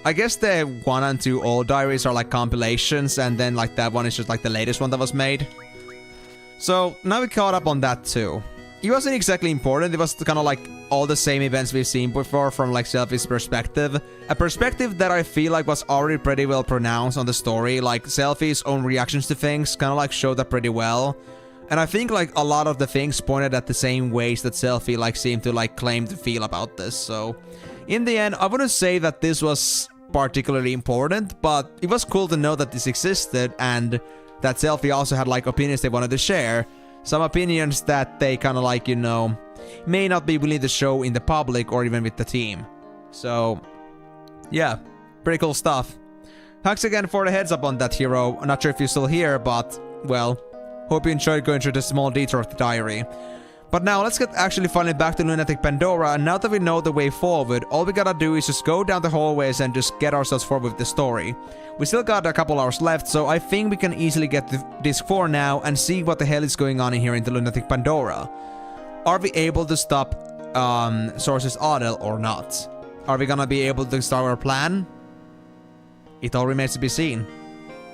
I guess the 1 and 2 old diaries are like compilations, and then like that one is just like the latest one that was made. So now we caught up on that too. It wasn't exactly important, it was kind of like all the same events we've seen before from like Selphie's perspective. A perspective that I feel like was already pretty well pronounced on the story, like Selphie's own reactions to things kind of like showed that pretty well. And I think like a lot of the things pointed at the same ways that Selphie like seemed to like claim to feel about this, so... In the end, I wouldn't say that this was particularly important, but it was cool to know that this existed and that Selphie also had like opinions they wanted to share. Some opinions that they kind of like, you know, may not be willing to show in the public or even with the team. So, yeah, pretty cool stuff. Thanks again for the heads up on that, hero. I'm not sure if you're still here, but, well, hope you enjoyed going through the small detour of the diary. But now, let's get actually finally back to Lunatic Pandora, and now that we know the way forward, all we gotta do is just go down the hallways and just get ourselves forward with the story. We still got a couple hours left, so I think we can easily get to Disc 4 now and see what the hell is going on in here in the Lunatic Pandora. Are we able to stop Sorceress Adel or not? Are we gonna be able to start our plan? It all remains to be seen.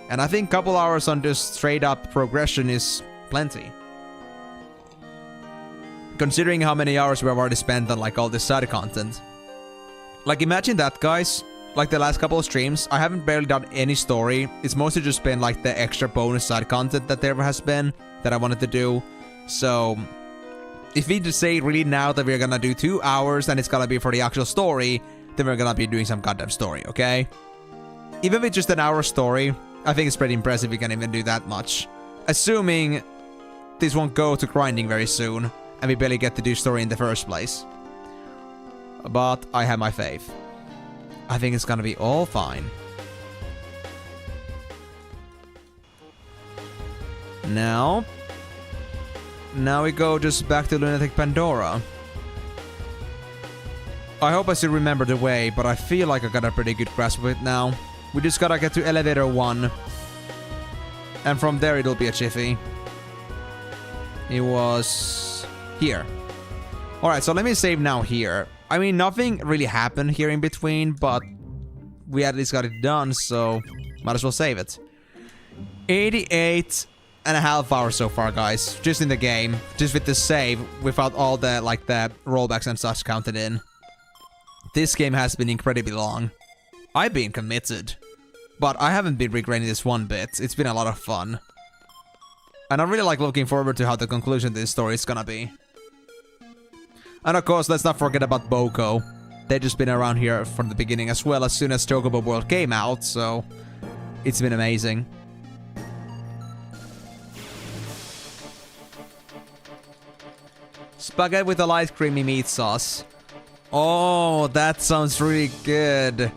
And I think a couple hours on just straight up progression is plenty. Considering how many hours we have already spent on like all this side content. Like imagine that, guys. Like the last couple of streams, I haven't barely done any story. It's mostly just been like the extra bonus side content that there has been that I wanted to do. So If we just say really now that we're gonna do 2 hours and it's gonna be for the actual story, then we're gonna be doing some goddamn story, okay? Even with just an hour story, I think it's pretty impressive we can even do that much. Assuming this won't go to grinding very soon, and we barely get to do story in the first place. But I have my faith. I think it's gonna be all fine. Now we go just back to Lunatic Pandora. I hope I still remember the way, but I feel like I got a pretty good grasp of it now. We just gotta get to elevator 1. And from there it'll be a jiffy. It was here. Alright, so let me save now here. I mean, nothing really happened here in between, but we at least got it done, so might as well save it. 88.5 hours so far, guys. Just in the game. Just with the save, without all the, like, the rollbacks and such counted in. This game has been incredibly long. I've been committed. But I haven't been regretting this one bit. It's been a lot of fun. And I'm really, like, looking forward to how the conclusion to this story is gonna be. And of course, let's not forget about Boko. They've just been around here from the beginning as well, as soon as Chocobo World came out, so it's been amazing. Spaghetti with a light creamy meat sauce. Oh, that sounds really good.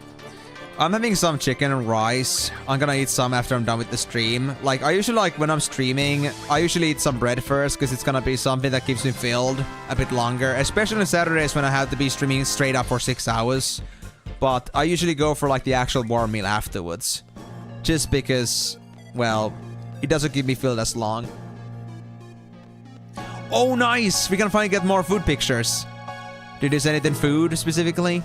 I'm having some chicken and rice. I'm gonna eat some after I'm done with the stream. Like, I usually, like, when I'm streaming, I usually eat some bread first, because it's gonna be something that keeps me filled a bit longer. Especially on Saturdays when I have to be streaming straight up for 6 hours. But I usually go for, like, the actual warm meal afterwards. Just because, well, it doesn't keep me filled as long. Oh, nice! We can finally get more food pictures. Did you say anything food, specifically?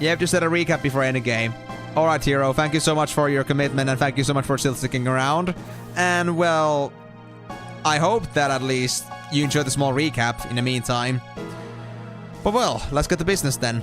Yeah, just said a recap before I end the game. Alright, Hero, thank you so much for your commitment, and thank you so much for still sticking around. And, well, I hope that at least you enjoyed the small recap in the meantime. But, well, let's get to business then.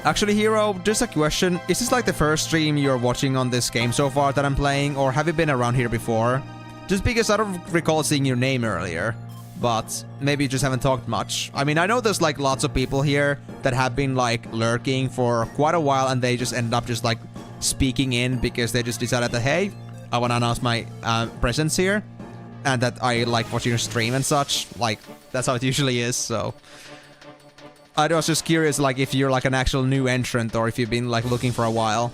Actually, Hero, just a question. Is this like the first stream you're watching on this game so far that I'm playing, or have you been around here before? Just because I don't recall seeing your name earlier. But maybe you just haven't talked much. I mean, I know there's, like, lots of people here that have been, like, lurking for quite a while, and they just ended up just, like, speaking in because they just decided that, hey, I want to announce my presence here, and that I like watching your stream and such. Like, that's how it usually is, so I was just curious, like, if you're, like, an actual new entrant, or if you've been, like, looking for a while.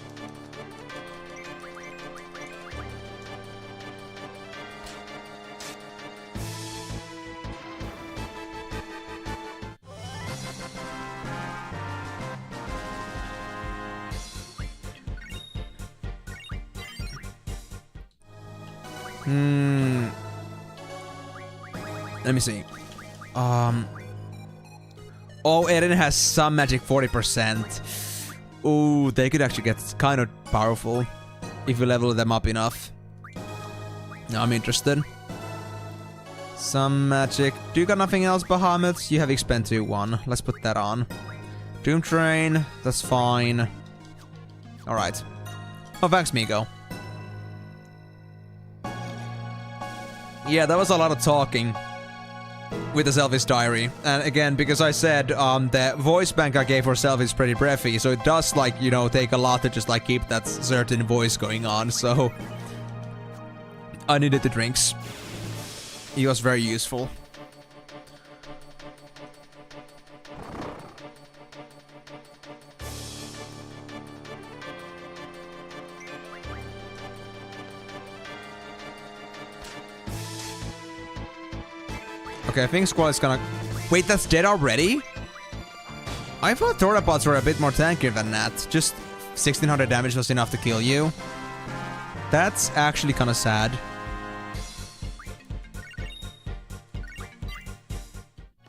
Let me see. Oh, Eren has some magic 40%. Ooh, they could actually get kind of powerful if you level them up enough. No, I'm interested. Some magic. Do you got nothing else, Bahamut? You have expend 2-1. Let's put that on. Doom Train. That's fine. Alright. Oh, thanks, Migo. Yeah, that was a lot of talking with the Selfish Diary. And again, because I said the voice bank I gave for Self is pretty breathy, so it does, like, you know, take a lot to just, like, keep that certain voice going on, so I needed the drinks. He was very useful. Okay, I think Squall is gonna... Wait, that's dead already? I thought Thorapods were a bit more tankier than that. Just 1600 damage was enough to kill you. That's actually kind of sad.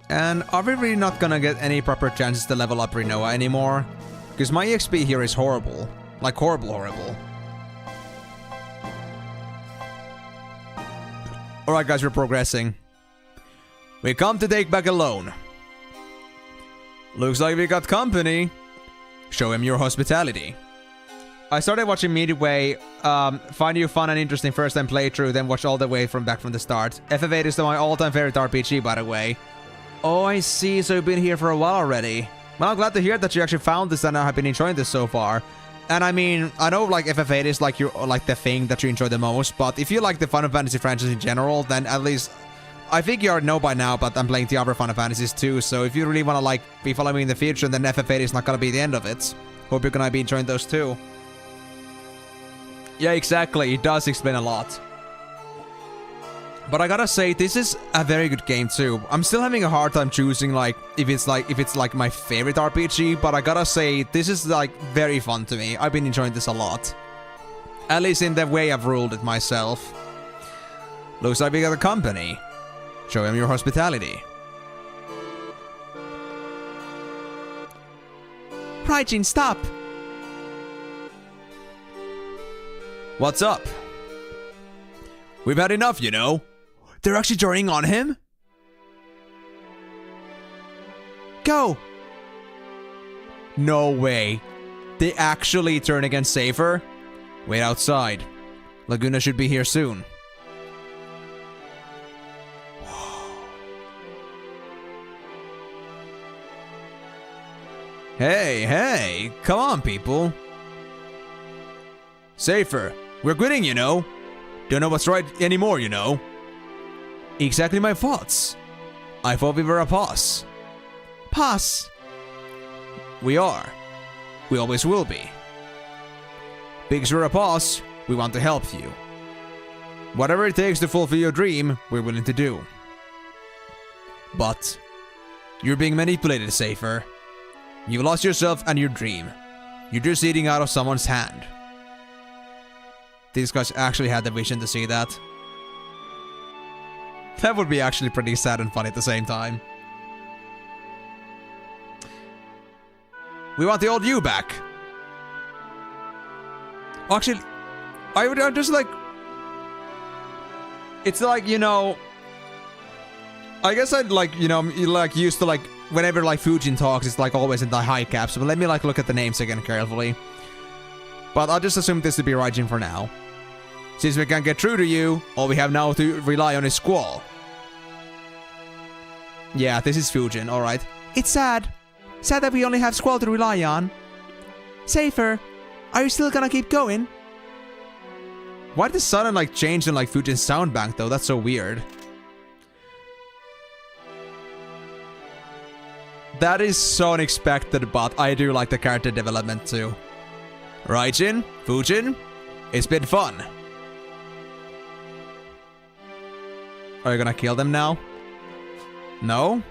And are we really not gonna get any proper chances to level up Rinoa anymore? Because my XP here is horrible. Like, horrible. Alright guys, we're progressing. We come to take back a loan. Looks like we got company. Show him your hospitality. I started watching Midway, find you fun and interesting first time playthrough, then watch all the way back from the start. FF8 is my all-time favorite RPG, by the way. Oh, I see, so you've been here for a while already. Well, I'm glad to hear that you actually found this and have been enjoying this so far. And I mean, I know like FF8 is like the thing that you enjoy the most, but if you like the Final Fantasy franchise in general, then at least I think you already know by now, but I'm playing the other Final Fantasies too, so if you really want to like be following me in the future, then FF8 is not gonna be the end of it. Hope you're gonna be enjoying those too. Yeah, exactly. It does explain a lot. But I gotta say, this is a very good game too. I'm still having a hard time choosing like if it's like my favorite RPG, but I gotta say this is like very fun to me. I've been enjoying this a lot. At least in the way I've ruled it myself. Looks like we got a company. Show him your hospitality. Raijin, stop! What's up? We've had enough, you know. They're actually turning on him? Go! No way. They actually turn against Safer? Wait outside. Laguna should be here soon. Hey, come on, people. Safer, we're quitting, you know. Don't know what's right anymore, you know. Exactly my thoughts. I thought we were a pause. Pause. We are. We always will be. Because we're a pause, we want to help you. Whatever it takes to fulfill your dream, we're willing to do. But you're being manipulated, Safer. You've lost yourself and your dream. You're just eating out of someone's hand. These guys actually had the vision to see that. That would be actually pretty sad and funny at the same time. We want the old you back. Actually, I'm just like... It's like, you know... I guess I'd like, you know, like used to like... Whenever like Fujin talks, it's like always in the high caps. But let me like look at the names again carefully. But I'll just assume this to be Raijin for now. Since we can't get through to you, all we have now to rely on is Squall. Yeah, this is Fujin, alright. It's sad. Sad that we only have Squall to rely on. Safer, are you still gonna keep going? Why did the sudden like change in like Fujin's sound bank though? That's so weird. That is so unexpected, but I do like the character development too. Raijin, Fujin, it's been fun. Are you gonna kill them now? No?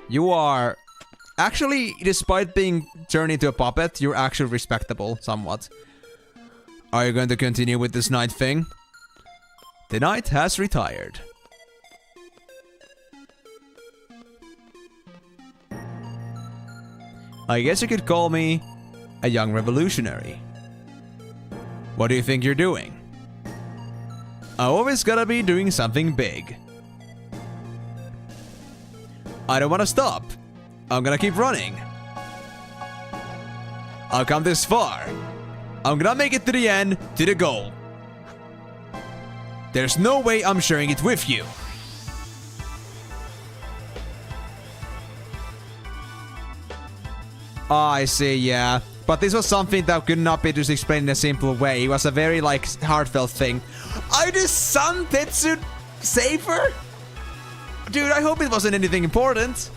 You are... Actually, despite being turned into a puppet, you're actually respectable, somewhat. Are you going to continue with this knight thing? The knight has retired. I guess you could call me a young revolutionary. What do you think you're doing? I always gotta be doing something big. I don't wanna stop. I'm gonna keep running. I've come this far. I'm gonna make it to the end, to the goal. There's no way I'm sharing it with you. Oh, I see, yeah. But this was something that could not be just explained in a simple way. It was a very, like, heartfelt thing. Are the Sun Tetsu Safer? Dude, I hope it wasn't anything important.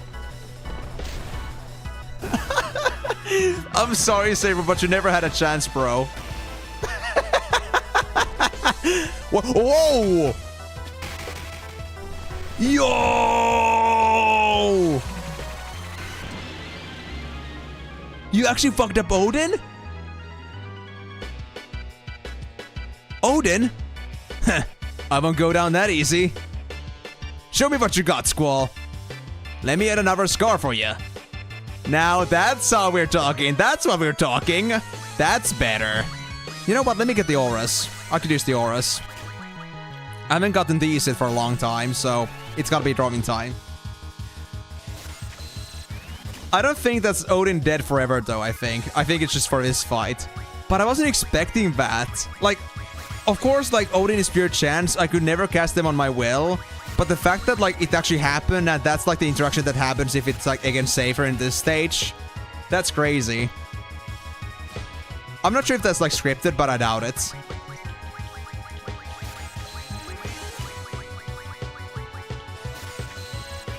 I'm sorry, Saber, but you never had a chance, bro. Whoa! Yo! You actually fucked up Odin? Odin? I won't go down that easy. Show me what you got, Squall. Let me add another scar for you. Now that's how we're talking. That's what we're talking. That's better. You know what? Let me get the auras. I could use the auras. I haven't gotten these for a long time, so it's gotta be drawing time. I don't think that's Odin dead forever, though, I think. I think it's just for this fight. But I wasn't expecting that. Like, of course, like, Odin is pure chance. I could never cast them on my will. But the fact that, like, it actually happened, and that's, like, the interaction that happens if it's, like, against Safer in this stage, that's crazy. I'm not sure if that's, like, scripted, but I doubt it.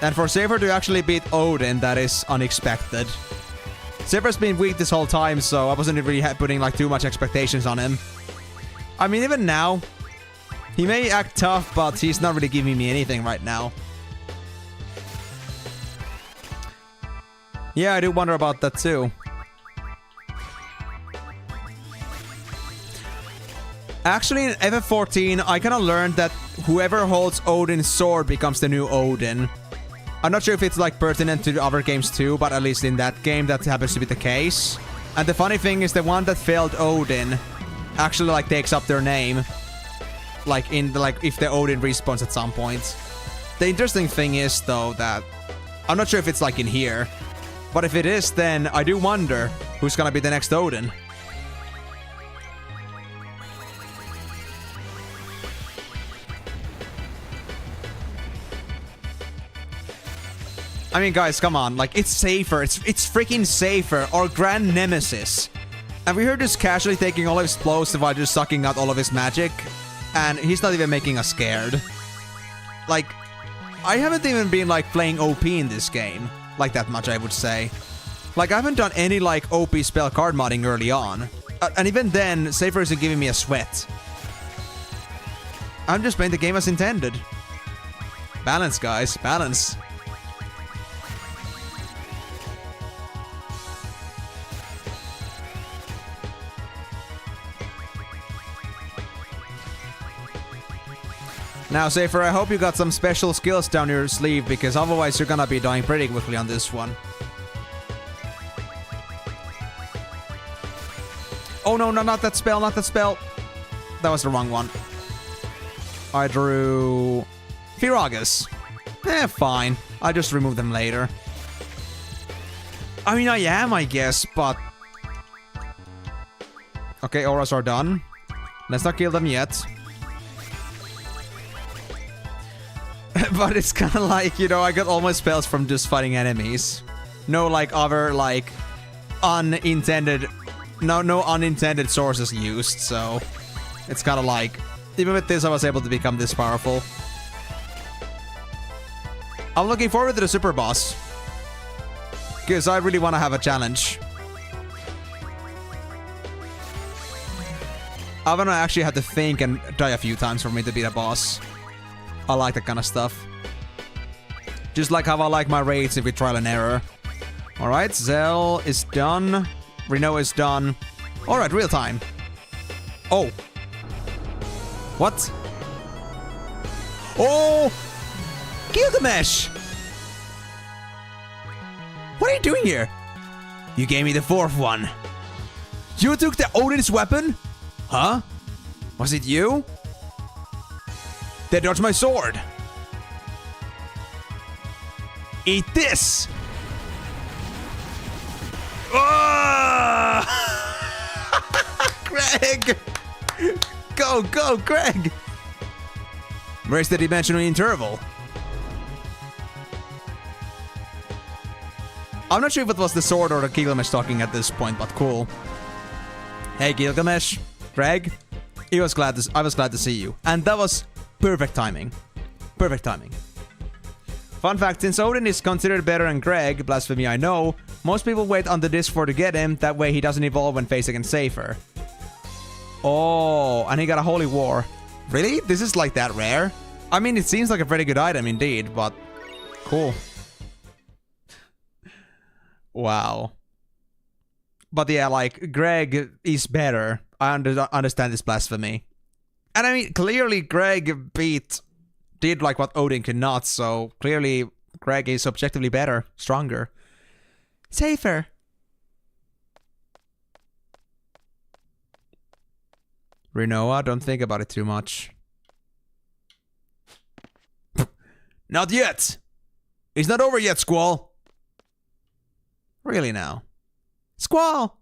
And for Safer to actually beat Odin, that is unexpected. Safer's been weak this whole time, so I wasn't really putting, like, too much expectations on him. I mean, even now, he may act tough, but he's not really giving me anything right now. Yeah, I do wonder about that too. Actually, in FF14, I kind of learned that whoever holds Odin's sword becomes the new Odin. I'm not sure if it's like pertinent to the other games too, but at least in that game that happens to be the case. And the funny thing is the one that failed Odin actually like takes up their name. Like in the, like if the Odin respawns at some point. The interesting thing is though that I'm not sure if it's like in here. But if it is, then I do wonder who's gonna be the next Odin. I mean, guys, come on. Like, it's Safer. It's freaking Safer. Our grand nemesis. And we heard just casually taking all of his explosive while just sucking out all of his magic. And he's not even making us scared. Like, I haven't even been, like, playing OP in this game. Like, that much, I would say. Like, I haven't done any, like, OP spell card modding early on. And even then, Safer isn't giving me a sweat. I'm just playing the game as intended. Balance, guys. Balance. Now, Safer, I hope you got some special skills down your sleeve, because otherwise you're gonna be dying pretty quickly on this one. Oh no, no, not that spell, not that spell. That was the wrong one. I drew... Firagas. Fine. I just remove them later. I mean, I am, I guess, but... Okay, auras are done. Let's not kill them yet. But it's kind of like, you know, I got all my spells from just fighting enemies. No, like, other, like, unintended... No unintended sources used, so... It's kind of like... Even with this, I was able to become this powerful. I'm looking forward to the super boss. Because I really want to have a challenge. I want to actually have to think and die a few times for me to beat a boss. I like that kind of stuff. Just like how I like my raids with trial and error. Alright, Zell is done. Reno is done. Alright, real time. Oh. What? Oh! Gilgamesh! What are you doing here? You gave me the fourth one. You took the Odin's weapon? Huh? Was it you? They dodged my sword. Eat this! Oh! Greg! Go, go, Greg! Where's the dimensional interval? I'm not sure if it was the sword or the Gilgamesh talking at this point, but cool. Hey, Gilgamesh. Greg. I was glad to see you. And that was perfect timing. Perfect timing. Fun fact, since Odin is considered better than Greg, blasphemy I know, most people wait on the disc for to get him, that way he doesn't evolve when faced against Safer. Oh, and he got a Holy War. Really? This is like that rare? I mean, it seems like a pretty good item indeed, but cool. Wow. But yeah, like, Greg is better. I understand this blasphemy. And I mean, clearly Greg did like what Odin could not, so clearly Greg is objectively better, stronger. Safer. Renoa, don't think about it too much. Not yet! It's not over yet, Squall! Really now? Squall!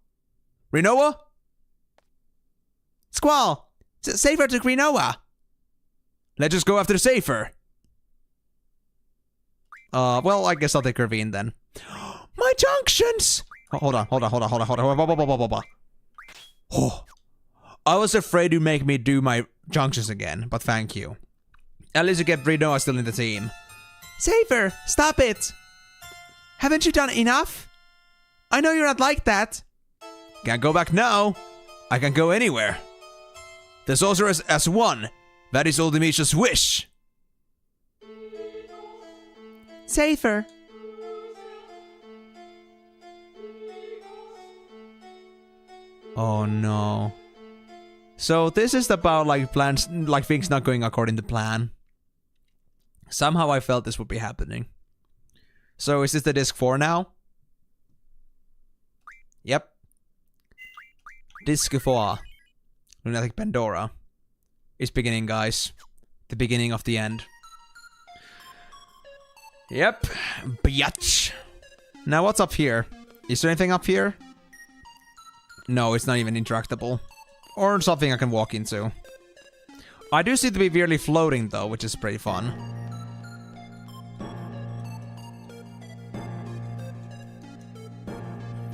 Renoa? Squall! Safer to Grinoa! Let's just go after Safer. Well, I guess I'll take Ravine then. My junctions! Hold on. Oh, I was afraid you'd make me do my junctions again, but thank you. At least you get Rinoa still in the team. Safer, stop it! Haven't you done enough? I know you're not like that. Can't go back now. I can go anywhere. The sorceress has won. That is Ultimicia's wish. Safer. Oh no. So this is about like plans, like things not going according to plan. Somehow I felt this would be happening. So is this the disc 4 now? Yep. Disc 4. Lunatic Pandora. Is beginning, guys. The beginning of the end. Yep. Biatch. Now what's up here? Is there anything up here? No, it's not even interactable. Or something I can walk into. I do seem to be weirdly floating though, which is pretty fun.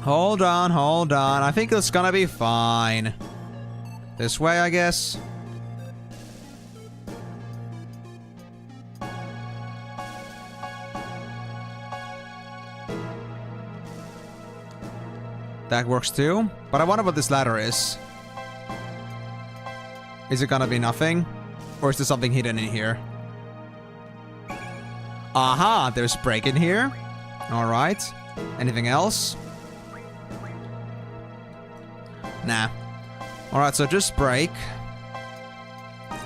Hold on. I think it's gonna be fine. This way, I guess. That works too. But I wonder what this ladder is. Is it gonna be nothing? Or is there something hidden in here? Aha! There's break in here. Alright. Anything else? Nah. Alright, so just break.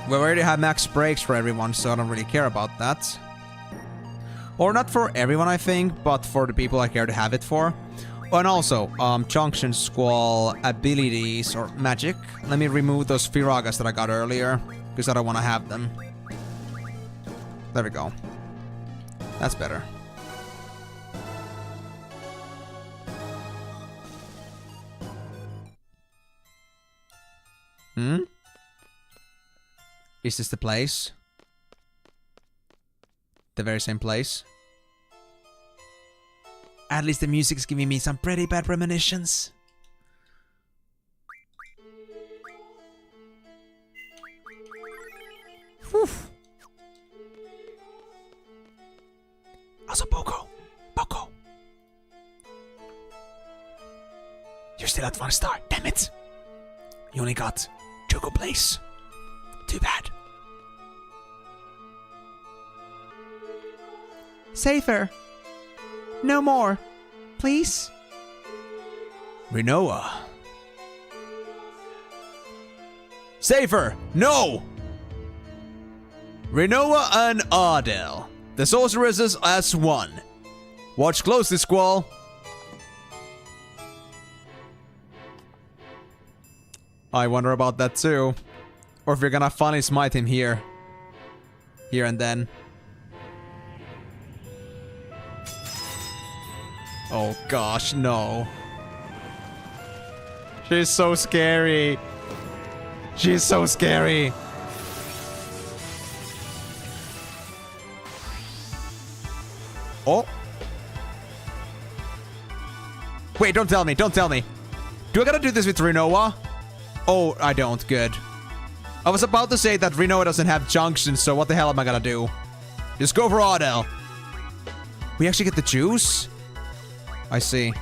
We already have max breaks for everyone, so I don't really care about that. Or not for everyone, I think, but for the people I care to have it for. Oh, and also, Junction Squall abilities or magic. Let me remove those Firagas that I got earlier, because I don't want to have them. There we go. That's better. Is this the place? The very same place? At least the music's giving me some pretty bad premonitions. Whew. Also, Boko. You're still at 1 star. Damn it. You only got 2 go plays. Too bad. Safer. No more. Please? Rinoa. Safer! No! Rinoa and Ardell. The sorceresses as one. Watch closely, Squall. I wonder about that too. Or if you're gonna finally smite him here. Here and then. Oh gosh, no. She's so scary. She's so scary. Oh. Wait, don't tell me. Do I gotta do this with Rinoa? Oh, I don't. Good. I was about to say that Rinoa doesn't have junctions, so what the hell am I gonna do? Just go for Ardell. We actually get the juice? I see.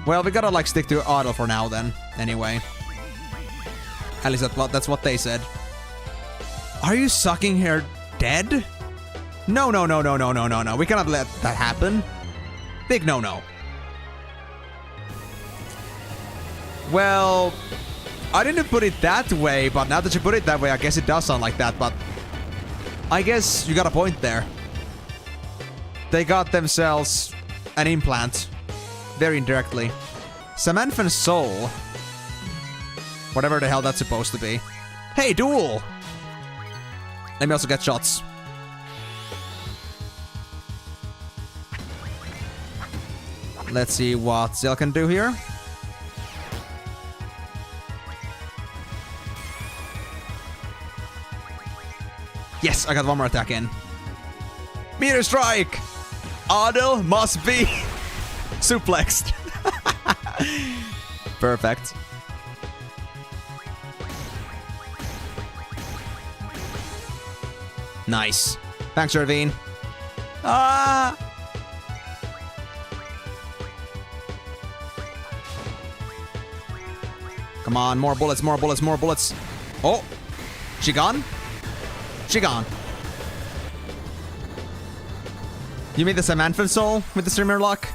Well, we gotta like stick to Ardell for now then. Anyway. At least that's what they said. Are you sucking her dead? No. We cannot let that happen. Big no. Well, I didn't put it that way, but now that you put it that way, I guess it does sound like that, but I guess you got a point there. They got themselves an implant. Very indirectly. Samantha's soul. Whatever the hell that's supposed to be. Hey, duel! Let me also get shots. Let's see what Zell can do here. Yes, I got one more attack in. Meteor strike! Adel must be suplexed. Perfect. Nice. Thanks, Irvine. Ah! Come on, more bullets, more bullets, more bullets. Oh! She gone? She gone. You mean the Samantha soul with the streamer luck?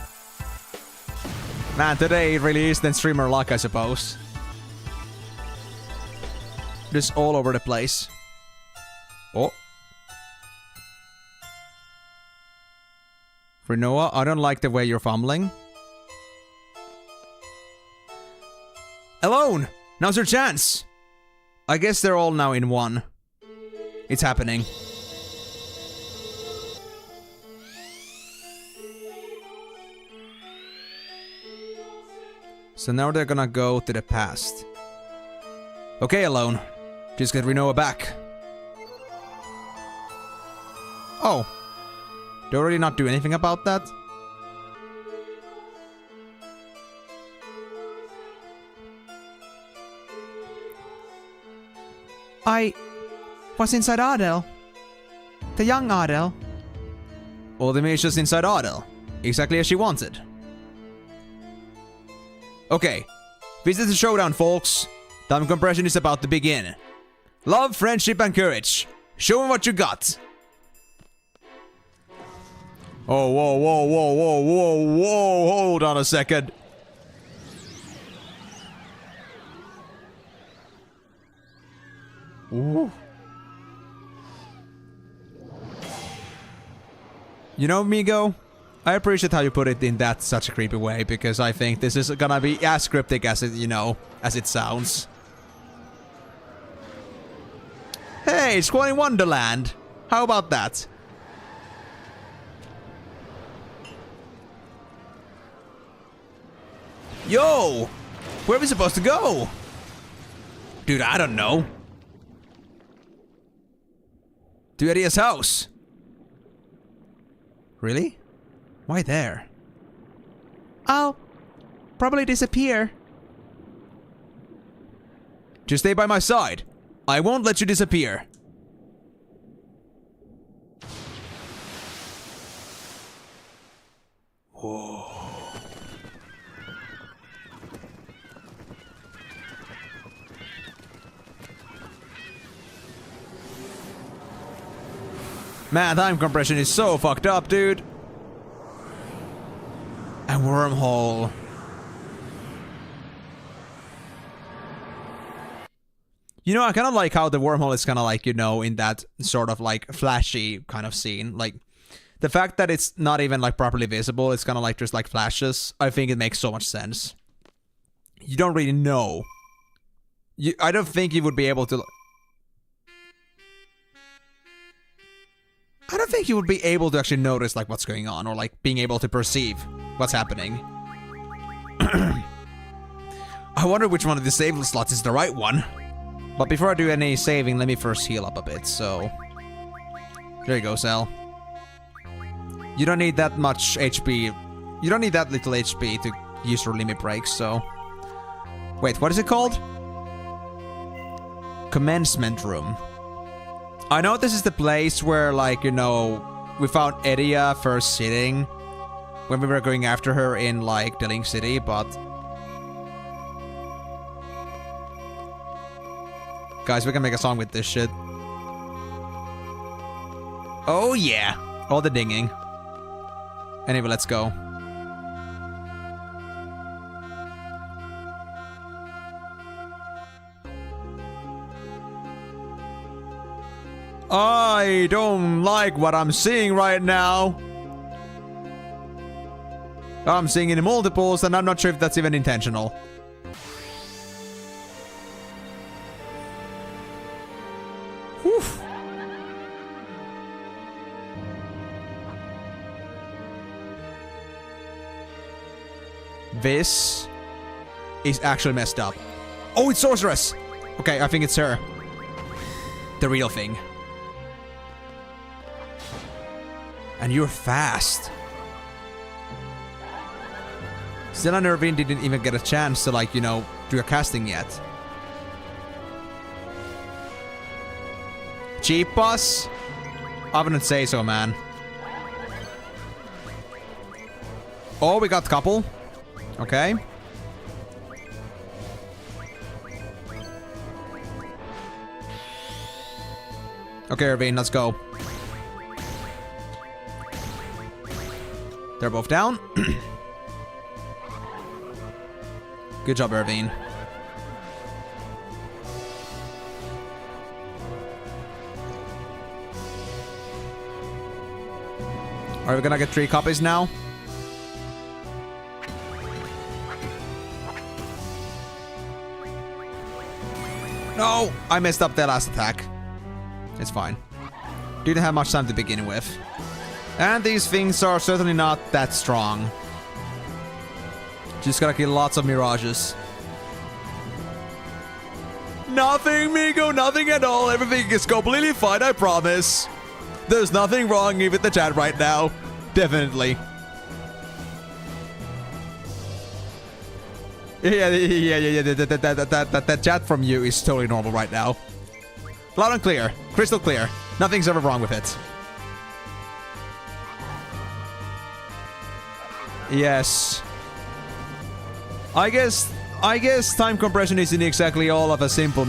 Man, today it really is then streamer luck, I suppose. Just all over the place. Oh. For Noah, I don't like the way you're fumbling. Alone! Now's your chance! I guess they're all now in one. It's happening. So now they're gonna go to the past. Okay, Alone. Just get Rinoa back. Oh. They already not do anything about that? I was inside Adel. The young Adel. All the just inside Adel. Exactly as she wanted. Okay. This is the showdown, folks. Time compression is about to begin. Love, friendship, and courage. Show them what you got. Oh, whoa, whoa, whoa, whoa, whoa, whoa. Hold on a second. Ooh. You know, Migo, I appreciate how you put it in that such a creepy way, because I think this is gonna be as cryptic as it, you know, as it sounds. Hey, Squall in Wonderland. How about that? Yo! Where are we supposed to go? Dude, I don't know. To Edia's house. Really? Why there? I'll probably disappear. Just stay by my side. I won't let you disappear. Whoa. Man, time compression is so fucked up, dude. A wormhole. You know, I kind of like how the wormhole is kind of like, you know, in that sort of like flashy kind of scene. Like, the fact that it's not even like properly visible, it's kind of like just like flashes. I think it makes so much sense. You don't really know. I don't think you would be able to... I don't think you would be able to actually notice like what's going on, or like being able to perceive what's happening. I wonder which one of the save slots is the right one. But before I do any saving, let me first heal up a bit, so... There you go, Sal. You don't need that much HP. You don't need that little HP to use your limit breaks, so... Wait, what is it called? Commencement Room. I know this is the place where, like, you know, we found Edia first sitting when we were going after her in, like, the Link City, but... Guys, we can make a song with this shit. Oh, yeah. All the dinging. Anyway, let's go. I don't like what I'm seeing right now. I'm seeing it in multiples, and I'm not sure if that's even intentional. Whew. This is actually messed up. Oh, it's Sorceress! Okay, I think it's her. The real thing. And you're fast. Still, and Irvine didn't even get a chance to, like, you know, do a casting yet. Cheap boss? I wouldn't say so, man. Oh, we got couple. Okay. Okay, Irvine, let's go. They're both down. Good job, Irvine. Are we gonna get 3 copies now? No! I messed up that last attack. It's fine. Didn't have much time to begin with. And these things are certainly not that strong. Just gotta kill lots of mirages. Nothing, Migo, nothing at all. Everything is completely fine, I promise. There's nothing wrong with the chat right now. Definitely. Yeah. That chat from you is totally normal right now. Loud and clear. Crystal clear. Nothing's ever wrong with it. Yes. I guess time compression isn't exactly all of a simple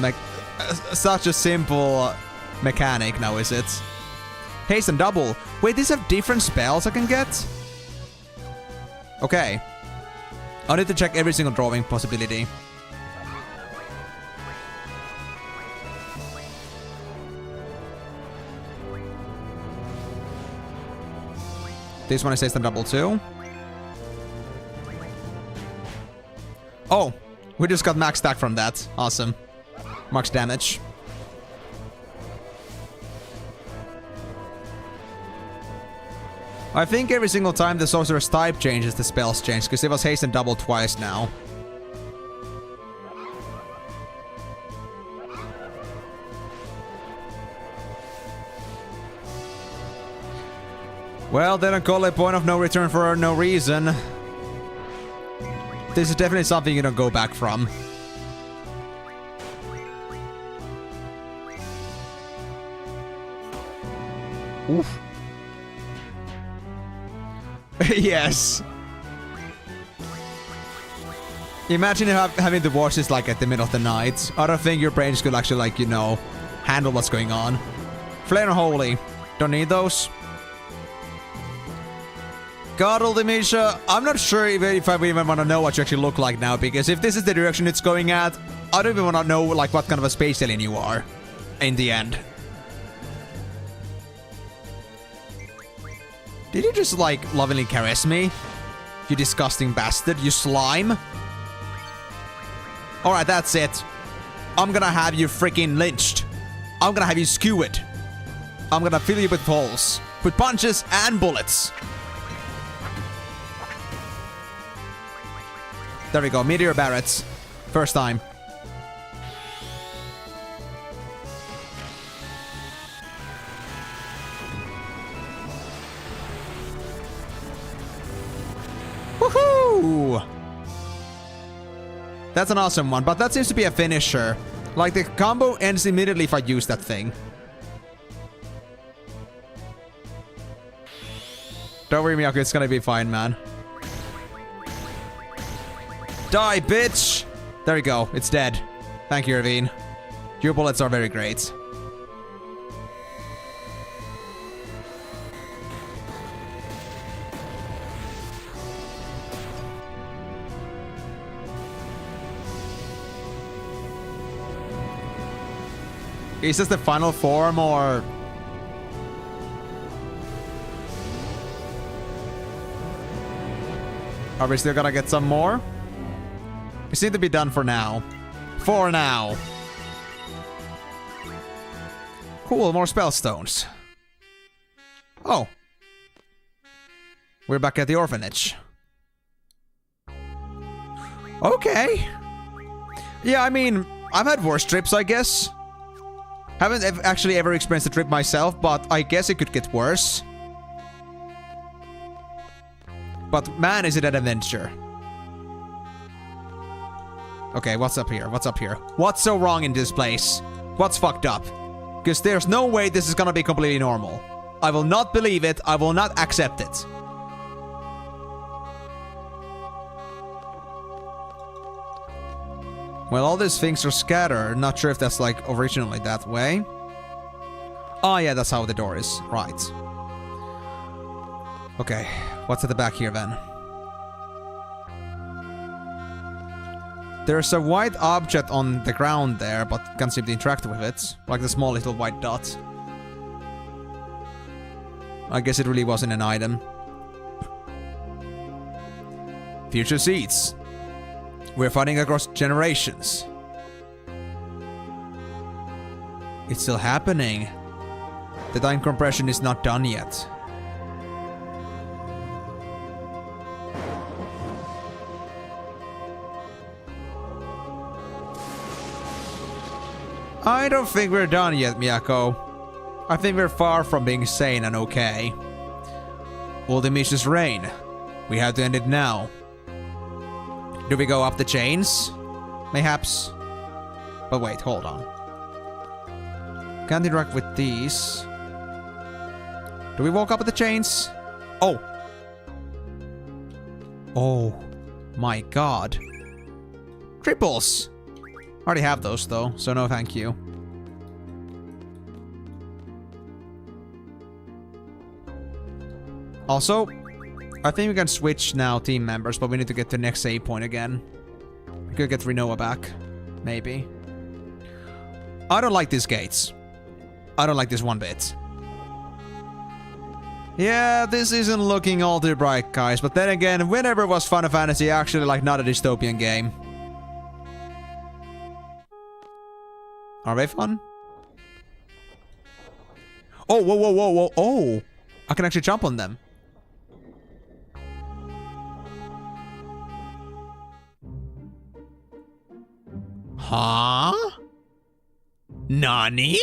such a simple mechanic now, is it? Haste and double. Wait, these have different spells I can get? Okay. I need to check every single drawing possibility. This one is haste and double too. Oh, we just got max stack from that. Awesome. Max damage. I think every single time the sorcerer's type changes, the spells change, because it was haste and double twice now. Well, they don't call it point of no return for no reason. This is definitely something you don't go back from. Oof. Yes. Imagine having to watch this like at the middle of the night. I don't think your brain could actually, like, you know, handle what's going on. Flare and Holy. Don't need those. God, Ultimisha, I'm not sure if I even want to know what you actually look like now, because if this is the direction it's going at, I don't even want to know, like, what kind of a space alien you are in the end. Did you just, like, lovingly caress me? You disgusting bastard, you slime. Alright, that's it. I'm gonna have you freaking lynched. I'm gonna have you skewered. I'm gonna fill you with holes, with punches and bullets. There we go, Meteor Barretts. First time. Woohoo! That's an awesome one, but that seems to be a finisher. Like, the combo ends immediately if I use that thing. Don't worry, Miyako, it's gonna be fine, man. Die, bitch! There we go. It's dead. Thank you, Irvine. Your bullets are very great. Is this the final form, or... Are we still gonna get some more? We seem to be done for now. For now. Cool, more spell stones. Oh. We're back at the orphanage. Okay. Yeah, I mean, I've had worse trips, I guess. Haven't actually ever experienced a trip myself, but I guess it could get worse. but man, is it an adventure. Okay, what's up here? What's up here? What's so wrong in this place? What's fucked up? Because there's no way this is gonna be completely normal. I will not believe it. I will not accept it. Well, all these things are scattered. Not sure if that's like originally that way. Oh yeah, that's how the door is. Right. Okay, what's at the back here then? There's a white object on the ground there, but can't seem to interact with it. Like the small little white dot. I guess it really wasn't an item. Future seeds. We're fighting across generations. It's still happening. The time compression is not done yet. I don't think we're done yet, Miyako. I think we're far from being sane and okay. Will the missions reign? We have to end it now. Do we go up the chains? Mayhaps? But wait, hold on. Can't interact with these. Do we walk up the chains? Oh! Oh my god. Triples! Already have those though, so no thank you. Also, I think we can switch now team members, but we need to get to the next save point again. We could get Rinoa back. Maybe. I don't like these gates. I don't like this one bit. Yeah, this isn't looking all too bright, guys. But then again, whenever was Final Fantasy actually like not a dystopian game? Are they fun? Oh, whoa, whoa, whoa, whoa. Oh! I can actually jump on them. Huh? Nani?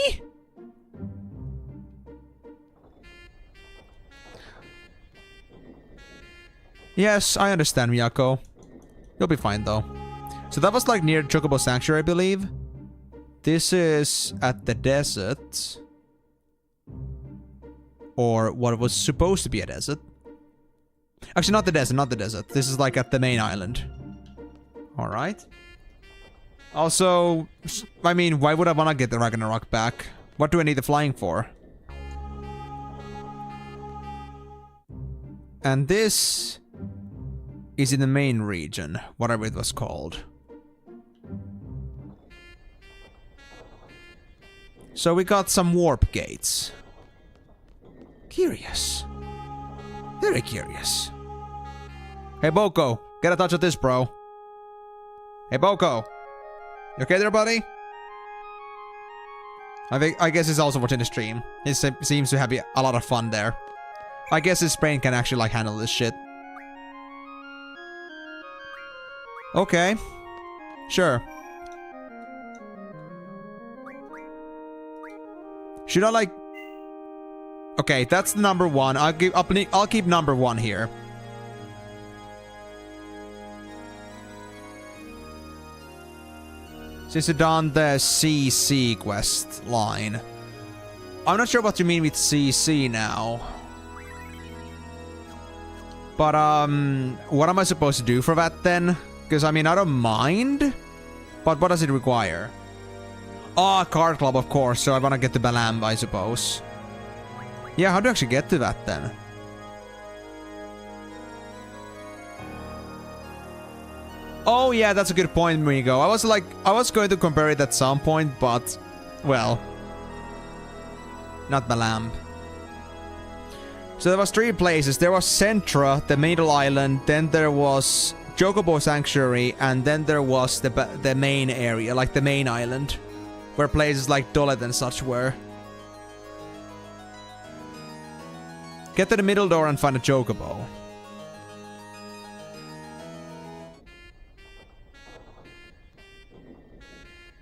Yes, I understand, Miyako. You'll be fine, though. So that was like near Chocobo Sanctuary, I believe. This is at the desert. Or what was supposed to be a desert. Actually, not the desert, not the desert. This is like at the main island. Alright. Also, I mean, why would I want to get the Ragnarok back? What do I need the flying for? And this is in the main region, whatever it was called. So we got some warp gates. Curious. Very curious. Hey, Boko, get a touch of this, bro. Hey, Boko. You okay there, buddy? I guess he's also watching the stream. He seems to have a lot of fun there. I guess his brain can actually like handle this shit. Okay. Sure. Should I like... Okay, that's the number one. I'll keep number one here. Since it's on the CC quest line. I'm not sure what you mean with CC now. But, what am I supposed to do for that then? Because, I mean, I don't mind. But what does it require? Oh, card club, of course. So I want to get to Balamb, I suppose. Yeah, how do I actually get to that then? Oh yeah, that's a good point, Migo. I was going to compare it at some point, but, well, not Balamb. So there was 3 places. There was Centra, the middle island, then there was Chocobo Sanctuary, and then there was the main area, like the main island, where places like Dolet and such were. Get to the middle door and find a Chocobo.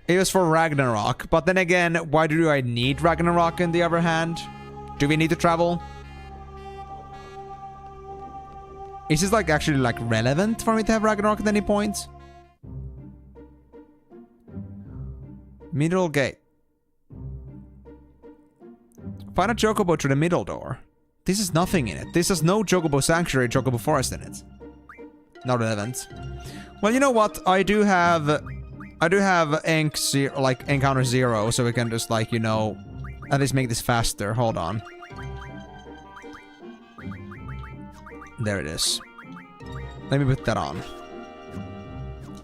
It was for Ragnarok, but then again, why do I need Ragnarok on the other hand? Do we need to travel? Is this like actually like relevant for me to have Ragnarok at any point? Middle gate. Find a chocobo through the middle door. This is nothing in it. This has no chocobo sanctuary, chocobo forest in it. Not relevant. Well, you know what? I do have encounter 0, so we can just like, you know, at least make this faster. Hold on. There it is. Let me put that on.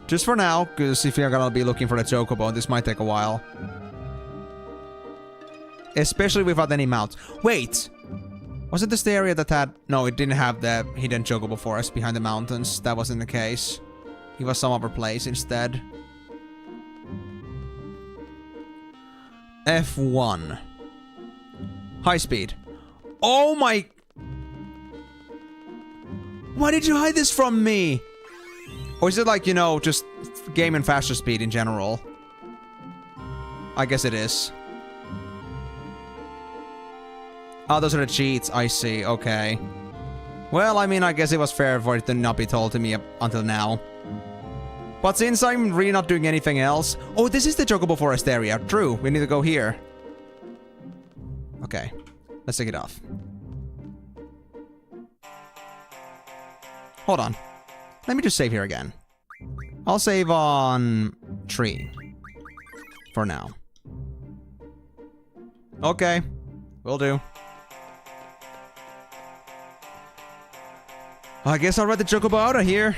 Just for now, because if you're gonna be looking for the chocobo, this might take a while. Especially without any mounts. Wait! Wasn't this the area that had... No, it didn't have the hidden chocobo forest behind the mountains. That wasn't the case. It was some other place instead. F1. High speed. Oh my... Why did you hide this from me? Or is it like, you know, just game and faster speed in general? I guess it is. Oh, those are the cheats. I see. Okay. Well, I mean, I guess it was fair for it to not be told to me until now. But since I'm really not doing anything else... Oh, this is the Chocobo Forest area. True. We need to go here. Okay. Let's take it off. Hold on. Let me just save here again. I'll save on... tree. For now. Okay. Will do. I guess I'll ride the Chocobo out of here.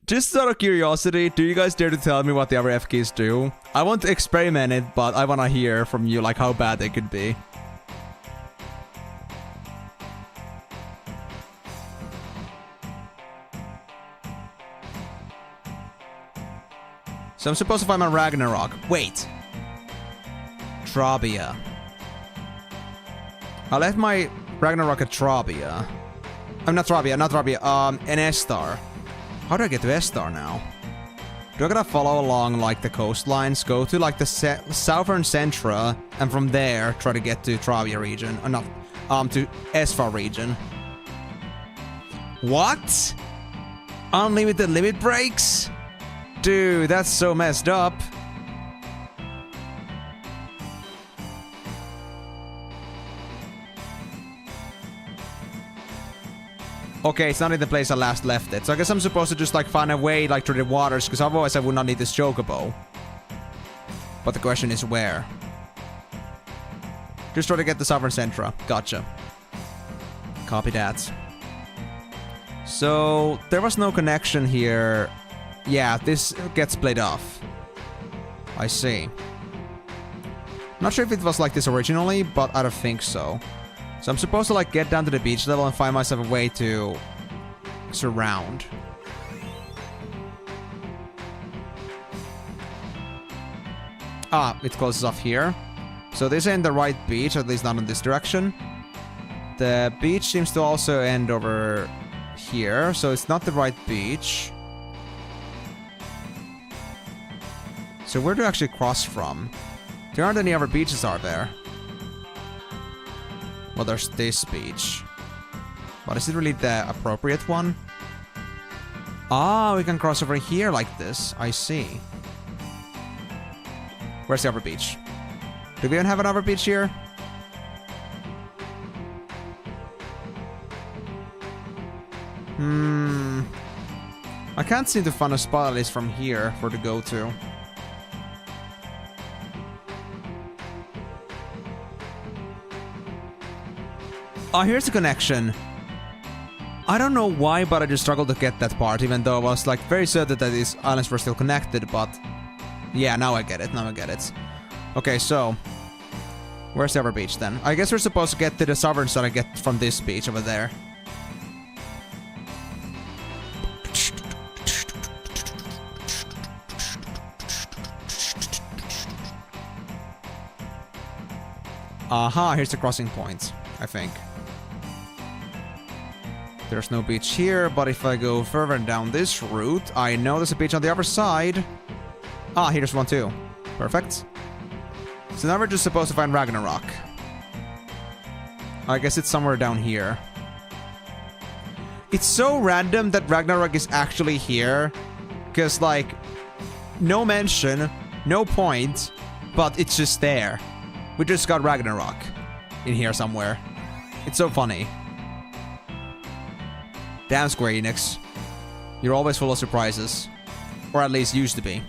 Just out of curiosity, do you guys dare to tell me what the other F keys do? I want to experiment it, but I want to hear from you like how bad they could be. So I'm supposed to find my Ragnarok. Wait. Trabia. I left my Ragnarok at Trabia. I'm not Trabia, in Estar. How do I get to Estar now? Do I gotta follow along, like, the coastlines? Go to, like, the southern Centra, and from there, try to get to Trabia region. Or not, to Esfar region. What? Unlimited limit breaks? Dude, that's so messed up. Okay, it's not in the place I last left it. So I guess I'm supposed to just like find a way like through the waters, because otherwise I would not need this Chocobo. But the question is where? Just try to get the Southern Centra. Gotcha. Copy that. So there was no connection here. Yeah, this gets played off. I see. Not sure if it was like this originally, but I don't think so. So I'm supposed to like get down to the beach level and find myself a way to surround. Ah, it closes off here. So this ain't the right beach, at least not in this direction. The beach seems to also end over here, so it's not the right beach. So where do I actually cross from? There aren't any other beaches, are there? Well, there's this beach. But is it really the appropriate one? Ah, we can cross over here like this. I see. Where's the other beach? Do we even have another beach here? I can't seem to find a spot at least from here for to go to. Oh, here's the connection. I don't know why, but I just struggled to get that part, even though I was like very certain that these islands were still connected, but... Yeah, now I get it, Okay, so... Where's the other beach then? I guess we're supposed to get to the southern side and get from this beach over there. Aha, here's the crossing point, I think. There's no beach here, but if I go further down this route, I know there's a beach on the other side. Ah, here's one too. Perfect. So now we're just supposed to find Ragnarok. I guess it's somewhere down here. It's so random that Ragnarok is actually here. Because, like, no mention, no point, but it's just there. We just got Ragnarok in here somewhere. It's so funny. Damn, Square Enix. You're always full of surprises. Or at least used to be.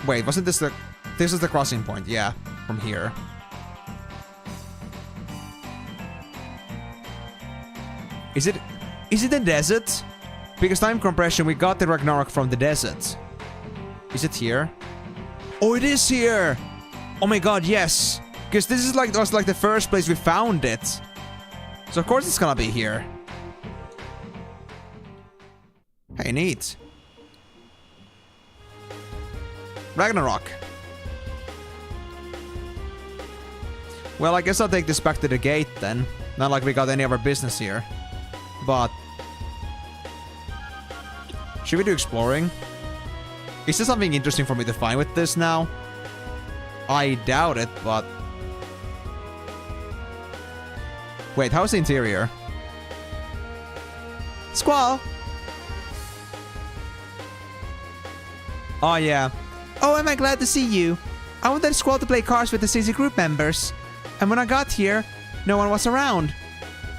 Wait, wasn't this the... This is the crossing point, yeah. From here. Is it the desert? Because time compression, we got the Ragnarok from the desert. Is it here? Oh, it is here! Oh my god, yes! Because this is like, was like the first place we found it. So of course it's gonna be here. Hey, neat. Ragnarok. Well, I guess I'll take this back to the gate then. Not like we got any other business here. But... should we do exploring? Is there something interesting for me to find with this now? I doubt it, but... wait, how's the interior? Squall! Oh, yeah. Oh, am I glad to see you. I wanted Squall to play cards with the CC group members. And when I got here, no one was around.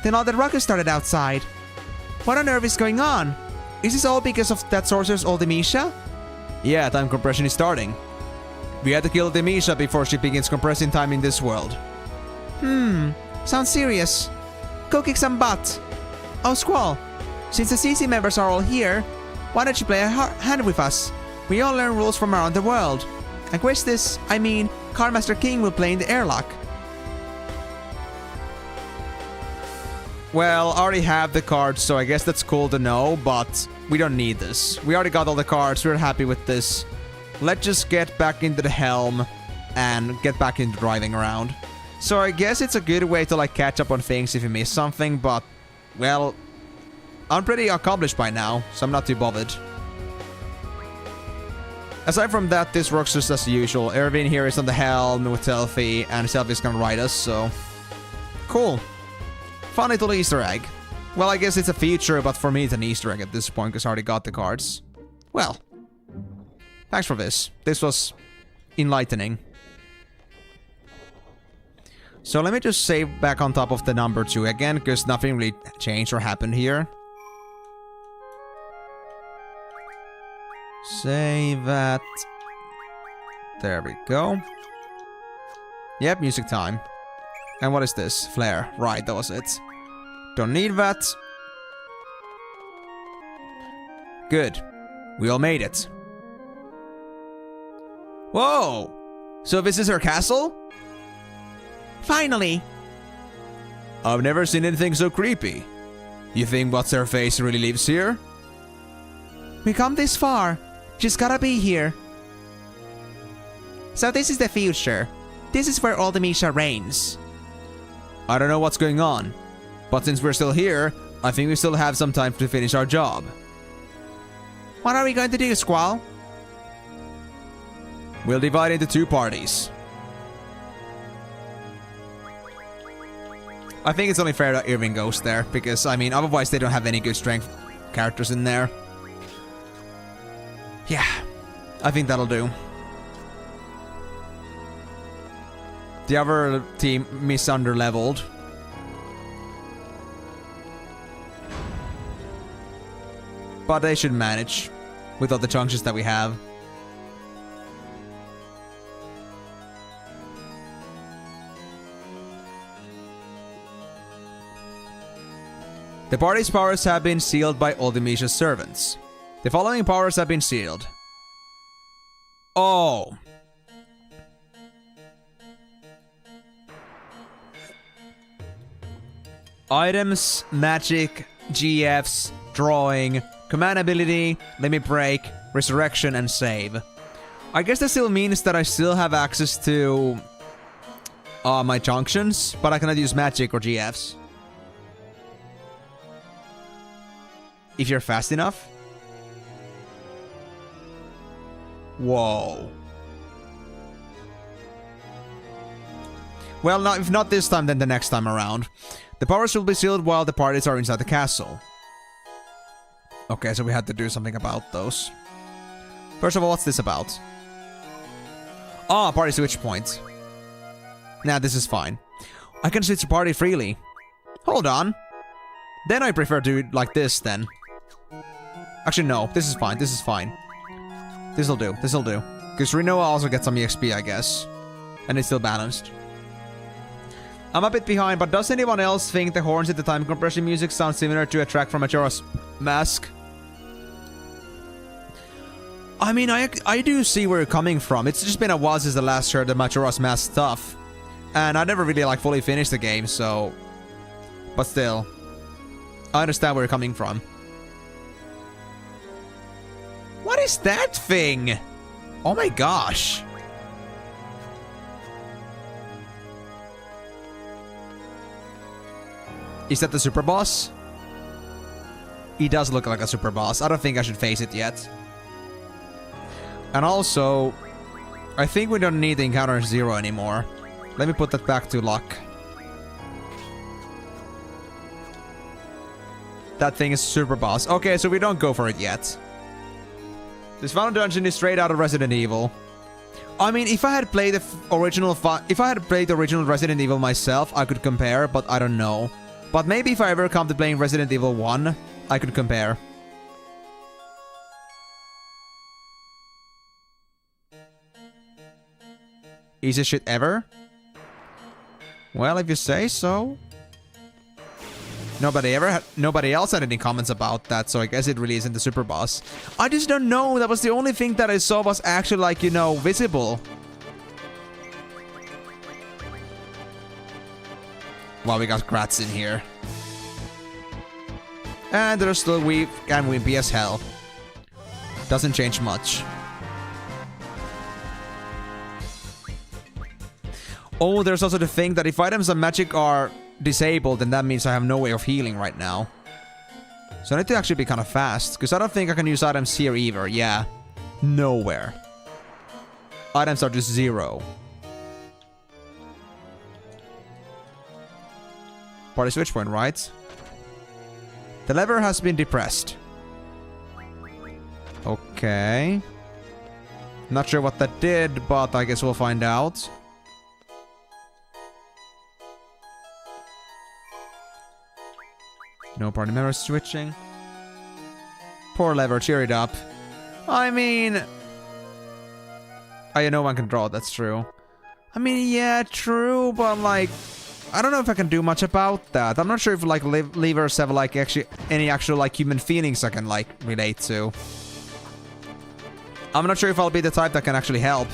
Then all the ruckus started outside. What on earth is going on? Is this all because of that sorcerer's old Demisha? Yeah, time compression is starting. We had to kill Demisha before she begins compressing time in this world. Sounds serious. Go kick some butt. Oh, Squall. Since the CC members are all here, why don't you play a hand with us? We all learn rules from around the world. And Quistis, I mean, Cardmaster King will play in the airlock. Well, I already have the cards, so I guess that's cool to know, but we don't need this. We already got all the cards, we're happy with this. Let's just get back into the helm and get back into driving around. So I guess it's a good way to like catch up on things if you miss something, but, well, I'm pretty accomplished by now, so I'm not too bothered. Aside from that, this works just as usual. Erwin here is on the helm with Selphie, and Selphie's gonna ride us, so... cool. Fun little Easter egg. Well, I guess it's a feature, but for me it's an Easter egg at this point, because I already got the cards. Well, thanks for this. This was enlightening. So let me just save back on top of the number 2 again, because nothing really changed or happened here. Save that. There we go. Yep, music time. And what is this? Flare. Right, that was it. Don't need that. Good. We all made it. Whoa! So this is her castle? Finally! I've never seen anything so creepy. You think what's her face really lives here? We come this far. Just gotta be here. So this is the future. This is where all Demisha reigns. I don't know what's going on, but since we're still here, I think we still have some time to finish our job. What are we going to do, Squall? We'll divide into 2 parties. I think it's only fair that Irving goes there, because, I mean, otherwise they don't have any good strength characters in there. Yeah, I think that'll do. The other team misunderleveled. But they should manage with all the junctions that we have. The party's powers have been sealed by all Demisha's servants. The following powers have been sealed. Oh. Items, magic, GFs, drawing, command ability, limit break, resurrection, and save. I guess that still means that I still have access to my junctions, but I cannot use magic or GFs. If you're fast enough. Whoa. Well, no, if not this time, then the next time around. The powers will be sealed while the parties are inside the castle. Okay, so we had to do something about those. First of all, what's this about? Ah, party switch point. Nah, this is fine. I can switch the party freely. Hold on. Then I prefer to do it like this, then. Actually, no. This is fine. This is fine. This'll do. This'll do. Because Renoa also gets some EXP, I guess. And it's still balanced. I'm a bit behind, but does anyone else think the horns at the time compression music sounds similar to a track from Majora's Mask? I mean, I do see where you're coming from. It's just been a while since the last heard the Majora's Mask stuff. And I never really, like, fully finished the game, so... But still. I understand where you're coming from. What is that thing? Oh my gosh. Is that the super boss? He does look like a super boss. I don't think I should face it yet. And also, I think we don't need the encounter 0 anymore. Let me put that back to luck. That thing is super boss. Okay, so we don't go for it yet. This final dungeon is straight out of Resident Evil. I mean, if I had played the original Resident Evil myself, I could compare, but I don't know. But maybe if I ever come to playing Resident Evil 1, I could compare. Easiest shit ever? Well, if you say so. Nobody else had any comments about that, so I guess it really isn't the super boss. I just don't know. That was the only thing that I saw was actually, like, you know, visible. Wow, we got Kratz in here. And they're still weak and wimpy as hell. Doesn't change much. Oh, there's also the thing that if items and magic are disabled, then that means I have no way of healing right now. So I need to actually be kind of fast, because I don't think I can use items here either. Yeah. Nowhere. Items are just 0. Party switch point, right? The lever has been depressed. Okay. Not sure what that did, but I guess we'll find out. No party members switching. Poor lever, cheer it up. I mean... Oh, yeah, no one can draw, that's true. I mean, yeah, true, but like... I don't know if I can do much about that. I'm not sure if, like, levers have, like, any actual, like, human feelings I can, like, relate to. I'm not sure if I'll be the type that can actually help.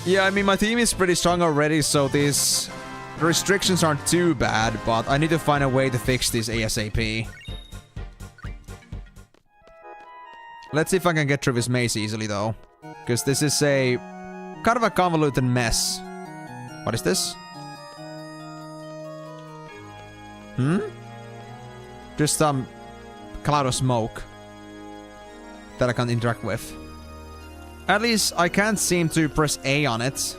Yeah, I mean, my team is pretty strong already, so these restrictions aren't too bad, but I need to find a way to fix this ASAP. Let's see if I can get through this maze easily, though. Because this is a... kind of a convoluted mess. What is this? Just some cloud of smoke that I can interact with. At least I can't seem to press A on it.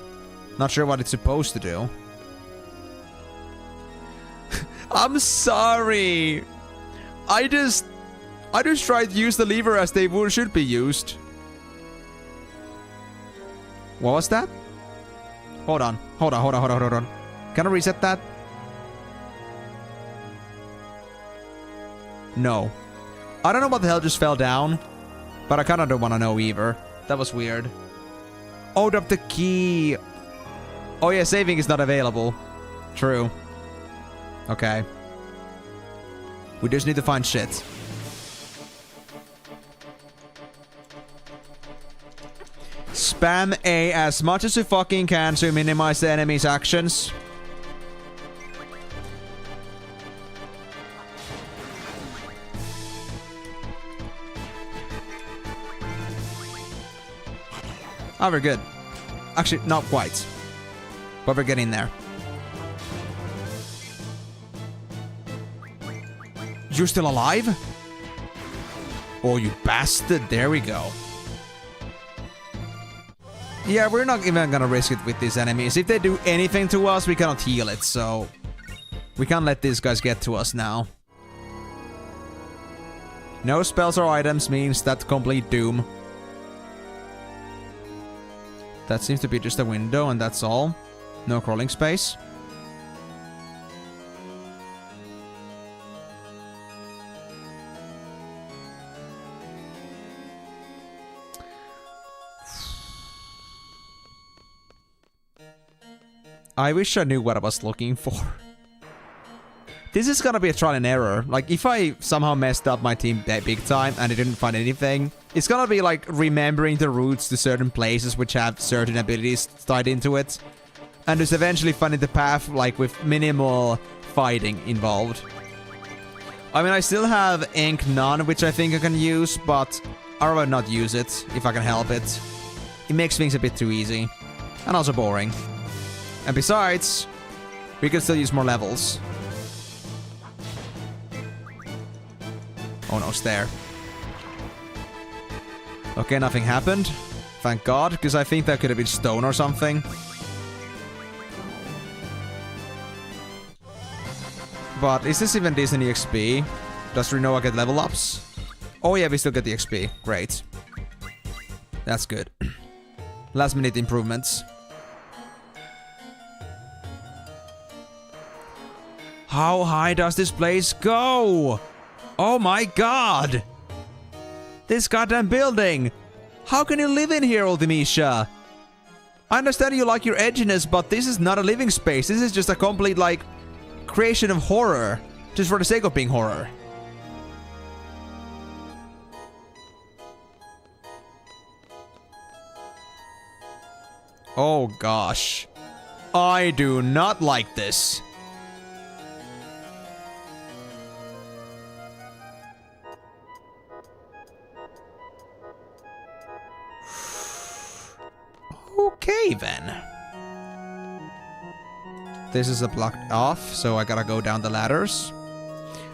Not sure what it's supposed to do. I'm sorry. I just tried to use the lever as they should be used. What was that? Hold on. Hold on. Can I reset that? No. I don't know what the hell just fell down. But I kinda don't wanna know either. That was weird. Oh, drop the key. Oh yeah, saving is not available. True. Okay. We just need to find shit. Spam A as much as you fucking can to minimize the enemy's actions. Oh, we're good. Actually, not quite. But we're getting there. You're still alive? Oh, you bastard. There we go. Yeah, we're not even gonna risk it with these enemies. If they do anything to us, we cannot heal it, so... we can't let these guys get to us now. No spells or items means that complete doom. That seems to be just a window, and that's all. No crawling space. I wish I knew what I was looking for. This is gonna be a trial and error. Like, if I somehow messed up my team big time and I didn't find anything, it's gonna be like remembering the routes to certain places which have certain abilities tied into it. And just eventually finding the path, like, with minimal fighting involved. I mean, I still have Ink None, which I think I can use, but I'd rather not use it if I can help it. It makes things a bit too easy. And also boring. And besides, we can still use more levels. Oh no, it's there. Okay, nothing happened. Thank God, because I think that could have been stone or something. But is this even decent EXP? Does Rinoa get level ups? Oh yeah, we still get the XP. Great. That's good. Last minute improvements. How high does this place go? Oh my God! This goddamn building! How can you live in here, Ultimisha? I understand you like your edginess, but this is not a living space. This is just a complete, like, creation of horror. Just for the sake of being horror. Oh gosh. I do not like this. Okay, then. This is a blocked off, so I gotta go down the ladders.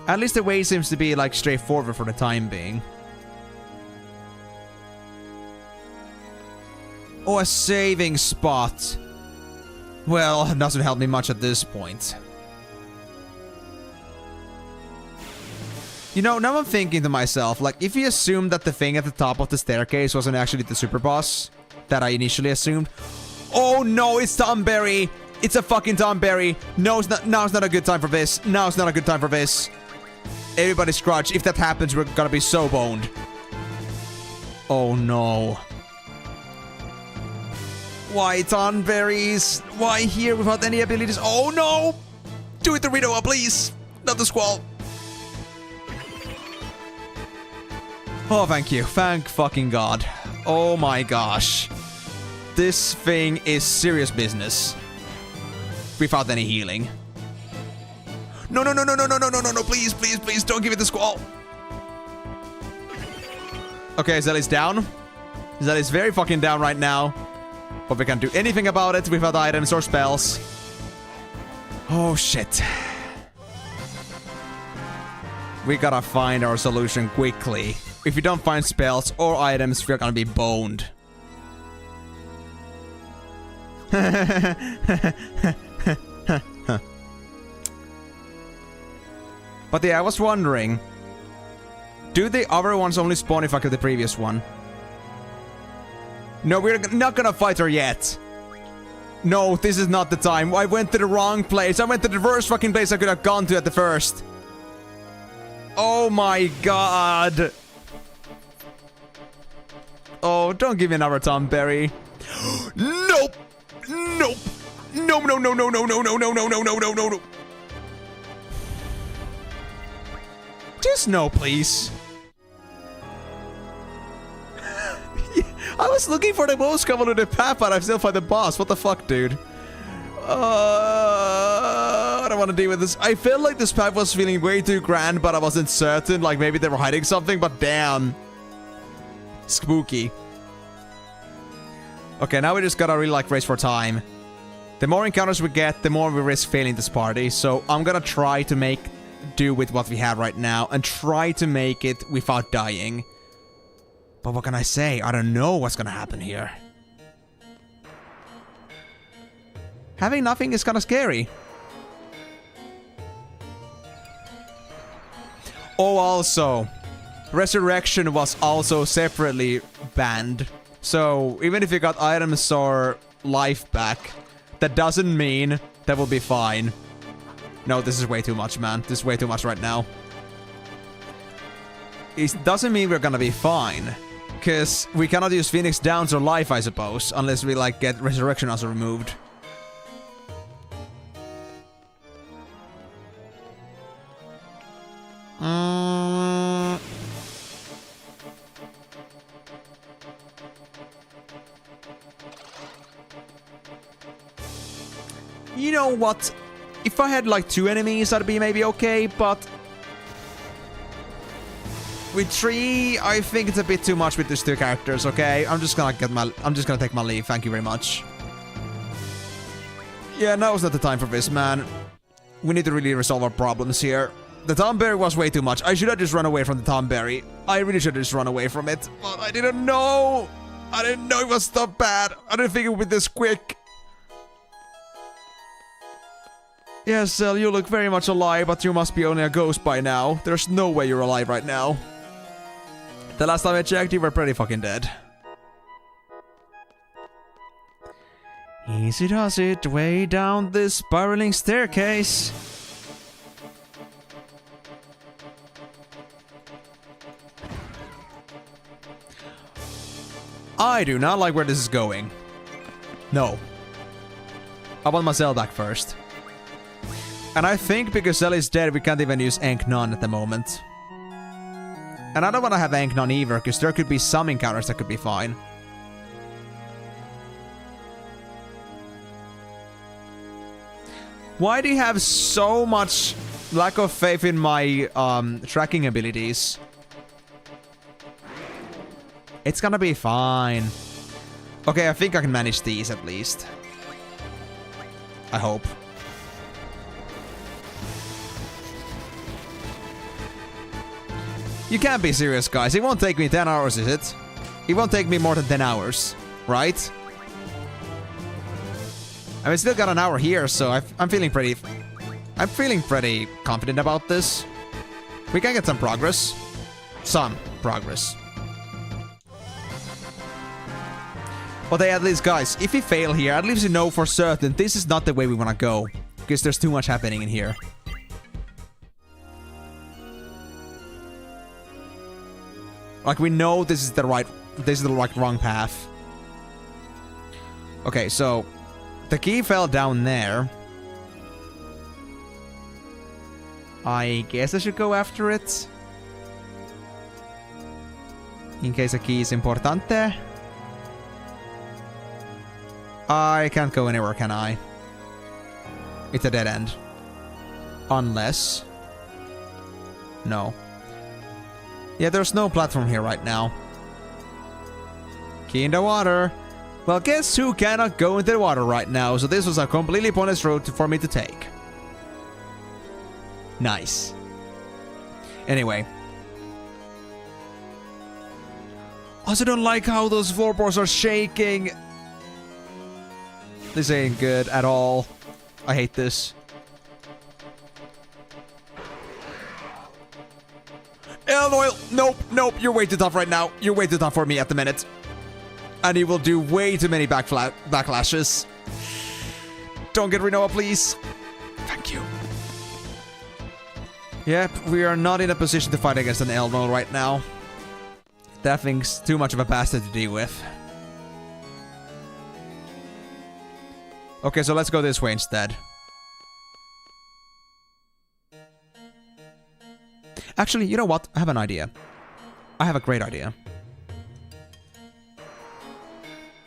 At least the way seems to be, like, straightforward for the time being. Oh, a saving spot. Well, it doesn't help me much at this point. You know, now I'm thinking to myself, like, if you assume that the thing at the top of the staircase wasn't actually the super boss that I initially assumed. Oh no, it's Tomberry! It's a fucking Tomberry! No, it's not, now's not a good time for this. Now's not a good time for this. Everybody scratch. If that happens, we're gonna be so boned. Oh no. Why Tomberries? Why here without any abilities? Oh no! Do it to Rinoa, please! Not the Squall. Oh, thank you. Thank fucking God. Oh my gosh. This thing is serious business. Without any healing. No, no, no, no, no, no, no, no, no, no, please, please, please, don't give it the Squall. Okay, Zelly's down. Zelly's very fucking down right now. But we can't do anything about it without items or spells. Oh, shit. We gotta find our solution quickly. If we don't find spells or items, we're gonna be boned. But yeah, I was wondering, do the other ones only spawn if I kill the previous one? No, we're not gonna fight her yet. No, this is not the time. I went to the wrong place. I went to the worst fucking place I could have gone to at the first. Oh my God. Oh, don't give me another Tomberry. Nope. Nope. No, no, no, no, no, no, no, no, no, no, no, no, no, no. Just no, please. I was looking for the most convoluted path, but I still find the boss. What the fuck, dude? I don't want to deal with this. I felt like this path was feeling way too grand, but I wasn't certain. Like, maybe they were hiding something, but damn. Spooky. Okay, now we just gotta really, like, race for time. The more encounters we get, the more we risk failing this party. So I'm gonna try to make do with what we have right now and try to make it without dying. But what can I say? I don't know what's gonna happen here. Having nothing is kinda scary. Oh, also, Resurrection was also separately banned. So, even if you got items or life back, that doesn't mean that will be fine. No, this is way too much, man. This is way too much right now. It doesn't mean we're gonna be fine. Because we cannot use Phoenix Downs or life, I suppose, unless we, like, get Resurrection also removed. You know what? If I had like 2 enemies, that'd be maybe okay, but with 3, I think it's a bit too much with these 2 characters, okay? I'm just gonna take my leave, thank you very much. Yeah, now's not the time for this, man. We need to really resolve our problems here. The Tomberry was way too much. I should have just run away from the Tomberry. I really should have just run away from it, but I didn't know. I didn't know it was so bad. I didn't think it would be this quick. Yes, Cell, you look very much alive, but you must be only a ghost by now. There's no way you're alive right now. The last time I checked, you were pretty fucking dead. Easy does it, way down this spiraling staircase. I do not like where this is going. No. I want my Cell back first. And I think because Cell is dead, we can't even use Ankh-Non at the moment. And I don't want to have Ankh-Non either, because there could be some encounters that could be fine. Why do you have so much lack of faith in my tracking abilities? It's gonna be fine. Okay, I think I can manage these at least. I hope. You can't be serious, guys. It won't take me 10 hours, is it? It won't take me more than 10 hours, right? I mean, still got an hour here, so I'm feeling pretty confident about this. We can get some progress. Some progress. But hey, at least, guys, if we fail here, at least you know for certain this is not the way we want to go. Because there's too much happening in here. Like, we know this is the wrong path. Okay, so the key fell down there. I guess I should go after it. In case a key is importante. I can't go anywhere, can I? It's a dead end. Unless... No. Yeah, there's no platform here right now. Key in the water. Well, guess who cannot go into the water right now, so this was a completely pointless road for me to take. Nice. Anyway. Also don't like how those floorboards are shaking. This ain't good at all. I hate this. Illinois, nope, nope, you're way too tough right now. You're way too tough for me at the minute. And you will do way too many backlashes. Don't get Rinoa, please. Thank you. Yep, we are not in a position to fight against an Elmo right now. That thing's too much of a bastard to deal with. Okay, so let's go this way instead. Actually, you know what? I have an idea. I have a great idea.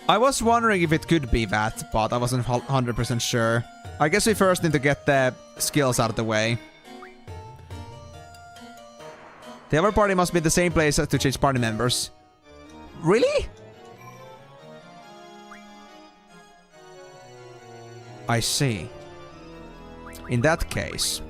I was wondering if it could be that, but I wasn't 100% sure. I guess we first need to get the skills out of the way. The other party must be the same place to change party members. Really? I see. In that case...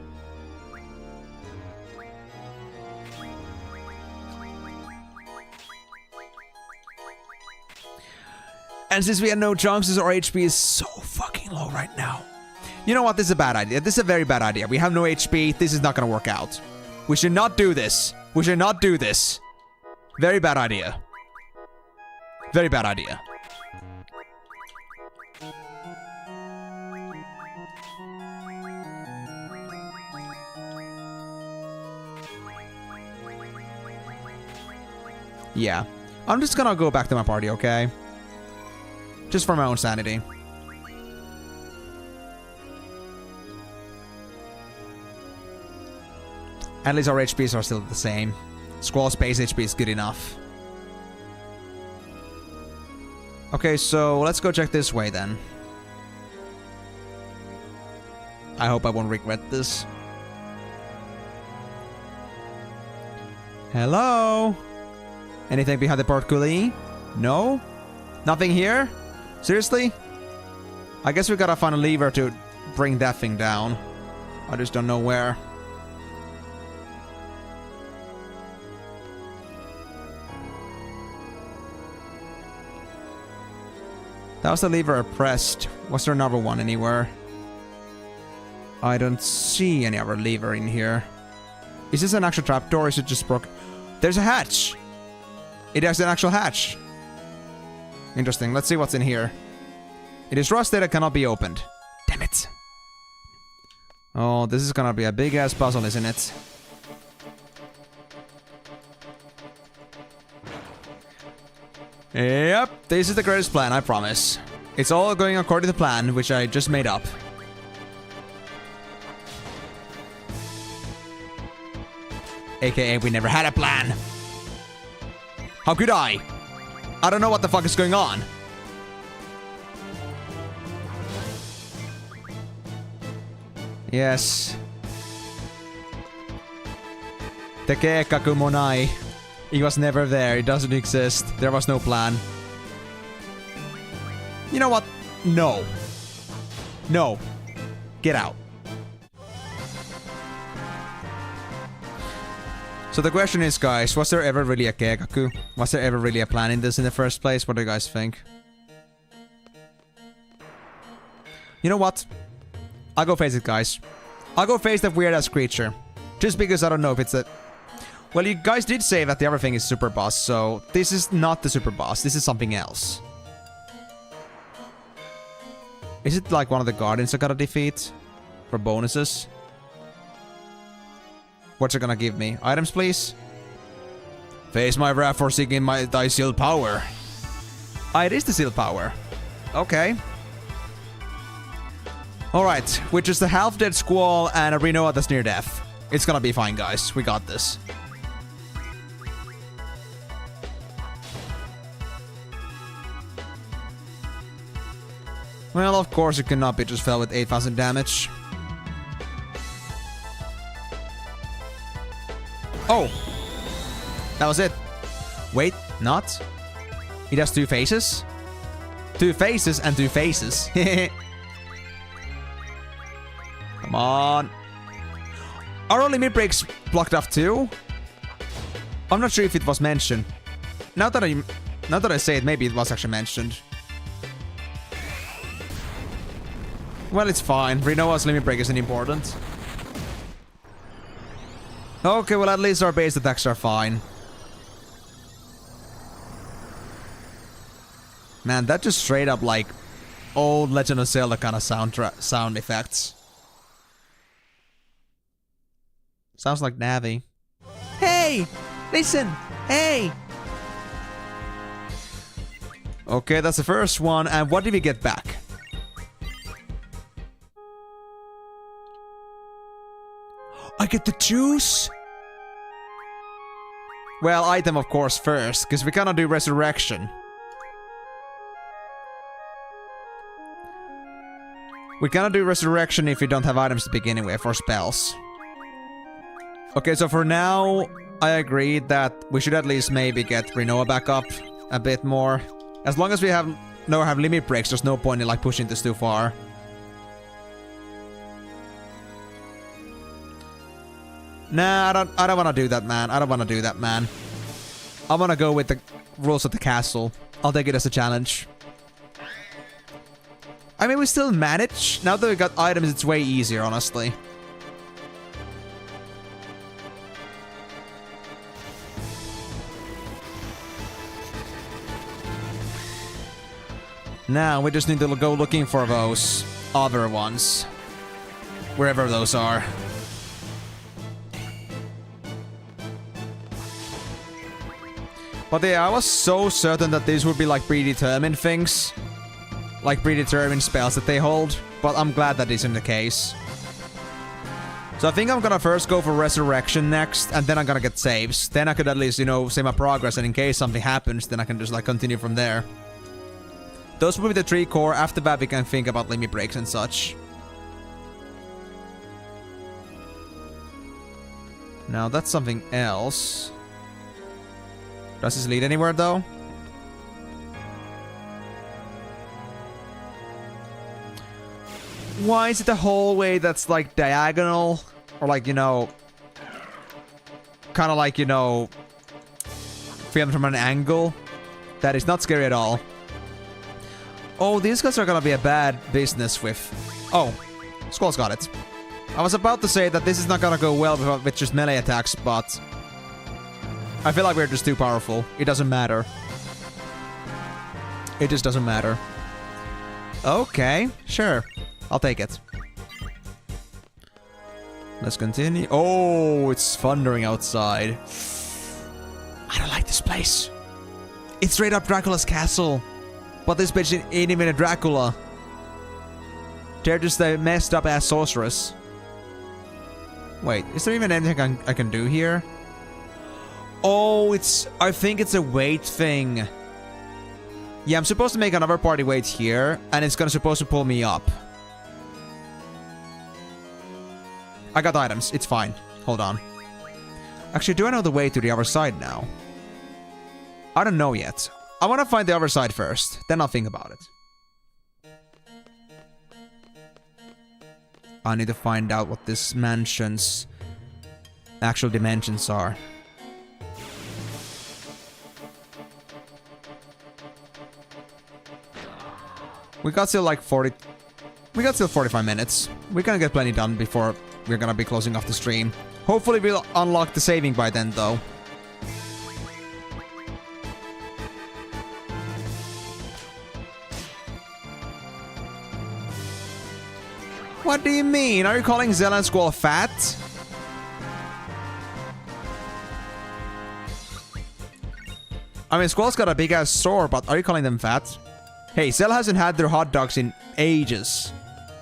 And since we had no chances, our HP is so fucking low right now. You know what? This is a bad idea. This is a very bad idea. We have no HP. This is not gonna work out. We should not do this. We should not do this. Very bad idea. Very bad idea. Yeah. I'm just gonna go back to my party, okay? Just for my own sanity. At least our HPs are still the same. Squall's base HP is good enough. Okay, so let's go check this way then. I hope I won't regret this. Hello? Anything behind the portcullis? No? Nothing here? Seriously? I guess we gotta find a lever to bring that thing down. I just don't know where. That was the lever I pressed. Was there another one anywhere? I don't see any other lever in here. Is this an actual trapdoor or is it just broken? There's a hatch! It has an actual hatch. Interesting. Let's see what's in here. It is rusted and cannot be opened. Damn it. Oh, this is gonna be a big ass puzzle, isn't it? Yep, this is the greatest plan, I promise. It's all going according to plan, which I just made up. AKA, we never had a plan. How could I? I don't know what the fuck is going on. Yes. Tekekaku Monai. He was never there. He doesn't exist. There was no plan. You know what? No. No. Get out. So the question is, guys, was there ever really a Keikaku? Was there ever really a plan in this in the first place? What do you guys think? You know what? I'll go face it, guys. I'll go face that weird-ass creature. Just because I don't know if it's a... Well, you guys did say that the other thing is super boss, so this is not the super boss. This is something else. Is it like one of the guardians I gotta defeat? For bonuses? What's it gonna give me? Items, please? Face my wrath for seeking thy sealed power. Ah, it is the sealed power. Okay. Alright, which is the half-dead Squall and a Renoa that's near death. It's gonna be fine, guys. We got this. Well, of course it cannot be just fell with 8,000 damage. Oh! That was it. Wait, not? It has two faces? Two faces and two faces. Come on. Are our limit breaks blocked off too? I'm not sure if it was mentioned. Now that I say it, maybe it was actually mentioned. Well, it's fine. Renoa's limit break isn't important. Okay, well at least our base attacks are fine. Man, that just straight up like old Legend of Zelda kind of sound effects. Sounds like Navi. Hey! Listen! Hey! Okay, that's the first one. And what did we get back? I get the juice? Well, item of course first, because we cannot do resurrection. We cannot do resurrection if we don't have items to begin with for spells. Okay, so for now, I agree that we should at least maybe get Renoa back up a bit more. As long as we have limit breaks, there's no point in like pushing this too far. Nah, I don't want to do that, man. I don't want to do that, man. I want to go with the rules of the castle. I'll take it as a challenge. I mean, we still manage. Now that we got items, it's way easier, honestly. Now we just need to go looking for those other ones. Wherever those are. But yeah, I was so certain that these would be like predetermined things. Like predetermined spells that they hold. But I'm glad that isn't the case. So I think I'm gonna first go for Resurrection next. And then I'm gonna get saves. Then I could at least, you know, save my progress. And in case something happens, then I can just like continue from there. Those will be the 3 core. After that we can think about limit breaks and such. Now that's something else. Does this lead anywhere though? Why is it a hallway that's like diagonal? Or like, you know... kind of like, you know... filmed from an angle? That is not scary at all. Oh, these guys are gonna be a bad business with... Oh, Squall's got it. I was about to say that this is not gonna go well with just melee attacks, but... I feel like we're just too powerful. It doesn't matter. It just doesn't matter. Okay, sure. I'll take it. Let's continue. Oh, it's thundering outside. I don't like this place. It's straight up Dracula's castle. But this bitch ain't even a Dracula. They're just a messed up ass sorceress. Wait, is there even anything I can do here? Oh, I think it's a weight thing. Yeah, I'm supposed to make another party weight here, and it's supposed to pull me up. I got items, it's fine. Hold on. Actually, do I know the way to the other side now? I don't know yet. I want to find the other side first, then I'll think about it. I need to find out what this mansion's actual dimensions are. We got still like 40... We got still 45 minutes. We're gonna get plenty done before we're gonna be closing off the stream. Hopefully we'll unlock the saving by then, though. What do you mean? Are you calling Zella and Squall fat? I mean, Squall's got a big-ass sword, but are you calling them fat? Hey, Zella hasn't had their hot dogs in ages.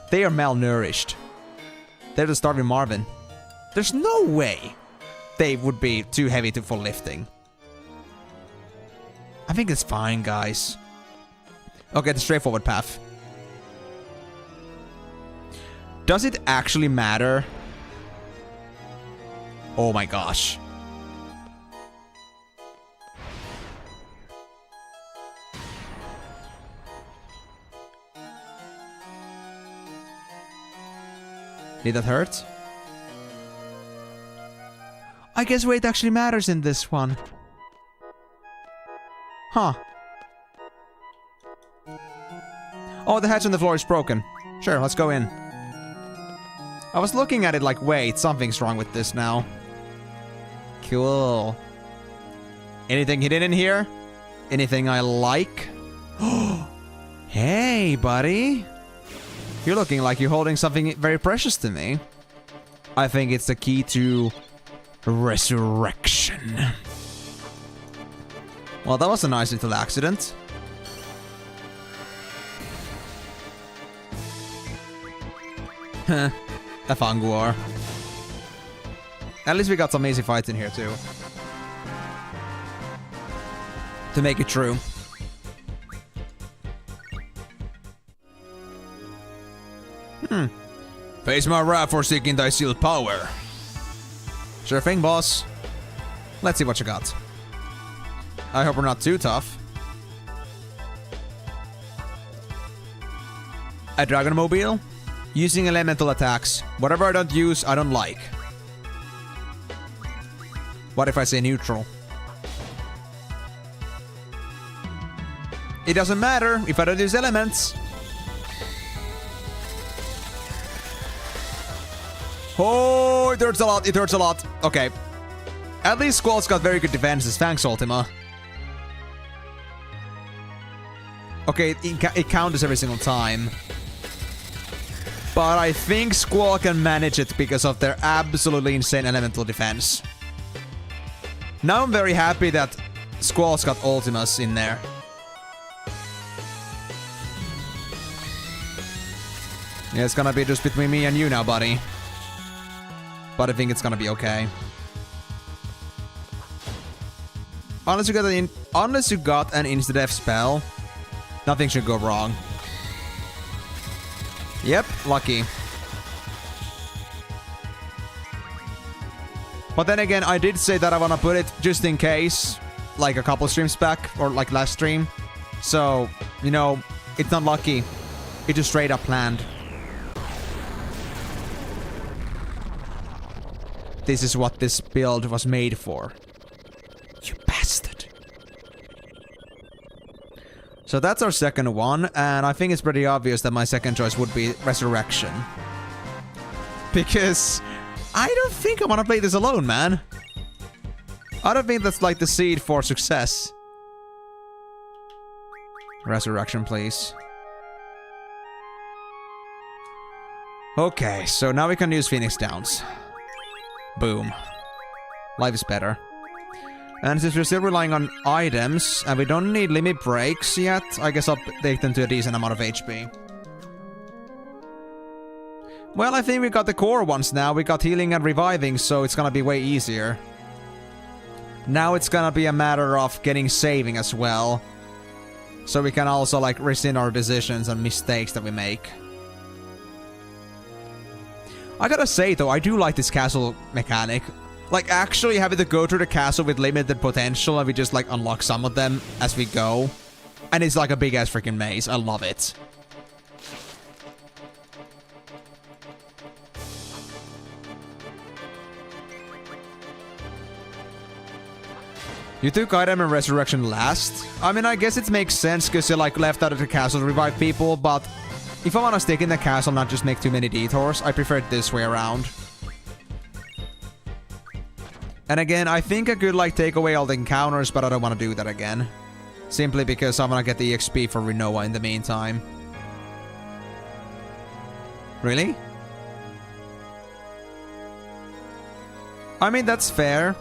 They are malnourished. They're the starving Marvin. There's no way they would be too heavy for lifting. I think it's fine, guys. Okay, the straightforward path. Does it actually matter? Oh my gosh. Did that hurt? I guess weight actually matters in this one. Huh. Oh, the hatch on the floor is broken. Sure, let's go in. I was looking at it like, wait, something's wrong with this now. Cool. Anything hidden in here? Anything I like? Hey, buddy. You're looking like you're holding something very precious to me. I think it's the key to resurrection. Well, that was a nice little accident. Heh. A Fanguar. At least we got some easy fights in here too. To make it true. Face my wrath for seeking thy sealed power. Sure thing, boss. Let's see what you got. I hope we're not too tough. A Dragon Mobile? Using elemental attacks. Whatever I don't use, I don't like. What if I say neutral? It doesn't matter if I don't use elements. Oh, it hurts a lot. It hurts a lot. Okay. At least Squall's got very good defenses. Thanks, Ultima. Okay, it counters every single time. But I think Squall can manage it because of their absolutely insane elemental defense. Now I'm very happy that Squall's got Ultimas in there. Yeah, it's gonna be just between me and you now, buddy. But I think it's gonna be okay. Unless you got an insta-death spell, nothing should go wrong. Yep, lucky. But then again, I did say that I wanna put it just in case, like a couple streams back, or like last stream. So, you know, it's not lucky. It just straight up planned. This is what this build was made for. You bastard. So that's our second one, and I think it's pretty obvious that my second choice would be Resurrection. Because I don't think I want to play this alone, man. I don't think that's like the seed for success. Resurrection, please. Okay, so now we can use Phoenix Downs. Boom. Life is better. And since we're still relying on items, and we don't need limit breaks yet, I guess I'll take them to a decent amount of HP. Well, I think we got the core ones now. We got healing and reviving, so it's gonna be way easier. Now it's gonna be a matter of getting saving as well. So we can also, like, rescind our decisions and mistakes that we make. I gotta say, though, I do like this castle mechanic. Like, actually having to go through the castle with limited potential and we just, like, unlock some of them as we go. And it's like a big-ass freaking maze. I love it. You took item and resurrection last? I mean, I guess it makes sense because you're, like, left out of the castle to revive people, but if I want to stick in the castle and not just make too many detours, I prefer it this way around. And again, I think I could, like, take away all the encounters, but I don't want to do that again. Simply because I want to get the EXP for Rinoa in the meantime. Really? I mean, that's fair.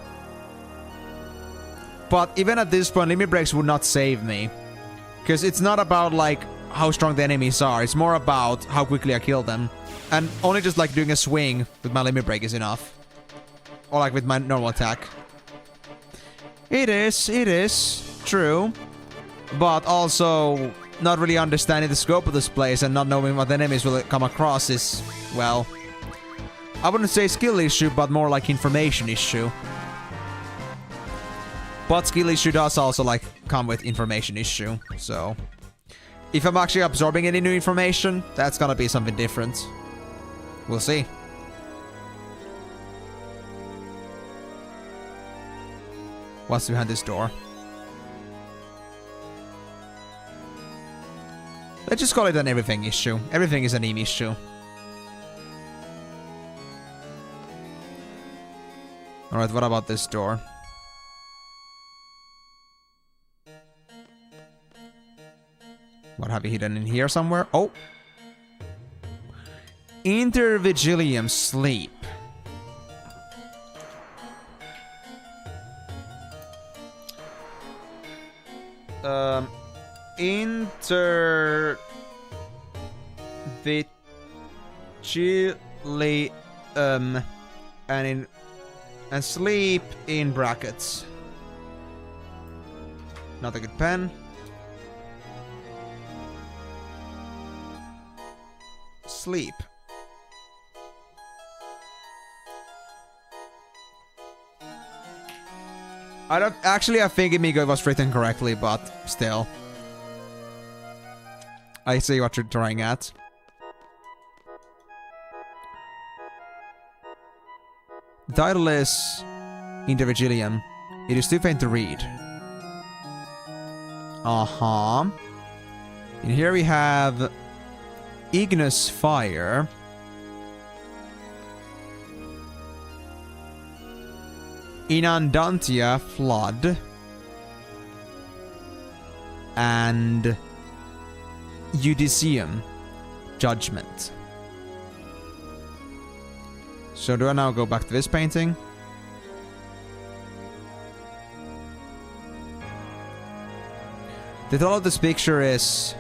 But even at this point, limit breaks would not save me. Because it's not about, like, how strong the enemies are. It's more about how quickly I kill them. And only just, like, doing a swing with my limit break is enough. Or, like, with my normal attack. It is. True. But also, not really understanding the scope of this place and not knowing what enemies will come across is, well, I wouldn't say skill issue, but more like information issue. But skill issue does also, like, come with information issue, so if I'm actually absorbing any new information, that's gonna be something different. We'll see. What's behind this door? Let's just call it an everything issue. Everything is an EM issue. Alright, what about this door? What have you hidden in here somewhere? Oh! Intervigilium sleep. Intervigilium and sleep in brackets. Not a good pen. Sleep. I don't actually. I think Amigo was written correctly, but still, I see what you're trying at. The title is Intervigilium. It is too faint to read. And here we have Ignis Fire. Inundantia, Flood. And Judicium, Judgment. So do I now go back to this painting? The title of this picture is...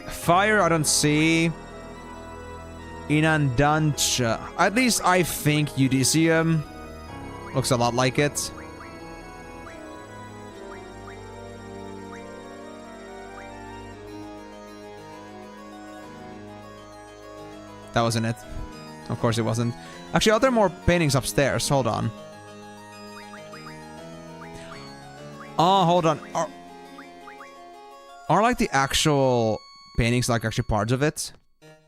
Fire, I don't see. Inundantia. At least I think Judicium looks a lot like it. That wasn't it. Of course it wasn't. Actually, are there more paintings upstairs? Hold on. Oh, hold on. Are like the actual paintings like actually parts of it?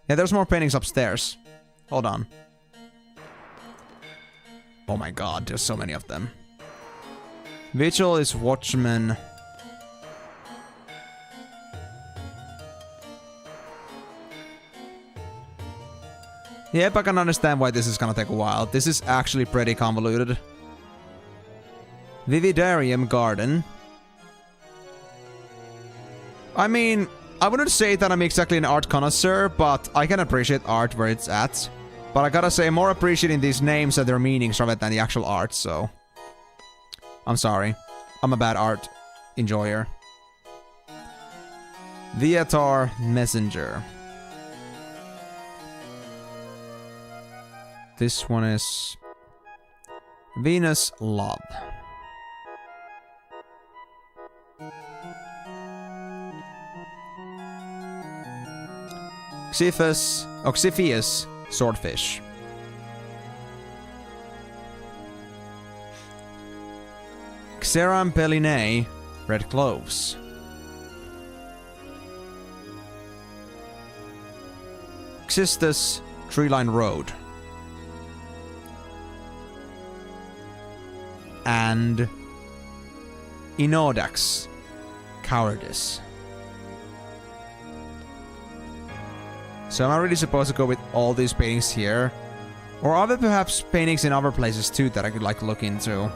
Yeah, there's more paintings upstairs. Hold on. Oh my god, there's so many of them. Vigil is Watchman. Yep, I can understand why this is gonna take a while. This is actually pretty convoluted. Vividarium Garden. I mean, I wouldn't say that I'm exactly an art connoisseur, but I can appreciate art where it's at. But I gotta say, I'm more appreciating these names and their meanings rather than the actual art, so... I'm sorry. I'm a bad art enjoyer. Viatar Messenger. This one is... Venus Love. Xiphias, Swordfish. Xeram Peline, Red Cloves. Xistus, Treeline Road. And Inodax, Cowardice. So am I really supposed to go with all these paintings here? Or are there perhaps paintings in other places too that I could like look into?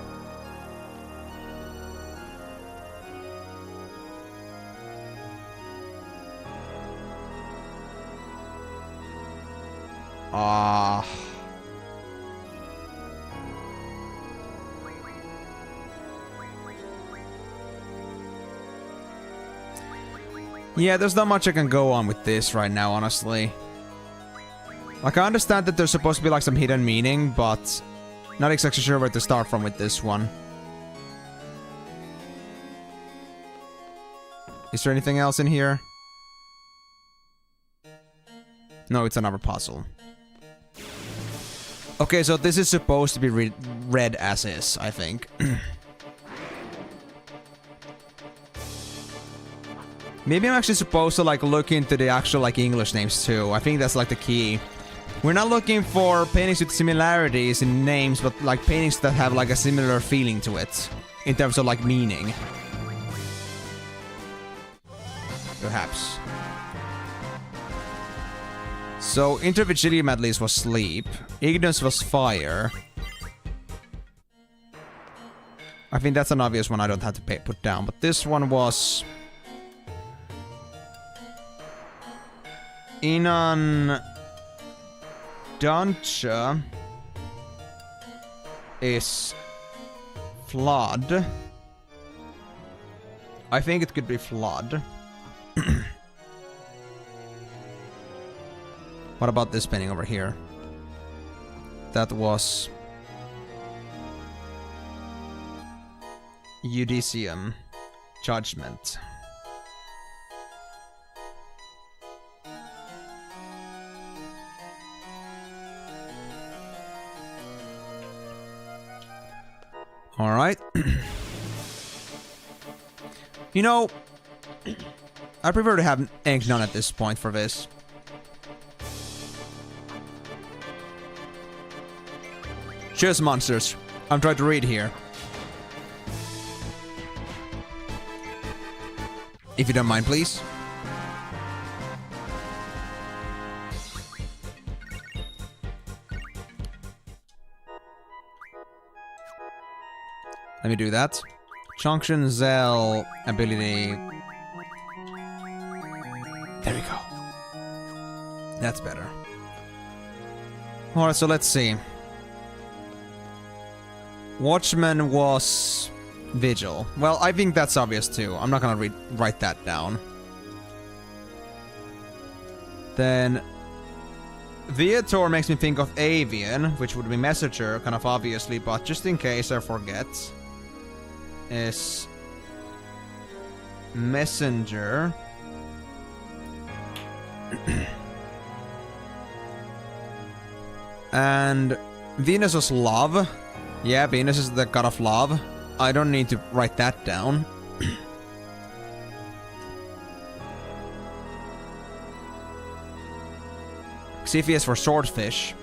Yeah, there's not much I can go on with this right now, honestly. Like, I understand that there's supposed to be like some hidden meaning, but not exactly sure where to start from with this one. Is there anything else in here? No, it's another puzzle. Okay, so this is supposed to be read as is, I think. Maybe I'm actually supposed to like look into the actual like English names too. I think that's like the key. We're not looking for paintings with similarities in names, but like paintings that have like a similar feeling to it. In terms of like meaning. Perhaps. So, Intervigilium at least was sleep. Ignis was fire. I think that's an obvious one I don't have to put down, but this one was... Inundantia is flood. I think it could be flood. What about this painting over here? That was... Judicium. Judgment. Alright. You know, I prefer to have ink none at this point for this. Cheers, monsters. I'm trying to read here. If you don't mind, please. Let me do that. Junction Zell ability. There we go. That's better. Alright, so let's see. Watchman was Vigil. Well, I think that's obvious too. I'm not gonna write that down. Then Viator makes me think of Avian, which would be Messenger, kind of obviously, but just in case I forget, is Messenger. And Venus was love. Yeah, Venus is the god of love. I don't need to write that down. Cepheus for swordfish.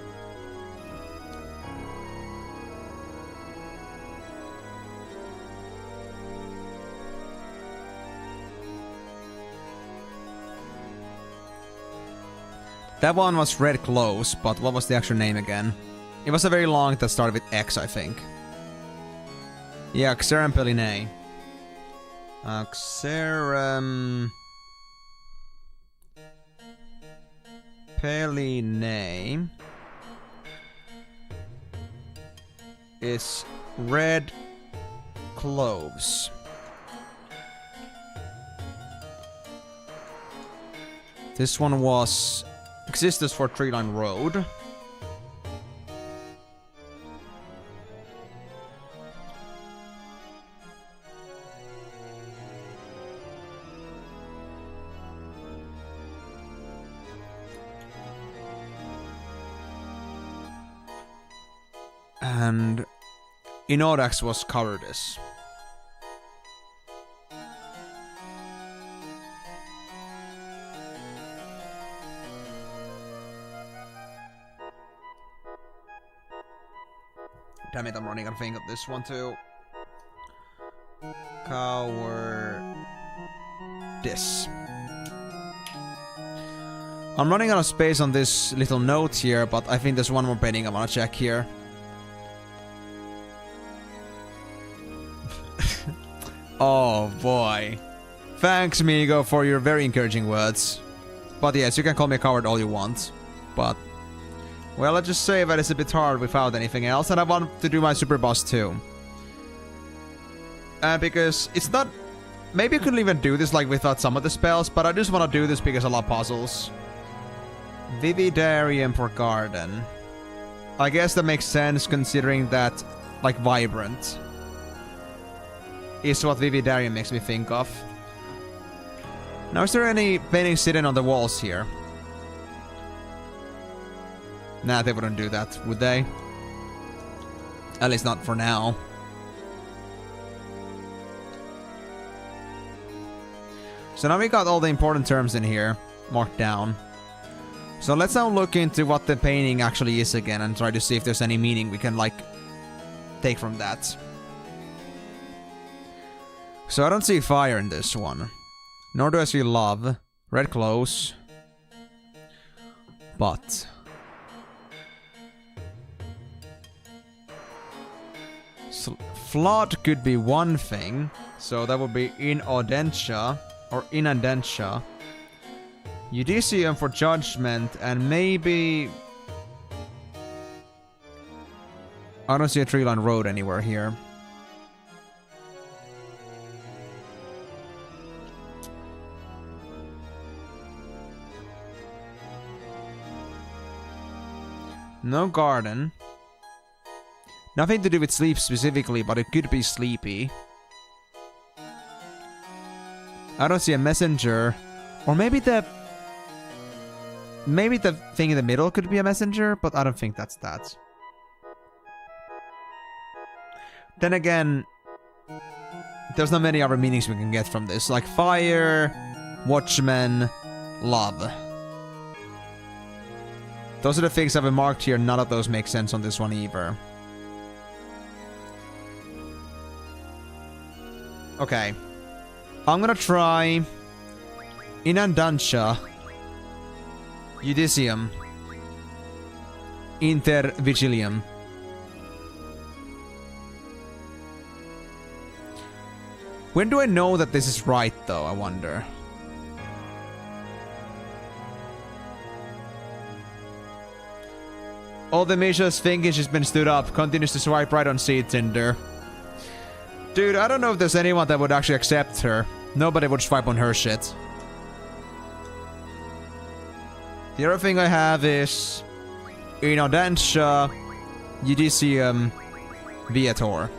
That one was Red Close, but what was the actual name again? It was a very long that started with X, I think. Yeah, Xeram Peline. Xeram Peline is red cloves. This one was Existence for Tree Line Road. And Inodax was Cowardice. Damn it, I'm running out of thing of this one too. Cowardice. I'm running out of space on this little note here, but I think there's one more painting I want to check here. Oh boy. Thanks, Migo, for your very encouraging words. But yes, you can call me a coward all you want. But, well, let's just say that it's a bit hard without anything else, and I want to do my super boss too. Because it's not... Maybe you couldn't even do this like without some of the spells, but I just want to do this because I love puzzles. Vividarium for Garden. I guess that makes sense considering that, like, Vibrant is what Vividarium makes me think of. Now, is there any paintings sitting on the walls here? Nah, they wouldn't do that, would they? At least not for now. So now we got all the important terms in here marked down. So let's now look into what the painting actually is again and try to see if there's any meaning we can, like, take from that. So I don't see fire in this one. Nor do I see love. Red clothes. But... flood could be one thing. So that would be Inaudentia. Or Inaudentia. Eudicium for judgment. And maybe... I don't see a tree line road anywhere here. No garden. Nothing to do with sleep specifically, but it could be sleepy. I don't see a messenger. Or maybe the... Maybe the thing in the middle could be a messenger, but I don't think that's that. Then again... There's not many other meanings we can get from this. Like fire, watchman, love. Those are the things I've marked here. None of those make sense on this one either. Okay. I'm gonna try... Inaudentia. Eudicium. Inter Vigilium. When do I know that this is right, though, I wonder? All the Misha's thinking she's been stood up. Continues to swipe right on Seed Tinder. Dude, I don't know if there's anyone that would actually accept her. Nobody would swipe on her shit. The other thing I have is... Inodansha, Udicium, Viator.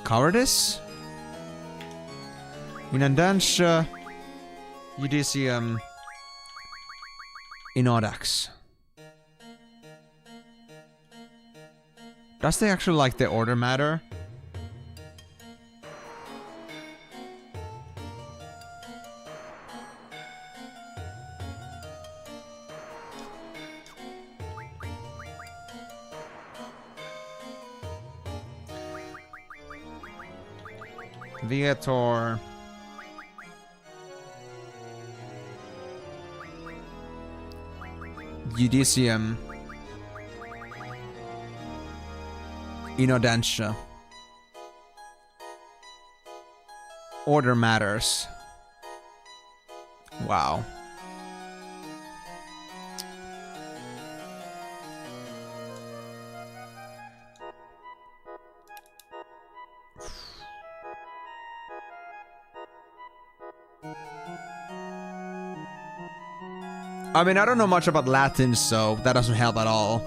Cowardice? Inodansha, Udicium, Inodax. Does they actually like the order matter? Viator. Udicium. Inodansha. Order matters. Wow. I mean, I don't know much about Latin, so that doesn't help at all.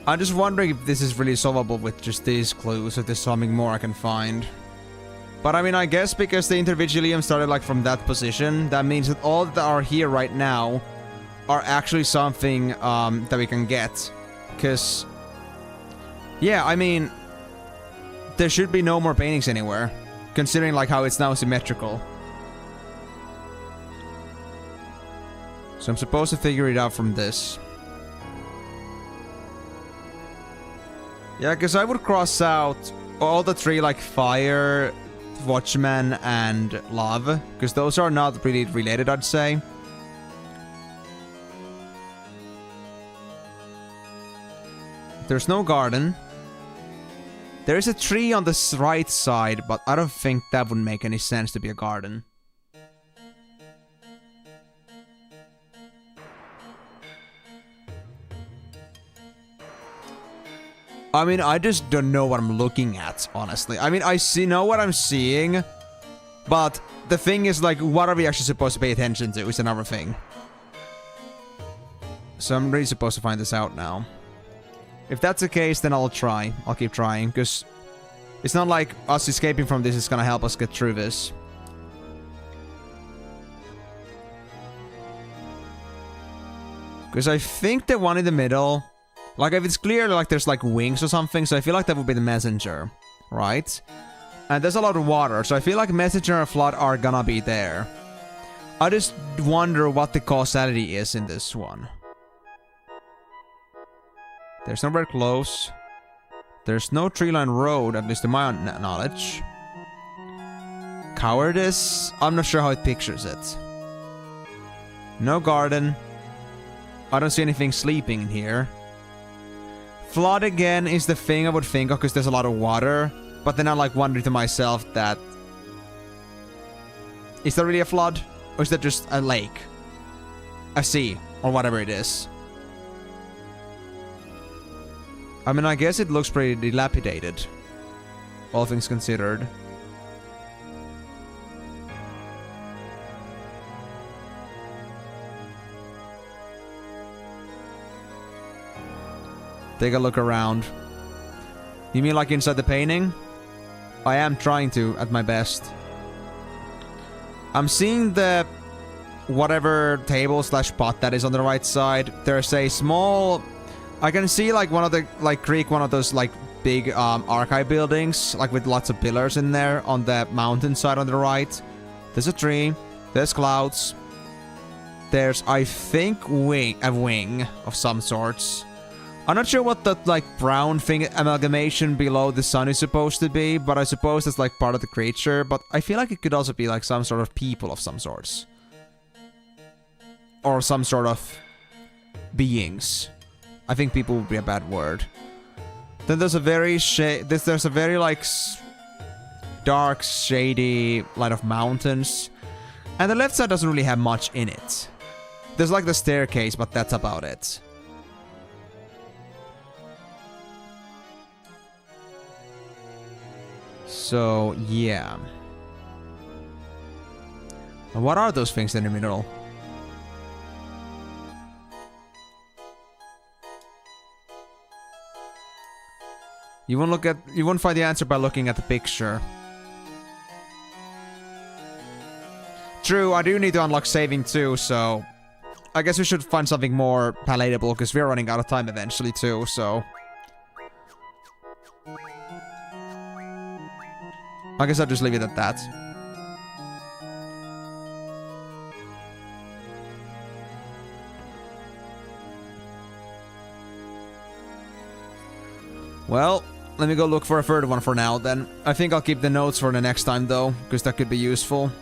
I'm just wondering if this is really solvable with just these clues, if there's something more I can find. But I mean, I guess because the Intervigilium started like from that position, that means that all that are here right now are actually something that we can get. Because, yeah, I mean, there should be no more paintings anywhere, considering like how it's now symmetrical. So I'm supposed to figure it out from this. Yeah, because I would cross out all the three, like Fire, Watchman, and Love, because those are not really related, I'd say. There's no garden. There is a tree on the right side, but I don't think that would make any sense to be a garden. I mean, I just don't know what I'm looking at, honestly. I mean, I know what I'm seeing, but the thing is, like, what are we actually supposed to pay attention to is another thing. So I'm really supposed to find this out now. If that's the case, then I'll try. I'll keep trying, because it's not like us escaping from this is gonna help us get through this. Because I think the one in the middle... Like, if it's clear, like, there's, like, wings or something, so I feel like that would be the messenger, right? And there's a lot of water, so I feel like messenger and flood are gonna be there. I just wonder what the causality is in this one. There's nowhere close. There's no tree-line road, at least to my knowledge. Cowardice? I'm not sure how it pictures it. No garden. I don't see anything sleeping in here. Flood again is the thing I would think of because there's a lot of water. But then I'm like wondering to myself that... Is that really a flood? Or is that just a lake? A sea? Or whatever it is. I mean, I guess it looks pretty dilapidated. All things considered. Take a look around. You mean like inside the painting? I am trying to, at my best. I'm seeing the... whatever table slash pot that is on the right side. There's a small... I can see like one of the... like creek one of those like big archive buildings, like with lots of pillars in there on the mountainside on the right. There's a tree. There's clouds. There's, I think, a wing of some sorts. I'm not sure what that, like, brown thing amalgamation below the sun is supposed to be, but I suppose it's, like, part of the creature. But I feel like it could also be, like, some sort of people of some sorts. Or some sort of beings. I think people would be a bad word. Then there's a very there's a very, like, dark, shady line of mountains. And the left side doesn't really have much in it. There's, like, the staircase, but that's about it. So, yeah. And what are those things in the middle? You won't find the answer by looking at the picture. True, I do need to unlock saving too, so I guess we should find something more palatable because we're running out of time eventually too, so I guess I'll just leave it at that. Well, let me go look for a third one for now then. I think I'll keep the notes for the next time though, because that could be useful.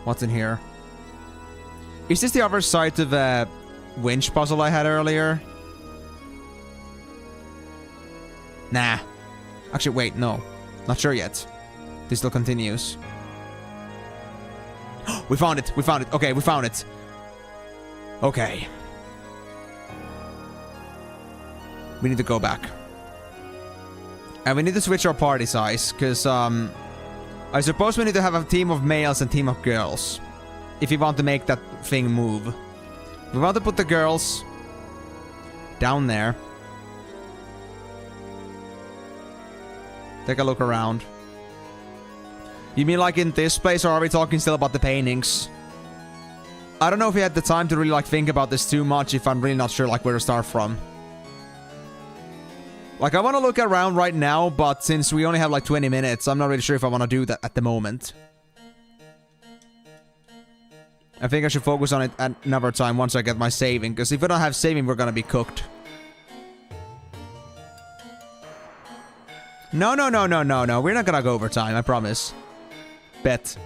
What's in here? Is this the other side to the winch puzzle I had earlier? Nah. Actually, wait, no. Not sure yet. This still continues. We found it! We found it! Okay, we found it! Okay. We need to go back. And we need to switch our party size, because, I suppose we need to have a team of males and team of girls. If we want to make that thing move. We want to put the girls down there. Take a look around. You mean like in this place, or are we talking still about the paintings? I don't know if we had the time to really like think about this too much, if I'm really not sure like where to start from. Like I want to look around right now, but since we only have like 20 minutes, I'm not really sure if I want to do that at the moment. I think I should focus on it at another time once I get my saving, because if we don't have saving, we're gonna be cooked. No, no, no, no, no, no. We're not gonna go overtime, I promise. Bet.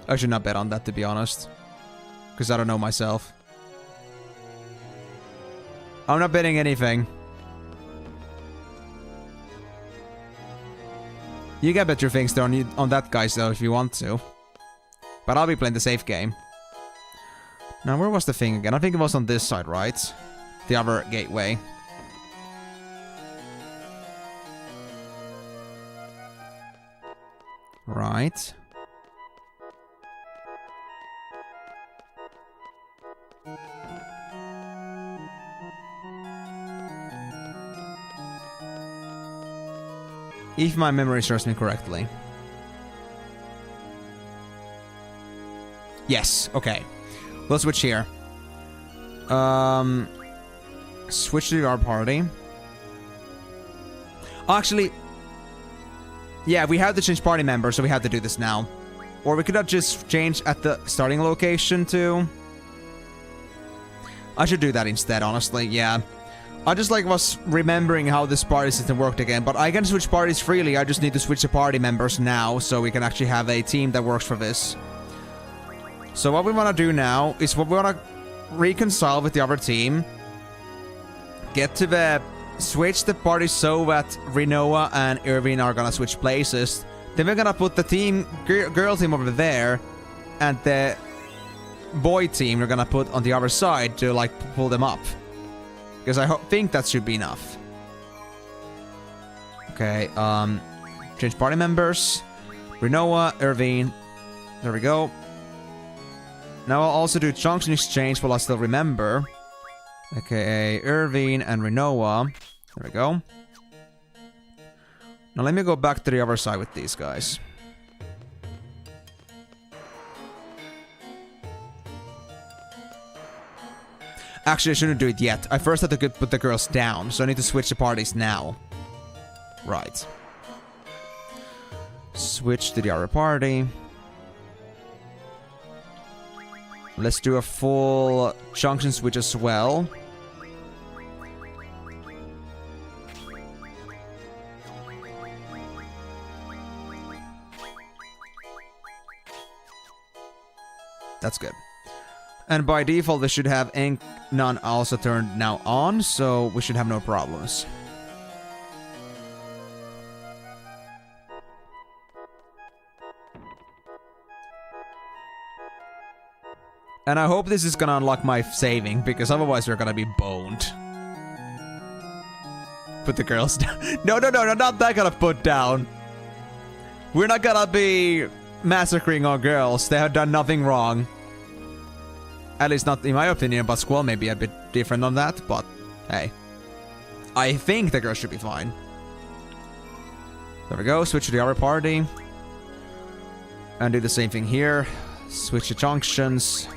I should not bet on that, to be honest. Because I don't know myself. I'm not betting anything. You can bet your things on that, guys, though, if you want to. But I'll be playing the safe game. Now, where was the thing again? I think it was on this side, right? The other gateway. Right. If my memory serves me correctly. Yes, okay. We'll switch here. Switch to our party. Actually, yeah, we have to change party members, so we have to do this now. Or we could have just changed at the starting location too. I should do that instead, honestly, yeah. I just like was remembering how this party system worked again, but I can switch parties freely. I just need to switch the party members now, so we can actually have a team that works for this. So what we want to do now is we want to reconcile with the other team. Get to the... Switch the party so that Rinoa and Irvine are gonna switch places. Then we're gonna put the team... girl team over there. And the boy team we're gonna put on the other side to, like, pull them up. Because I think that should be enough. Okay, change party members. Rinoa, Irvine. There we go. Now I'll also do chunks in exchange while I still remember. Okay, Irvine and Rinoa. There we go. Now let me go back to the other side with these guys. Actually, I shouldn't do it yet. I first have to put the girls down, so I need to switch the parties now. Right. Switch to the other party. Let's do a full junction switch as well. That's good. And by default, we should have ink none also turned now on, so we should have no problems. And I hope this is gonna unlock my saving, because otherwise we're gonna be boned. Put the girls down. No, not that kind of put down. We're not gonna be massacring our girls. They have done nothing wrong. At least not in my opinion, but Squall may be a bit different on that, but hey. I think the girls should be fine. There we go, switch to the other party. And do the same thing here. Switch the junctions.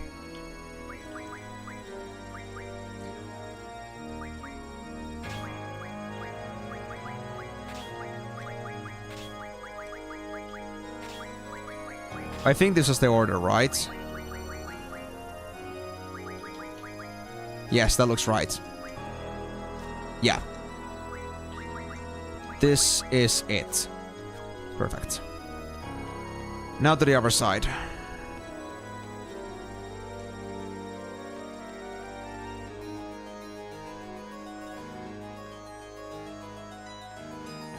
I think this is the order, right? Yes, that looks right. Yeah. This is it. Perfect. Now to the other side.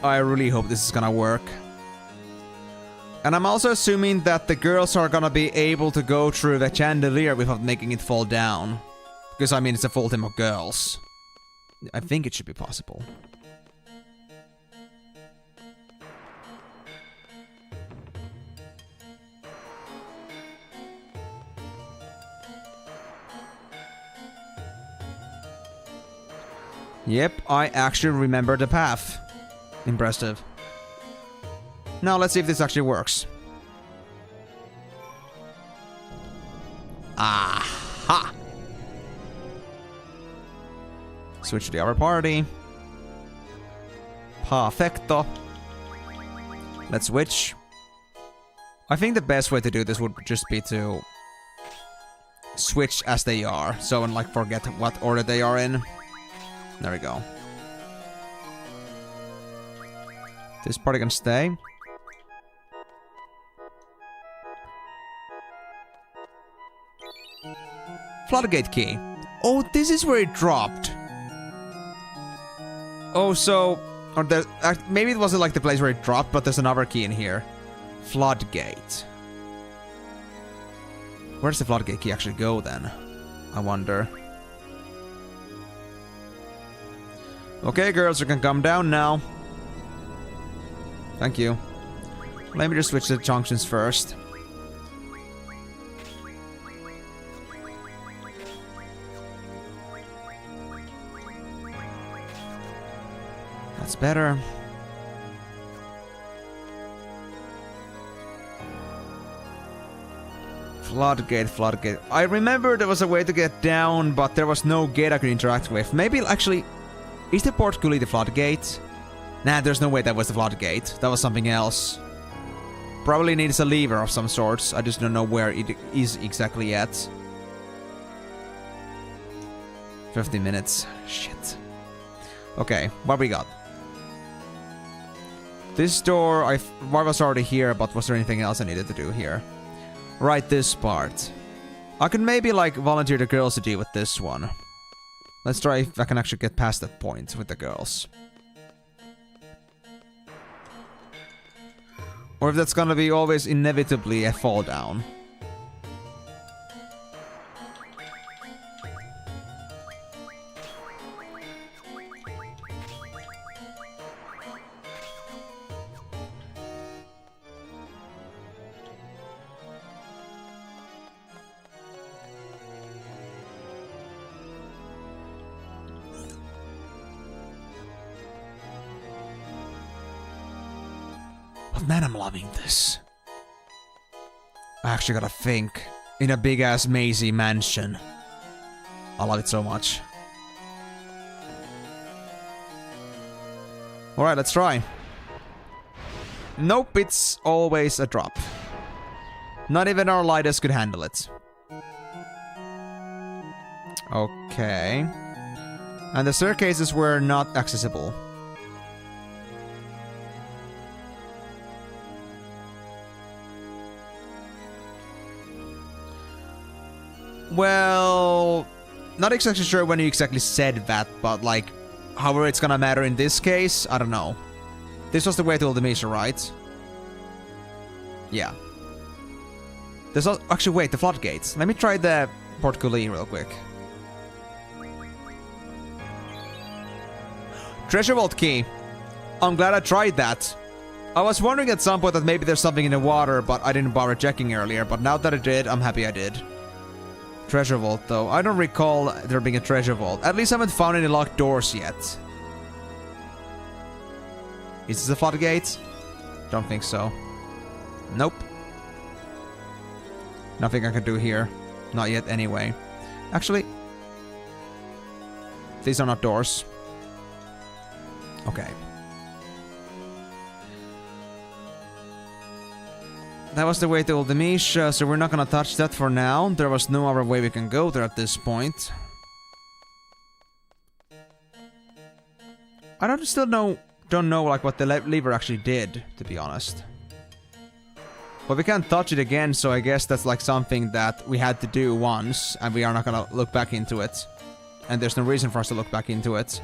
I really hope this is gonna work. And I'm also assuming that the girls are gonna be able to go through the chandelier without making it fall down. Because, I mean, it's a full team of girls. I think it should be possible. Yep, I actually remember the path. Impressive. Now let's see if this actually works. Aha! Switch to the other party. Perfecto. Let's switch. I think the best way to do this would just be to switch as they are. So, and like forget what order they are in. There we go. This party can stay. Floodgate key. Oh, this is where it dropped. Oh, so... Or the, maybe it wasn't like the place where it dropped, but there's another key in here. Floodgate. Where does the floodgate key actually go then? I wonder. Okay, girls, you can come down now. Thank you. Let me just switch the junctions first. That's better. Floodgate, floodgate. I remember there was a way to get down, but there was no gate I could interact with. Maybe, actually, is the portcullis the floodgate? Nah, there's no way that was the floodgate. That was something else. Probably needs a lever of some sorts. I just don't know where it is exactly yet. 15 minutes. Shit. Okay, what we got? This door, I was already here, but was there anything else I needed to do here? Right, this part. I could maybe, like, volunteer the girls to deal with this one. Let's try if I can actually get past that point with the girls. Or if that's gonna be always inevitably a fall down. But man, I'm loving this. I actually gotta think. In a big-ass mazy mansion. I love it so much. Alright, let's try. Nope, it's always a drop. Not even our lightest could handle it. Okay. And the staircases were not accessible. Well, not exactly sure when you exactly said that, but like, however it's gonna matter in this case, I don't know. This was the way to Ultimecia, right? Yeah. There's also, actually, wait, the floodgates. Let me try the Portcullis real quick. Treasure Vault key. I'm glad I tried that. I was wondering at some point that maybe there's something in the water, but I didn't bother checking earlier. But now that I did, I'm happy I did. Treasure Vault, though. I don't recall there being a Treasure Vault. At least I haven't found any locked doors yet. Is this a floodgate? Don't think so. Nope. Nothing I can do here. Not yet, anyway. Actually, these are not doors. Okay. That was the way to Ultimecia, so we're not gonna touch that for now. There was no other way we can go there at this point. I don't know like what the lever actually did, to be honest. But we can't touch it again, so I guess that's like something that we had to do once, and we are not gonna look back into it. And there's no reason for us to look back into it.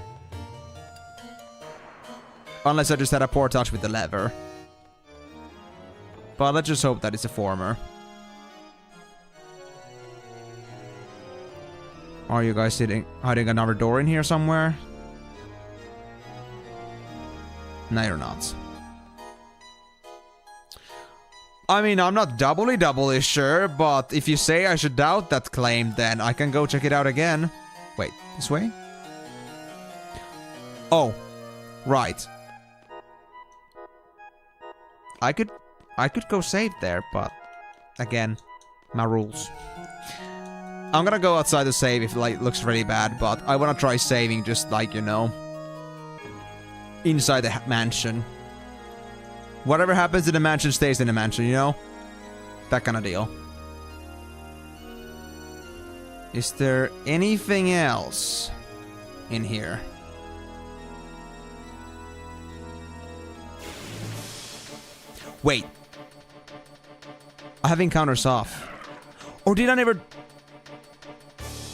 Unless I just had a poor touch with the lever. But let's just hope that it's a former. Are you guys hiding another door in here somewhere? No, you're not. I mean, I'm not doubly sure, but if you say I should doubt that claim, then I can go check it out again. Wait, this way? Oh, right. I could go save there, but again, my rules. I'm gonna go outside to save if it like looks really bad, but I wanna try saving just like, you know, inside the mansion. Whatever happens in the mansion stays in the mansion, you know? That kind of deal. Is there anything else in here? Wait. I have encounters off. Or did I never...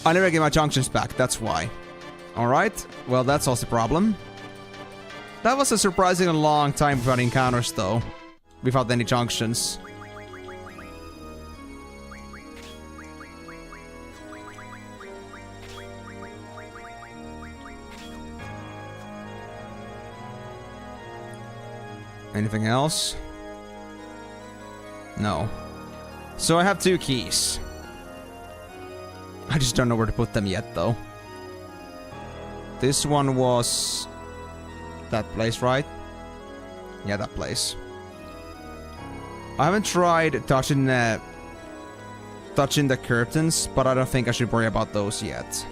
I never get my junctions back, that's why. Alright, well that's also a problem. That was a surprisingly long time without encounters though. Without any junctions. Anything else? No. So I have 2 keys. I just don't know where to put them yet though. This one was... that place, right? Yeah, that place. I haven't tried touching the curtains, but I don't think I should worry about those yet.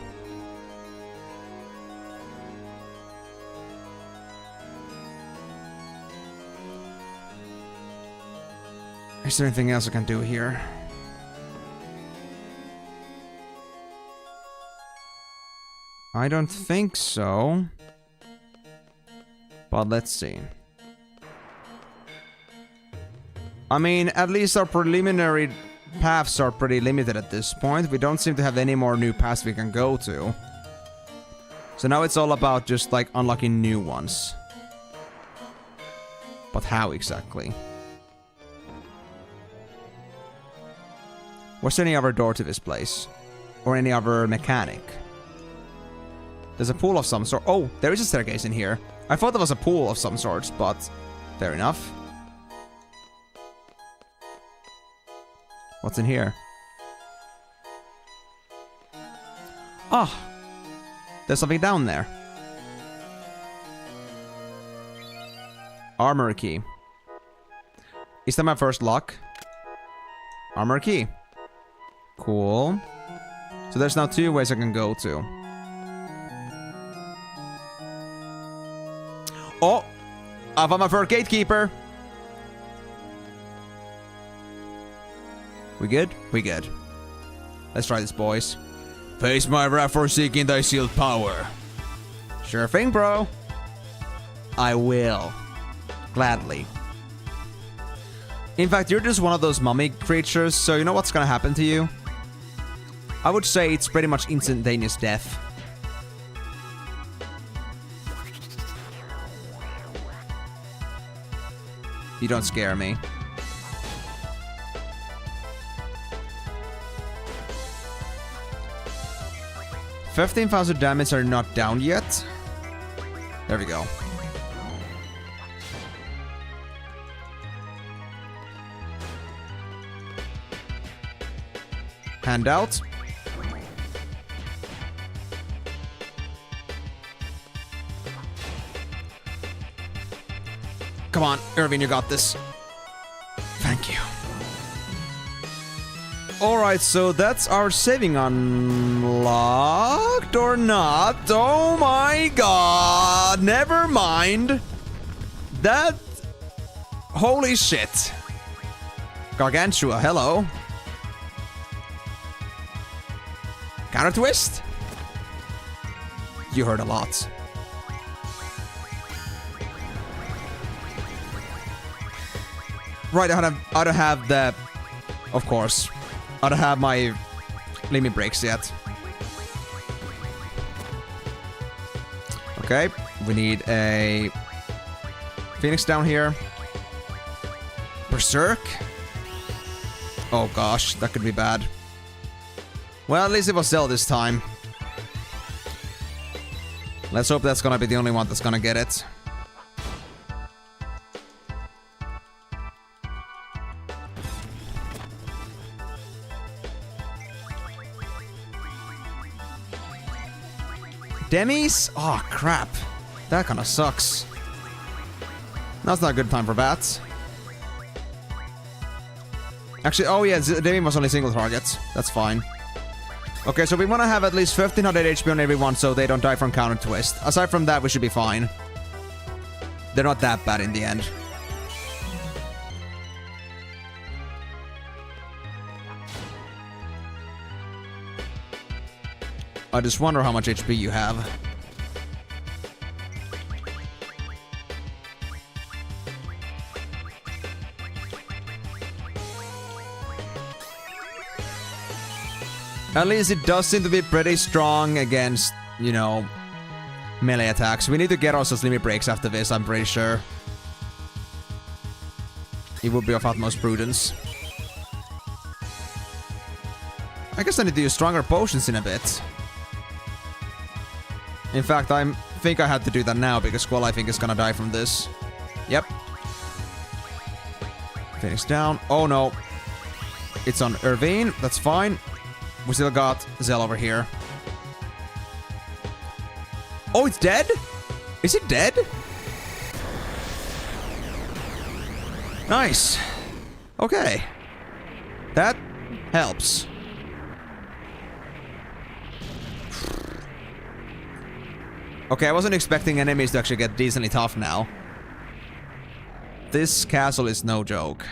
Is there anything else I can do here? I don't think so. But let's see. I mean, at least our preliminary paths are pretty limited at this point. We don't seem to have any more new paths we can go to. So now it's all about just like unlocking new ones. But how exactly? Was there any other door to this place? Or any other mechanic? There's a pool of some sort. Oh, there is a staircase in here. I thought there was a pool of some sorts, but fair enough. What's in here? Ah! There's something down there. Armor key. Is that my first lock? Armor key. Cool. So there's now 2 ways I can go to. Oh! I found my third gatekeeper! We good? We good. Let's try this, boys. Face my wrath for seeking thy sealed power. Sure thing, bro. I will. Gladly. In fact, you're just one of those mummy creatures, so you know what's gonna happen to you? I would say it's pretty much instantaneous death. You don't scare me. 15,000 damage are not down yet. There we go. Handout. Come on, Irving, you got this. Thank you. Alright, so that's our saving unlocked or not? Oh my god! Never mind. That... Holy shit. Gargantua, hello. Counter twist? You heard a lot. Right, I don't have the... Of course. I don't have my limit breaks yet. Okay, we need a... Phoenix down here. Berserk? Oh gosh, that could be bad. Well, at least it was Zell this time. Let's hope that's gonna be the only one that's gonna get it. Demis? Oh, crap. That kinda sucks. That's not a good time for bats. Actually, oh yeah, Demi was only single targets. That's fine. Okay, so we want to have at least 1500 HP on everyone so they don't die from counter twist. Aside from that, we should be fine. They're not that bad in the end. I just wonder how much HP you have. At least it does seem to be pretty strong against, you know, melee attacks. We need to get ourselves limit breaks after this, I'm pretty sure. It would be of utmost prudence. I guess I need to use stronger potions in a bit. In fact, I think I had to do that now because Squall, I think, is gonna die from this. Yep. Phoenix down. Oh no. It's on Irvine. That's fine. We still got Zell over here. Oh, it's dead? Is it dead? Nice. Okay. That helps. Okay, I wasn't expecting enemies to actually get decently tough now. This castle is no joke.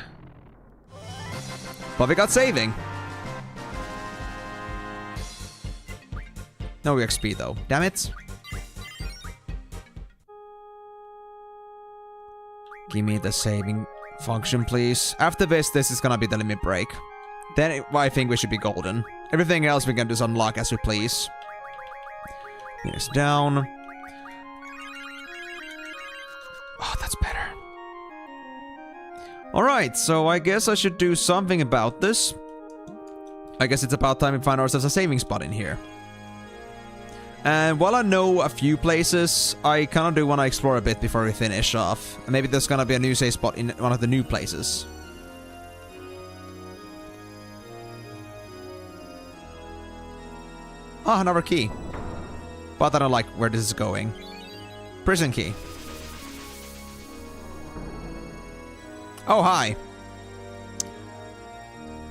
But we got saving. No XP though. Damn it. Give me the saving function, please. After this is gonna be the limit break. Then I think we should be golden. Everything else we can just unlock as we please. Phoenix down. Oh, that's better. Alright, so I guess I should do something about this. I guess it's about time we find ourselves a saving spot in here. And while I know a few places, I kind of do want to explore a bit before we finish off. And maybe there's gonna be a new save spot in one of the new places. Ah, another key. But I don't like where this is going. Prison key. Oh, hi.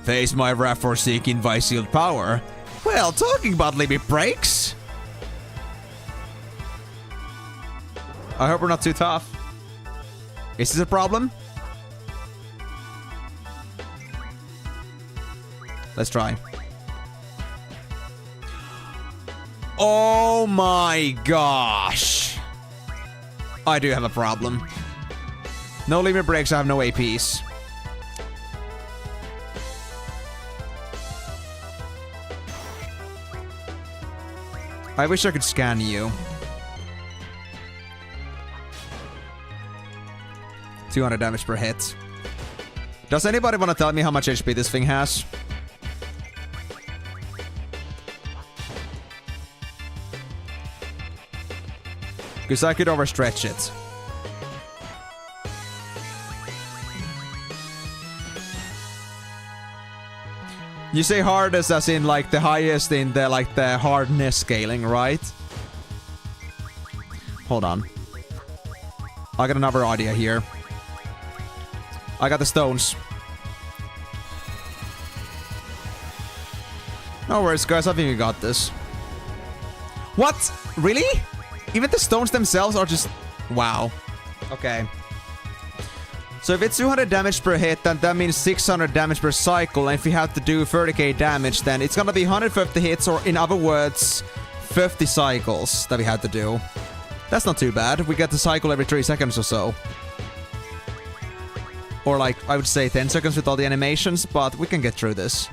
Face my wrath for seeking thy sealed power. Well, talking about limit breaks. I hope we're not too tough. Is this a problem? Let's try. Oh my gosh. I do have a problem. No limit breaks, I have no APs. I wish I could scan you. 200 damage per hit. Does anybody want to tell me how much HP this thing has? Because I could overstretch it. You say hardest as in like the highest in the like the hardness scaling, right? Hold on. I got another idea here. I got the stones. No worries, guys. I think we got this. What? Really? Even the stones themselves are just... Wow. Okay. So if it's 200 damage per hit, then that means 600 damage per cycle. And if you have to do 30k damage, then it's gonna be 150 hits, or in other words, 50 cycles that we had to do. That's not too bad. We get to cycle every 3 seconds or so. Or like, I would say 10 seconds with all the animations, but we can get through this.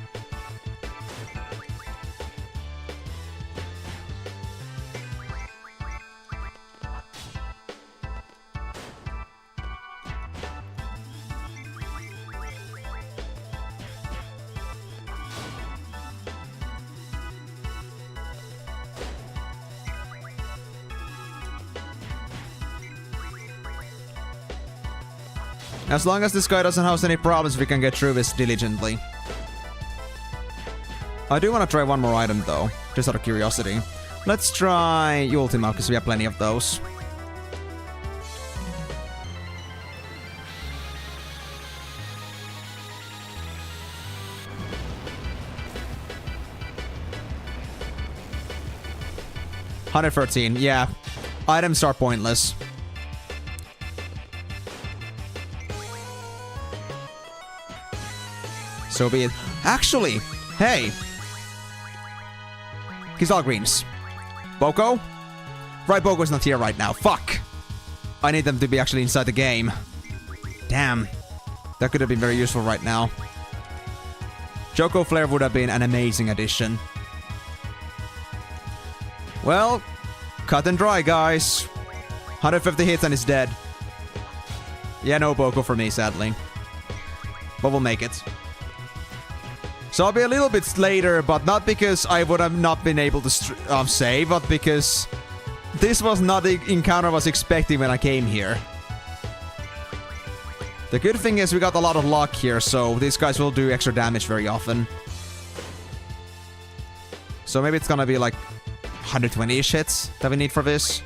As long as this guy doesn't have any problems, we can get through this diligently. I do want to try one more item though, just out of curiosity. Let's try Ultima, because we have plenty of those. $113, yeah. Items are pointless. So be it. Actually, hey. He's all greens. Boko? Right, Boko's not here right now. Fuck. I need them to be actually inside the game. Damn. That could have been very useful right now. Choco Flare would have been an amazing addition. Well, cut and dry, guys. 150 hits and it's dead. Yeah, no Boko for me, sadly. But we'll make it. So I'll be a little bit later, but not because I would have not been able to save, but because this was not the encounter I was expecting when I came here. The good thing is we got a lot of luck here, so these guys will do extra damage very often. So maybe it's gonna be like 120-ish hits that we need for this.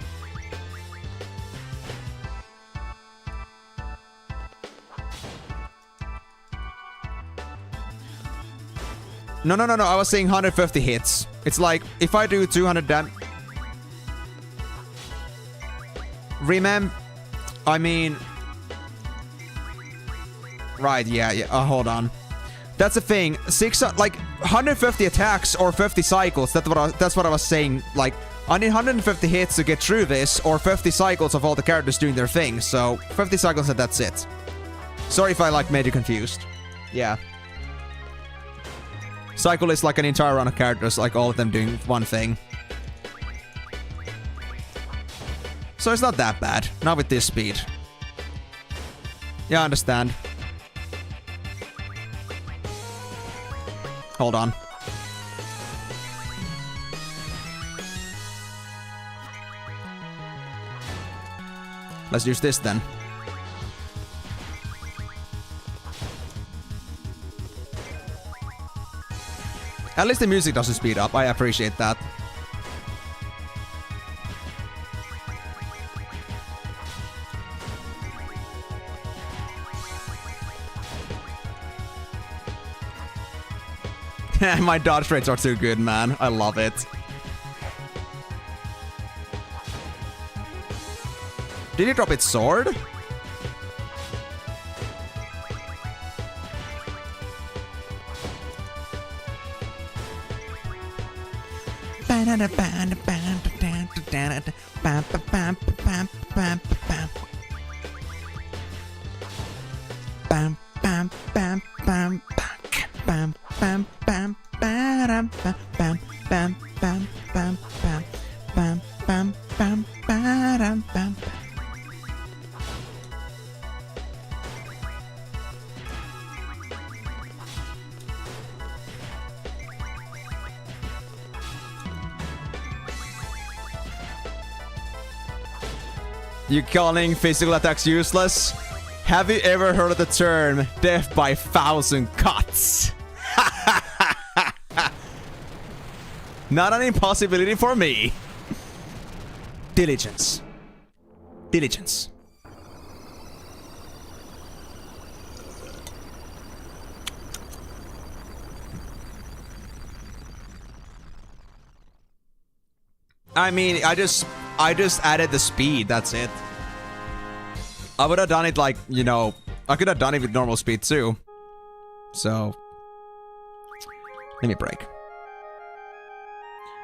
No, I was saying 150 hits. It's like, if I do 200 damage... I mean... Right, yeah, hold on. That's the thing. 150 attacks or 50 cycles. That's what I was saying. Like, I need 150 hits to get through this, or 50 cycles of all the characters doing their thing. So, 50 cycles and that's it. Sorry if I, made you confused. Yeah. Cycle is like an entire run of characters, like all of them doing one thing. So it's not that bad. Not with this speed. Yeah, I understand. Hold on. Let's use this then. At least the music doesn't speed up. I appreciate that. My dodge rates are too good, man. I love it. Did he drop its sword? You calling physical attacks useless? Have you ever heard of the term death by 1,000 cuts? Not an impossibility for me. Diligence. Diligence. I mean, I just added the speed, that's it. I would have done it like, you know, I could have done it with normal speed too. So, let me break.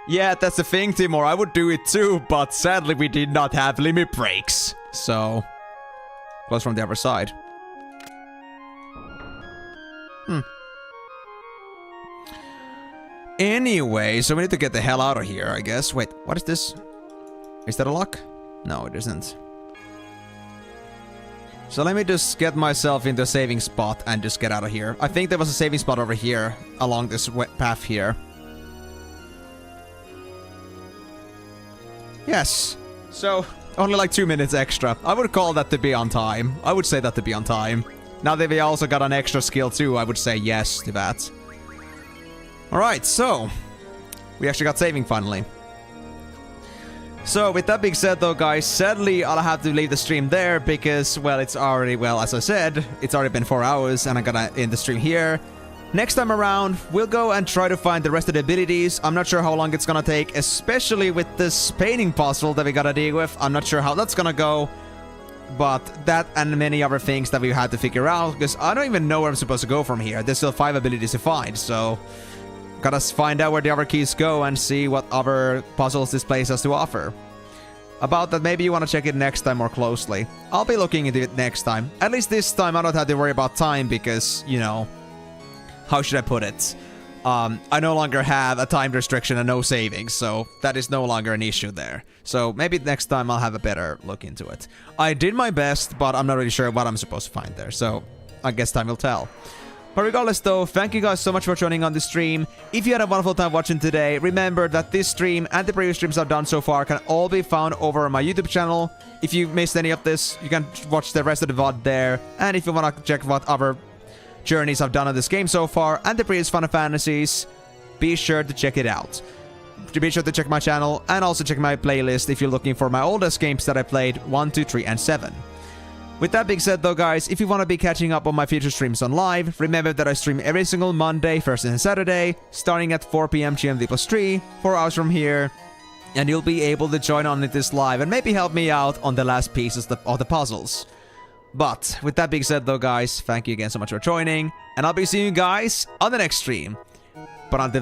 Yeah, that's the thing, Timor. I would do it too, but sadly we did not have limit breaks. So, close from the other side. Anyway, so we need to get the hell out of here, I guess. Wait, what is this? Is that a lock? No, it isn't. So let me just get myself into a saving spot and just get out of here. I think there was a saving spot over here, along this path here. Yes. So, only like 2 minutes extra. I would call that to be on time. I would say that to be on time. Now that we also got an extra skill too, I would say yes to that. Alright, so we actually got saving finally. So with that being said though, guys, sadly I'll have to leave the stream there because, well, it's already, well, as I said, it's already been 4 hours and I'm gonna end the stream here. Next time around, we'll go and try to find the rest of the abilities. I'm not sure how long it's gonna take, especially with this painting puzzle that we gotta deal with. I'm not sure how that's gonna go. But that and many other things that we had to figure out, because I don't even know where I'm supposed to go from here. There's still 5 abilities to find, so gotta find out where the other keys go and see what other puzzles this place has to offer. About that, maybe you want to check it next time more closely. I'll be looking into it next time. At least this time I don't have to worry about time because, you know, how should I put it? I no longer have a time restriction and no savings, so that is no longer an issue there. So maybe next time I'll have a better look into it. I did my best, but I'm not really sure what I'm supposed to find there, so I guess time will tell. But regardless though, thank you guys so much for joining on the stream. If you had a wonderful time watching today, remember that this stream and the previous streams I've done so far can all be found over on my YouTube channel. If you missed any of this, you can watch the rest of the VOD there. And if you want to check what other journeys I've done on this game so far and the previous Final Fantasies, be sure to check it out. Be sure to check my channel and also check my playlist if you're looking for my oldest games that I played, 1, 2, 3, and 7. With that being said though, guys, if you want to be catching up on my future streams on live, remember that I stream every single Monday, Thursday, and Saturday, starting at 4 PM GMT+3, 4 hours from here, and you'll be able to join on this live and maybe help me out on the last pieces of the puzzles. But with that being said though, guys, thank you again so much for joining, and I'll be seeing you guys on the next stream. But until